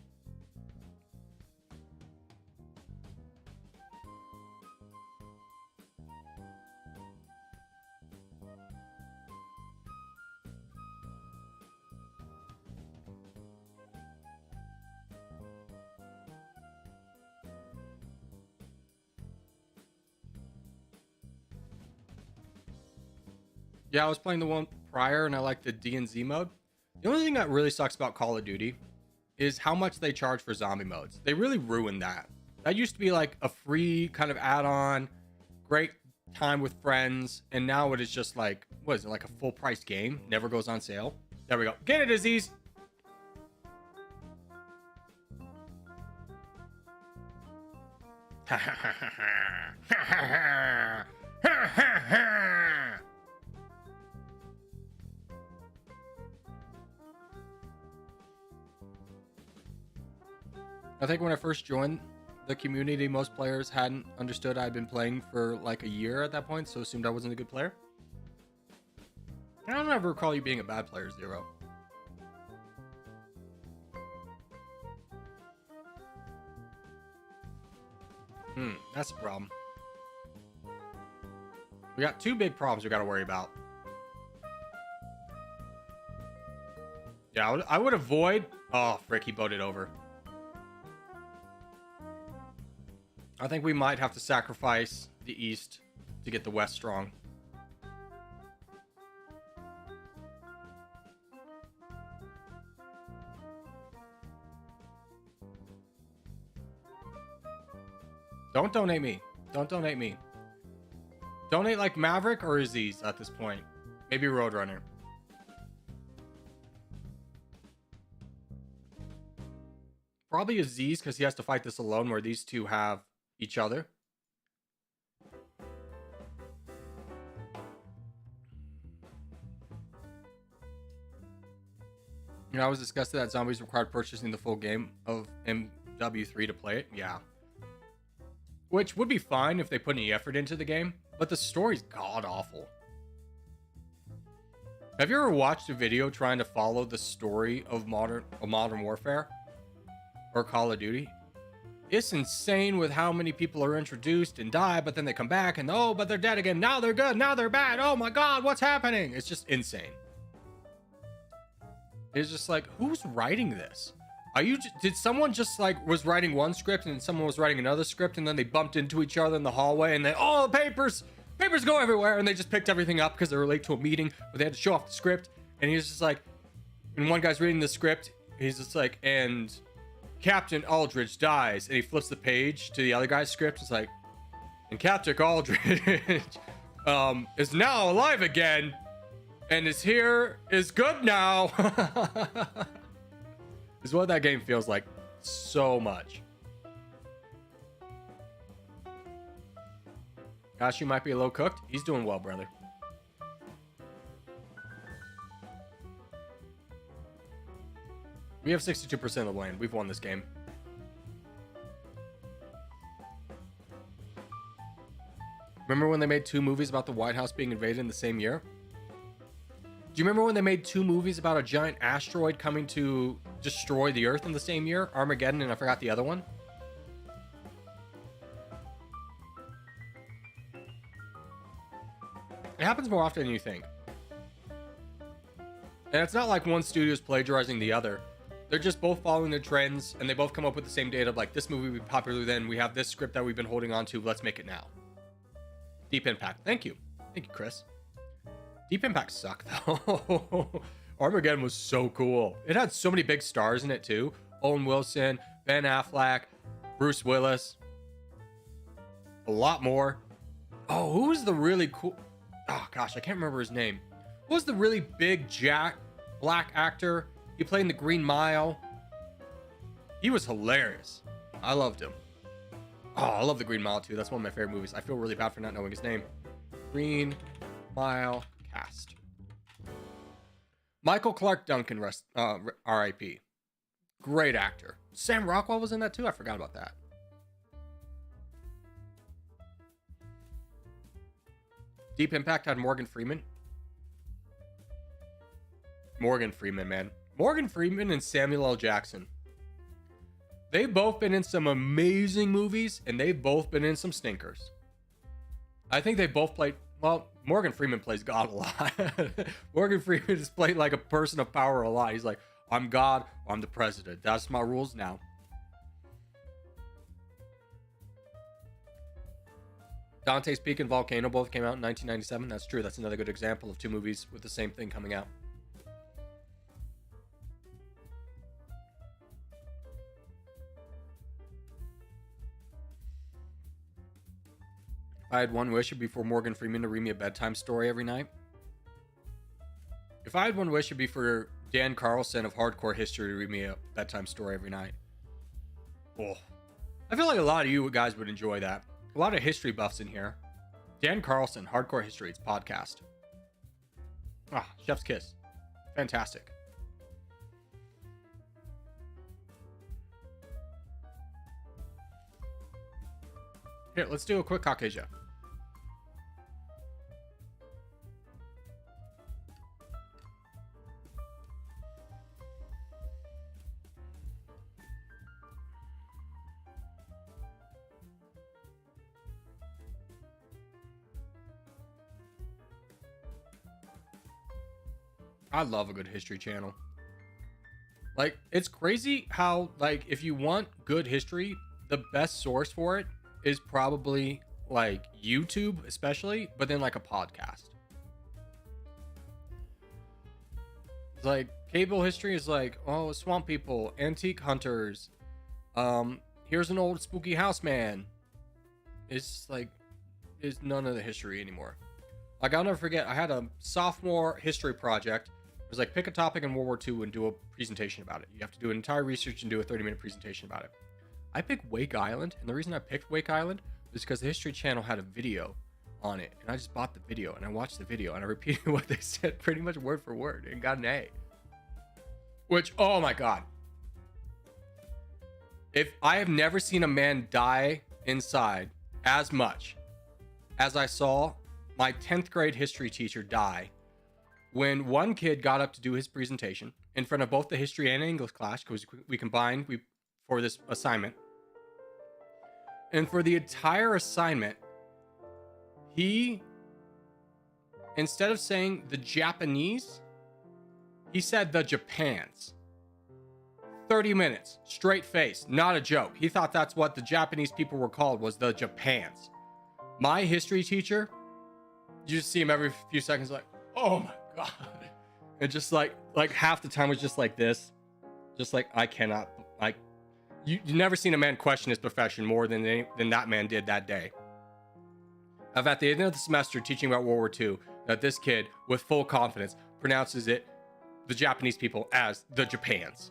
Yeah, I was playing the one prior and I like the D&Z mode. The only thing that really sucks about Call of Duty is how much they charge for zombie modes. They really ruined that. That used to be like a free kind of add-on, great time with friends, and now it is just like, what is it, like a full price game? Never goes on sale. There we go. Get it, Aziz! Ha ha ha ha ha ha ha ha ha. I think when I first joined the community, most players hadn't understood I'd been playing for like a year at that point, so assumed I wasn't a good player. I don't ever recall you being a bad player, Zero. That's a problem. We got two big problems we got to worry about. Yeah, I would avoid... Oh, frick, he boated over. I think we might have to sacrifice the East to get the West strong. Don't donate me. Don't donate me. Donate like Maverick or Aziz at this point. Maybe Roadrunner. Probably Aziz because he has to fight this alone where these two have each other. You know, I was disgusted that zombies required purchasing the full game of MW3 to play it. Yeah. Which would be fine if they put any effort into the game, but the story's god-awful. Have you ever watched a video trying to follow the story of Modern Warfare? Or Call of Duty? It's insane with how many people are introduced and die, but then they come back and, oh, but they're dead again. Now they're good. Now they're bad. Oh my god, what's happening? It's just insane. It's just like, who's writing this? Did someone just like was writing one script and someone was writing another script and then they bumped into each other in the hallway and then, oh, papers go everywhere, and they just picked everything up because they were late to a meeting, but they had to show off the script, and he was just like, and one guy's reading the script, he's just like, and Captain Aldridge dies, and he flips the page to the other guy's script. It's like, and Captain Aldridge is now alive again, and is good now. Is what that game feels like so much. Gosh, you might be a little cooked. He's doing well, brother. We have 62% of the land. We've won this game. Remember when they made 2 movies about the White House being invaded in the same year? Do you remember when they made 2 movies about a giant asteroid coming to destroy the Earth in the same year? Armageddon, and I forgot the other one. It happens more often than you think. And it's not like one studio is plagiarizing the other. They're just both following the trends, and they both come up with the same data of like, this movie will be popular then, we have this script that we've been holding on to, let's make it now. Deep Impact. Thank you. Thank you, Chris. Deep Impact sucked, though. Armageddon was so cool. It had so many big stars in it, too. Owen Wilson, Ben Affleck, Bruce Willis. A lot more. Oh, who was the really cool... Oh, gosh, I can't remember his name. Who was the really big black actor? He played in The Green Mile. He was hilarious. I loved him. Oh, I love The Green Mile, too. That's one of my favorite movies. I feel really bad for not knowing his name. Green Mile cast. Michael Clark Duncan, R.I.P. Great actor. Sam Rockwell was in that, too? I forgot about that. Deep Impact had Morgan Freeman. Morgan Freeman, man. Morgan Freeman and Samuel L. Jackson. They've both been in some amazing movies, and they've both been in some stinkers. I think they both played... Well, Morgan Freeman plays God a lot. Morgan Freeman has played like a person of power a lot. He's like, I'm God, I'm the president. That's my rules now. Dante's Peak and Volcano both came out in 1997. That's true. That's another good example of 2 movies with the same thing coming out. If I had one wish, it'd be for Morgan Freeman to read me a bedtime story every night. If I had one wish, it'd be for Dan Carlson of Hardcore History to read me a bedtime story every night. Oh, I feel like a lot of you guys would enjoy that. A lot of history buffs in here. Dan Carlson, Hardcore History, it's podcast. Ah, Chef's Kiss. Fantastic. Here, let's do a quick Caucasia. I love a good history channel. Like, it's crazy how, like, if you want good history, the best source for it is probably like YouTube, especially, but then like a podcast. It's like cable history is like, oh, swamp people, antique hunters, here's an old spooky house man. It's like, it's none of the history anymore. Like, I'll never forget, I had a sophomore history project. It was like, pick a topic in World War II and do a presentation about it. You have to do an entire research and do a 30-minute presentation about it. I picked Wake Island, and the reason I picked Wake Island was because the History Channel had a video on it, and I just bought the video, and I watched the video, and I repeated what they said pretty much word for word, and got an A. Which, oh my god. If I have never seen a man die inside as much as I saw my 10th grade history teacher die when one kid got up to do his presentation in front of both the history and English class, because we combined for this assignment. And for the entire assignment, he, instead of saying the Japanese, he said the Japans. 30 minutes, straight face, not a joke. He thought that's what the Japanese people were called, was the Japans. My history teacher, you just see him every few seconds like, oh my god. And just like half the time was just like this. Just like, I cannot, like, you've never seen a man question his profession more than that man did that day. At the end of the semester teaching about World War II, that this kid, with full confidence, pronounces it, the Japanese people, as the Japans.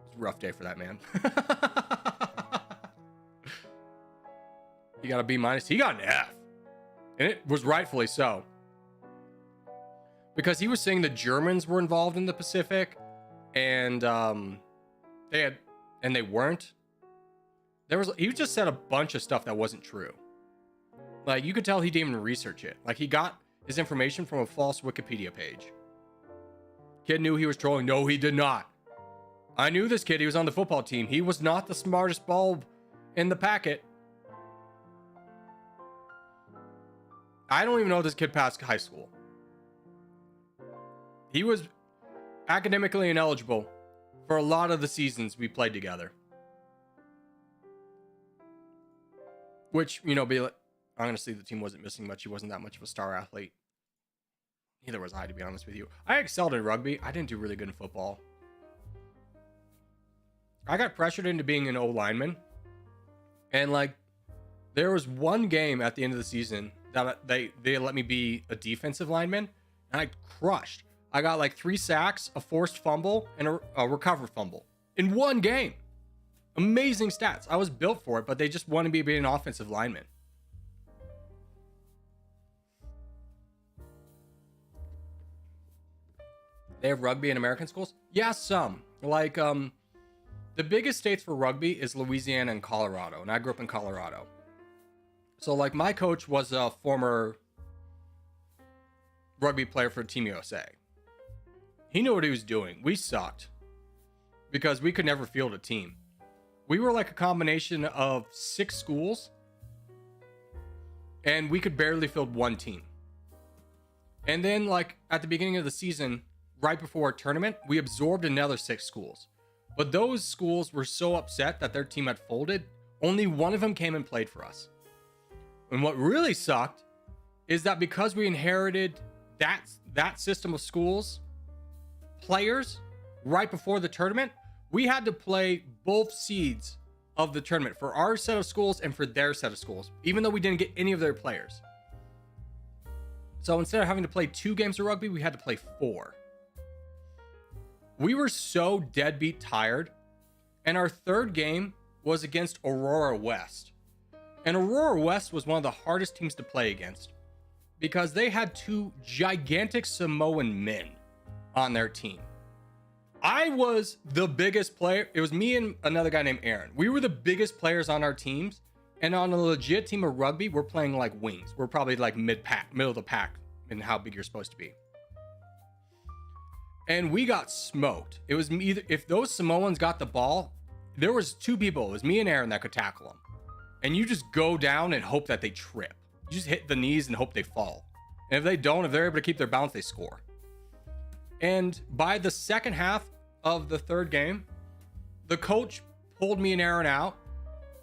It's a rough day for that man. He got a B-. He got an F. And it was rightfully so. Because he was saying the Germans were involved in the Pacific, and they weren't. He just said a bunch of stuff that wasn't true. Like, you could tell he didn't even research it. Like, he got his information from a false Wikipedia page. Kid knew he was trolling. No, he did not. I knew this kid. He was on the football team. He was not the smartest bulb in the packet. I don't even know if this kid passed high school. He was academically ineligible for a lot of the seasons we played together. Which, you know, honestly, the team wasn't missing much. He wasn't that much of a star athlete. Neither was I, to be honest with you. I excelled in rugby. I didn't do really good in football. I got pressured into being an O-lineman. And, like, there was one game at the end of the season that they let me be a defensive lineman. And I crushed. I got like 3 sacks, a forced fumble, and a recovered fumble in one game. Amazing stats. I was built for it, but they just wanted me to be an offensive lineman. They have rugby in American schools? Yeah, some. Like, the biggest states for rugby is Louisiana and Colorado, and I grew up in Colorado. So, like, my coach was a former rugby player for Team USA. He knew what he was doing. We sucked because we could never field a team. We were like a combination of 6 schools, and we could barely field one team. And then, like, at the beginning of the season, right before a tournament, we absorbed another 6 schools. But those schools were so upset that their team had folded, only one of them came and played for us. And what really sucked is that because we inherited that system of schools, players, right before the tournament, we had to play both seeds of the tournament for our set of schools and for their set of schools, even though we didn't get any of their players. So instead of having to play 2 games of rugby, we had to play 4. We were so deadbeat tired, and our 3rd game was against Aurora West. And Aurora West was one of the hardest teams to play against because they had 2 gigantic Samoan men on their team. I was the biggest player. It was me and another guy named Aaron. We were the biggest players on our teams, and on a legit team of rugby, we're playing like wings. We're probably like middle of the pack in how big you're supposed to be. And we got smoked. It was either, if those Samoans got the ball, there was 2 people. It was me and Aaron that could tackle them. And you just go down and hope that they trip. You just hit the knees and hope they fall. And if they don't, if they're able to keep their balance, they score. And by the second half of the third game, the coach pulled me and Aaron out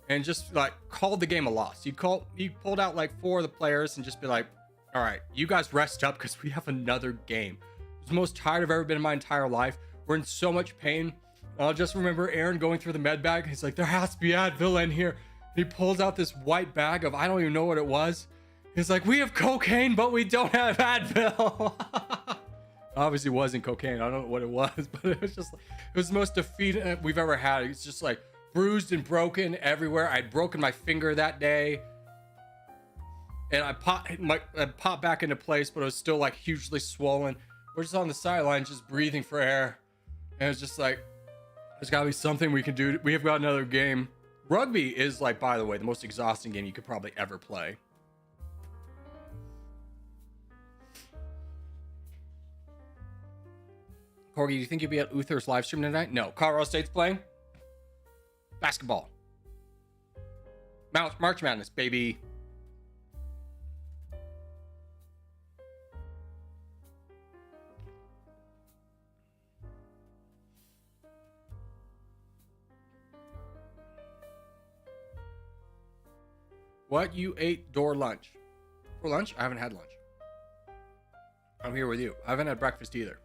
and just like called the game a loss. He pulled out like 4 of the players and just be like, all right, you guys rest up because we have another game. It's the most tired I've ever been in my entire life. We're in so much pain. I'll just remember Aaron going through the med bag. He's like, there has to be Advil in here. He pulls out this white bag of, I don't even know what it was. He's like, we have cocaine, but we don't have Advil. Obviously it wasn't cocaine. I don't know what it was, but it was just like, it was the most defeat we've ever had. It's just like bruised and broken everywhere. I'd broken my finger that day. And I popped back into place, but it was still like hugely swollen. We're just on the sideline, just breathing for air. And it's just like, there's gotta be something we can do. We have got another game. Rugby is like, by the way, the most exhausting game you could probably ever play. Corgi, do you think you'll be at Uther's live stream tonight? No. Colorado State's playing basketball. March Madness, baby. What you ate for lunch? For lunch? I haven't had lunch. I'm here with you. I haven't had breakfast either.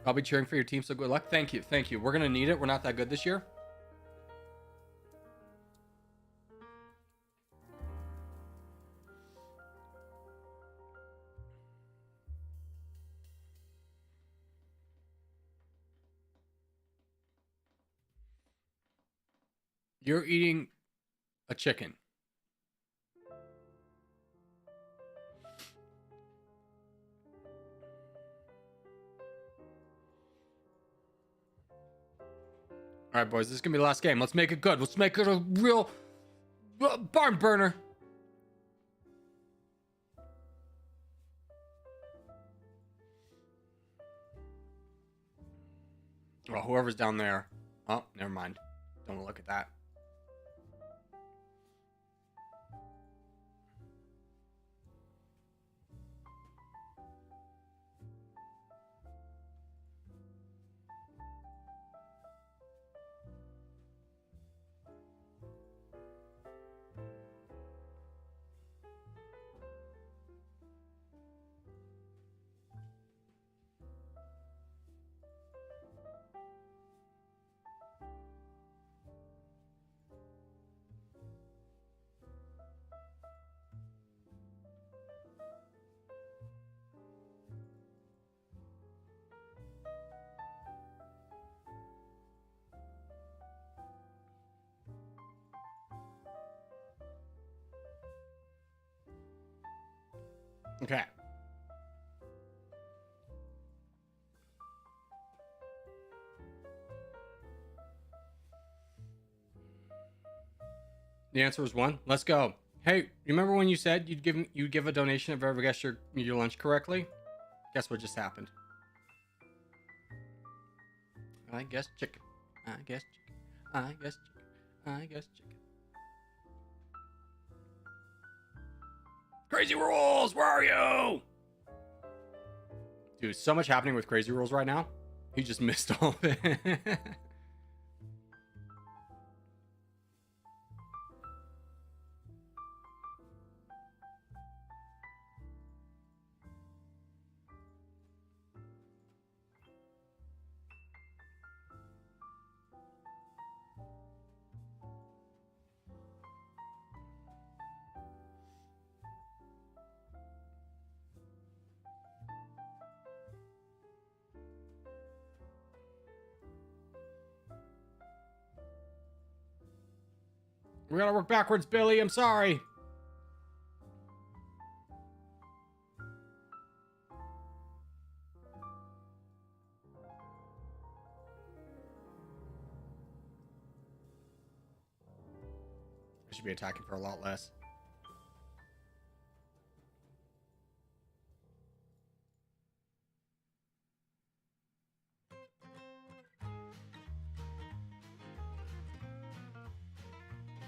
I'll be cheering for your team, so good luck. Thank you. Thank you. We're going to need it. We're not that good this year. You're eating a chicken. All right, boys, this is going to be the last game. Let's make it good. Let's make it a real barn burner. Well, whoever's down there. Oh, never mind. Don't want to look at that. Okay. The answer was 1. Let's go. Hey, you remember when you said you'd give a donation if I ever guessed your lunch correctly? Guess what just happened? I guess chicken. I guess chicken. I guess chicken. I guess chicken. Crazy Rules, where are you? Dude, so much happening with Crazy Rules right now. He just missed all of it. We gotta work backwards, Billy. I'm sorry. I should be attacking for a lot less.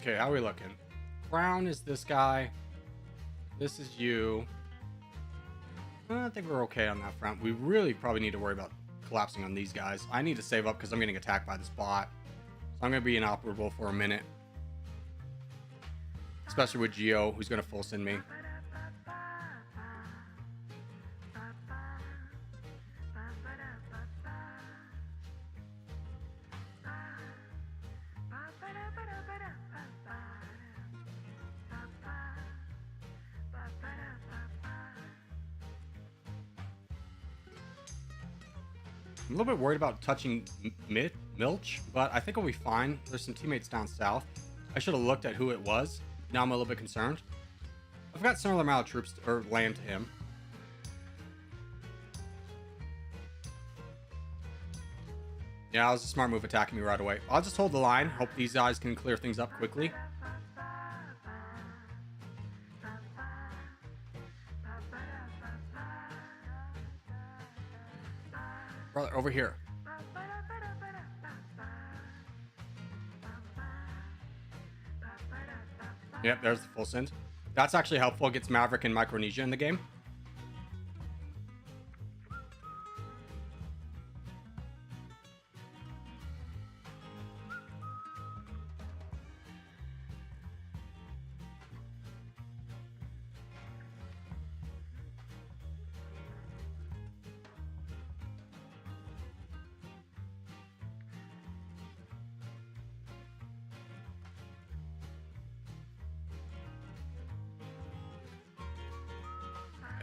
Okay, how are we looking? Brown is this guy. This is you. I think we're okay on that front. We really probably need to worry about collapsing on these guys. I need to save up because I'm getting attacked by this bot. So I'm going to be inoperable for a minute. Especially with Geo, who's going to full send me. I'm a little bit worried about touching Milch, but I think I'll be fine. There's some teammates down south. I should have looked at who it was. Now I'm a little bit concerned. I've got similar amount of troops or land to him. Yeah, it was a smart move attacking me right away. I'll just hold the line. Hope these guys can clear things up quickly. Brother, over here. Yep, there's the full send. That's actually helpful. It gets Maverick and Micronesia in the game.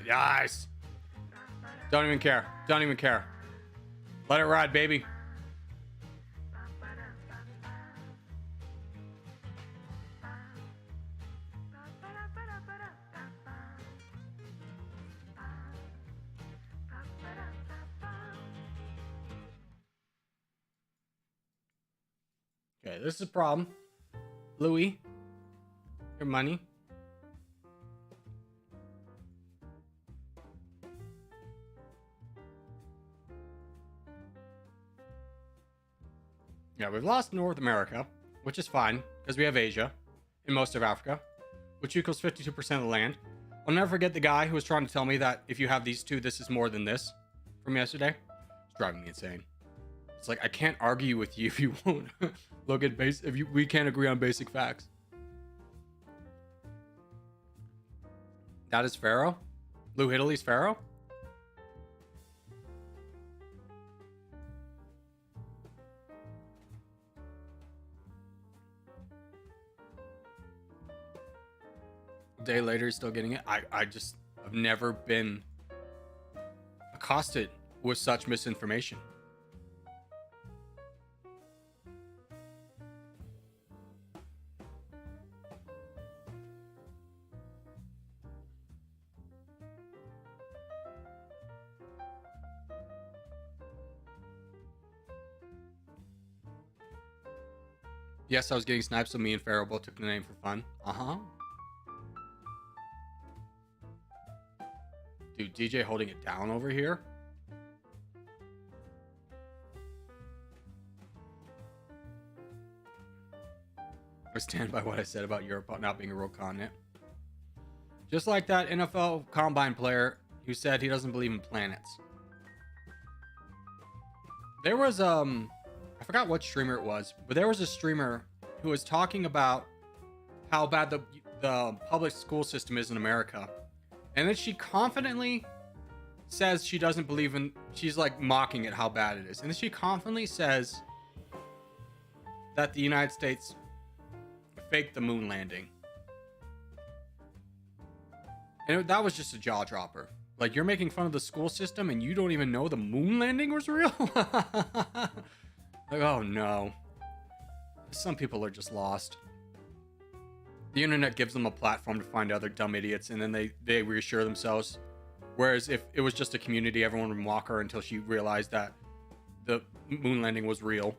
Yes. Don't even care. Don't even care. Let it ride, baby. Okay, this is a problem. Louis, your money. Yeah, we've lost North America, which is fine, because we have Asia and most of Africa, which equals 52% of the land. I'll never forget the guy who was trying to tell me that if you have these two, this is more than this from yesterday. It's driving me insane. It's like, I can't argue with you if you won't look at we can't agree on basic facts. That is Pharaoh? Lou Italy's Pharaoh? A day later, he's still getting it. I've never been accosted with such misinformation. Yes, I was getting sniped, so me and Pharaoh both took the name for fun. Uh-huh. Dude, DJ holding it down over here. I stand by what I said about Europe not being a real continent. Just like that NFL Combine player who said he doesn't believe in planets. There was, I forgot what streamer it was, but there was a streamer who was talking about how bad the public school system is in America. And then she confidently says she doesn't believe in, she's like mocking at how bad it is. And then she confidently says that the United States faked the moon landing. And that was just a jaw dropper. Like, you're making fun of the school system and you don't even know the moon landing was real? Like, oh no. Some people are just lost. The internet gives them a platform to find other dumb idiots, and then they reassure themselves. Whereas if it was just a community, everyone would mock her until she realized that the moon landing was real.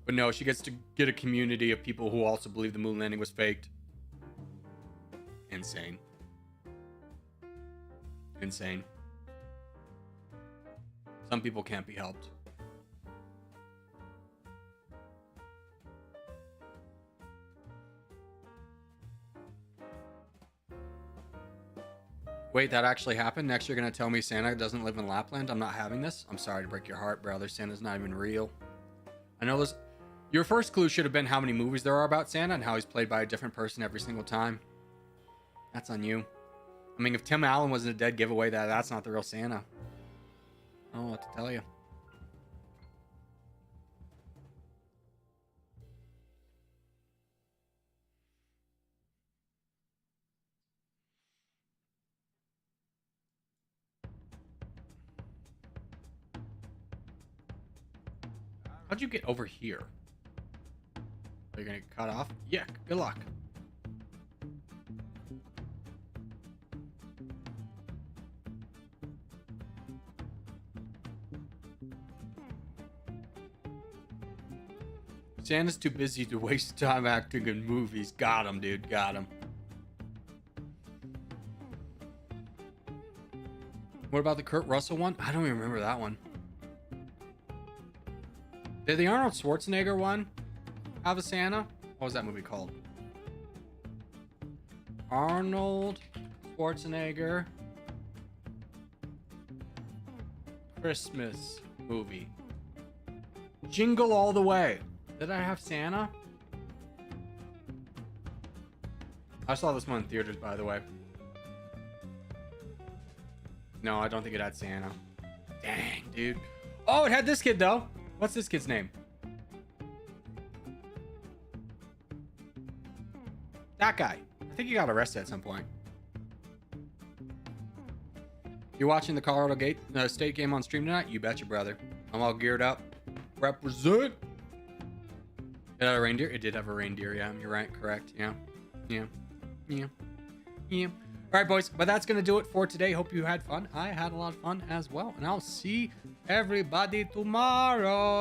But no, she gets to get a community of people who also believe the moon landing was faked. Insane. Insane. Some people can't be helped. Wait, that actually happened? Next you're gonna tell me Santa doesn't live in Lapland? I'm not having this. I'm sorry to break your heart, brother. Santa's not even real. I know this. Your first clue should have been how many movies there are about Santa and how he's played by a different person every single time. That's on you. I mean, if Tim Allen wasn't a dead giveaway, that's not the real Santa. I don't know what to tell you. How'd you get over here? Are you gonna get cut off? Yeah, good luck. Santa's too busy to waste time acting in movies. Got him, dude. Got him. What about the Kurt Russell one? I don't even remember that one. Did the Arnold Schwarzenegger one have a Santa? What was that movie called? Arnold Schwarzenegger Christmas movie. Jingle All the Way. Did I have Santa? I saw this one in theaters, by the way. No, I don't think it had Santa. Dang, dude. Oh, it had this kid, though. What's this kid's name? That guy. I think he got arrested at some point. You watching the Colorado State game on stream tonight? You betcha, brother. I'm all geared up. Represent. It had a reindeer? It did have a reindeer, yeah. You're right, correct. Yeah. All right, boys, but that's going to do it for today. Hope you had fun. I had a lot of fun as well, and I'll see everybody tomorrow.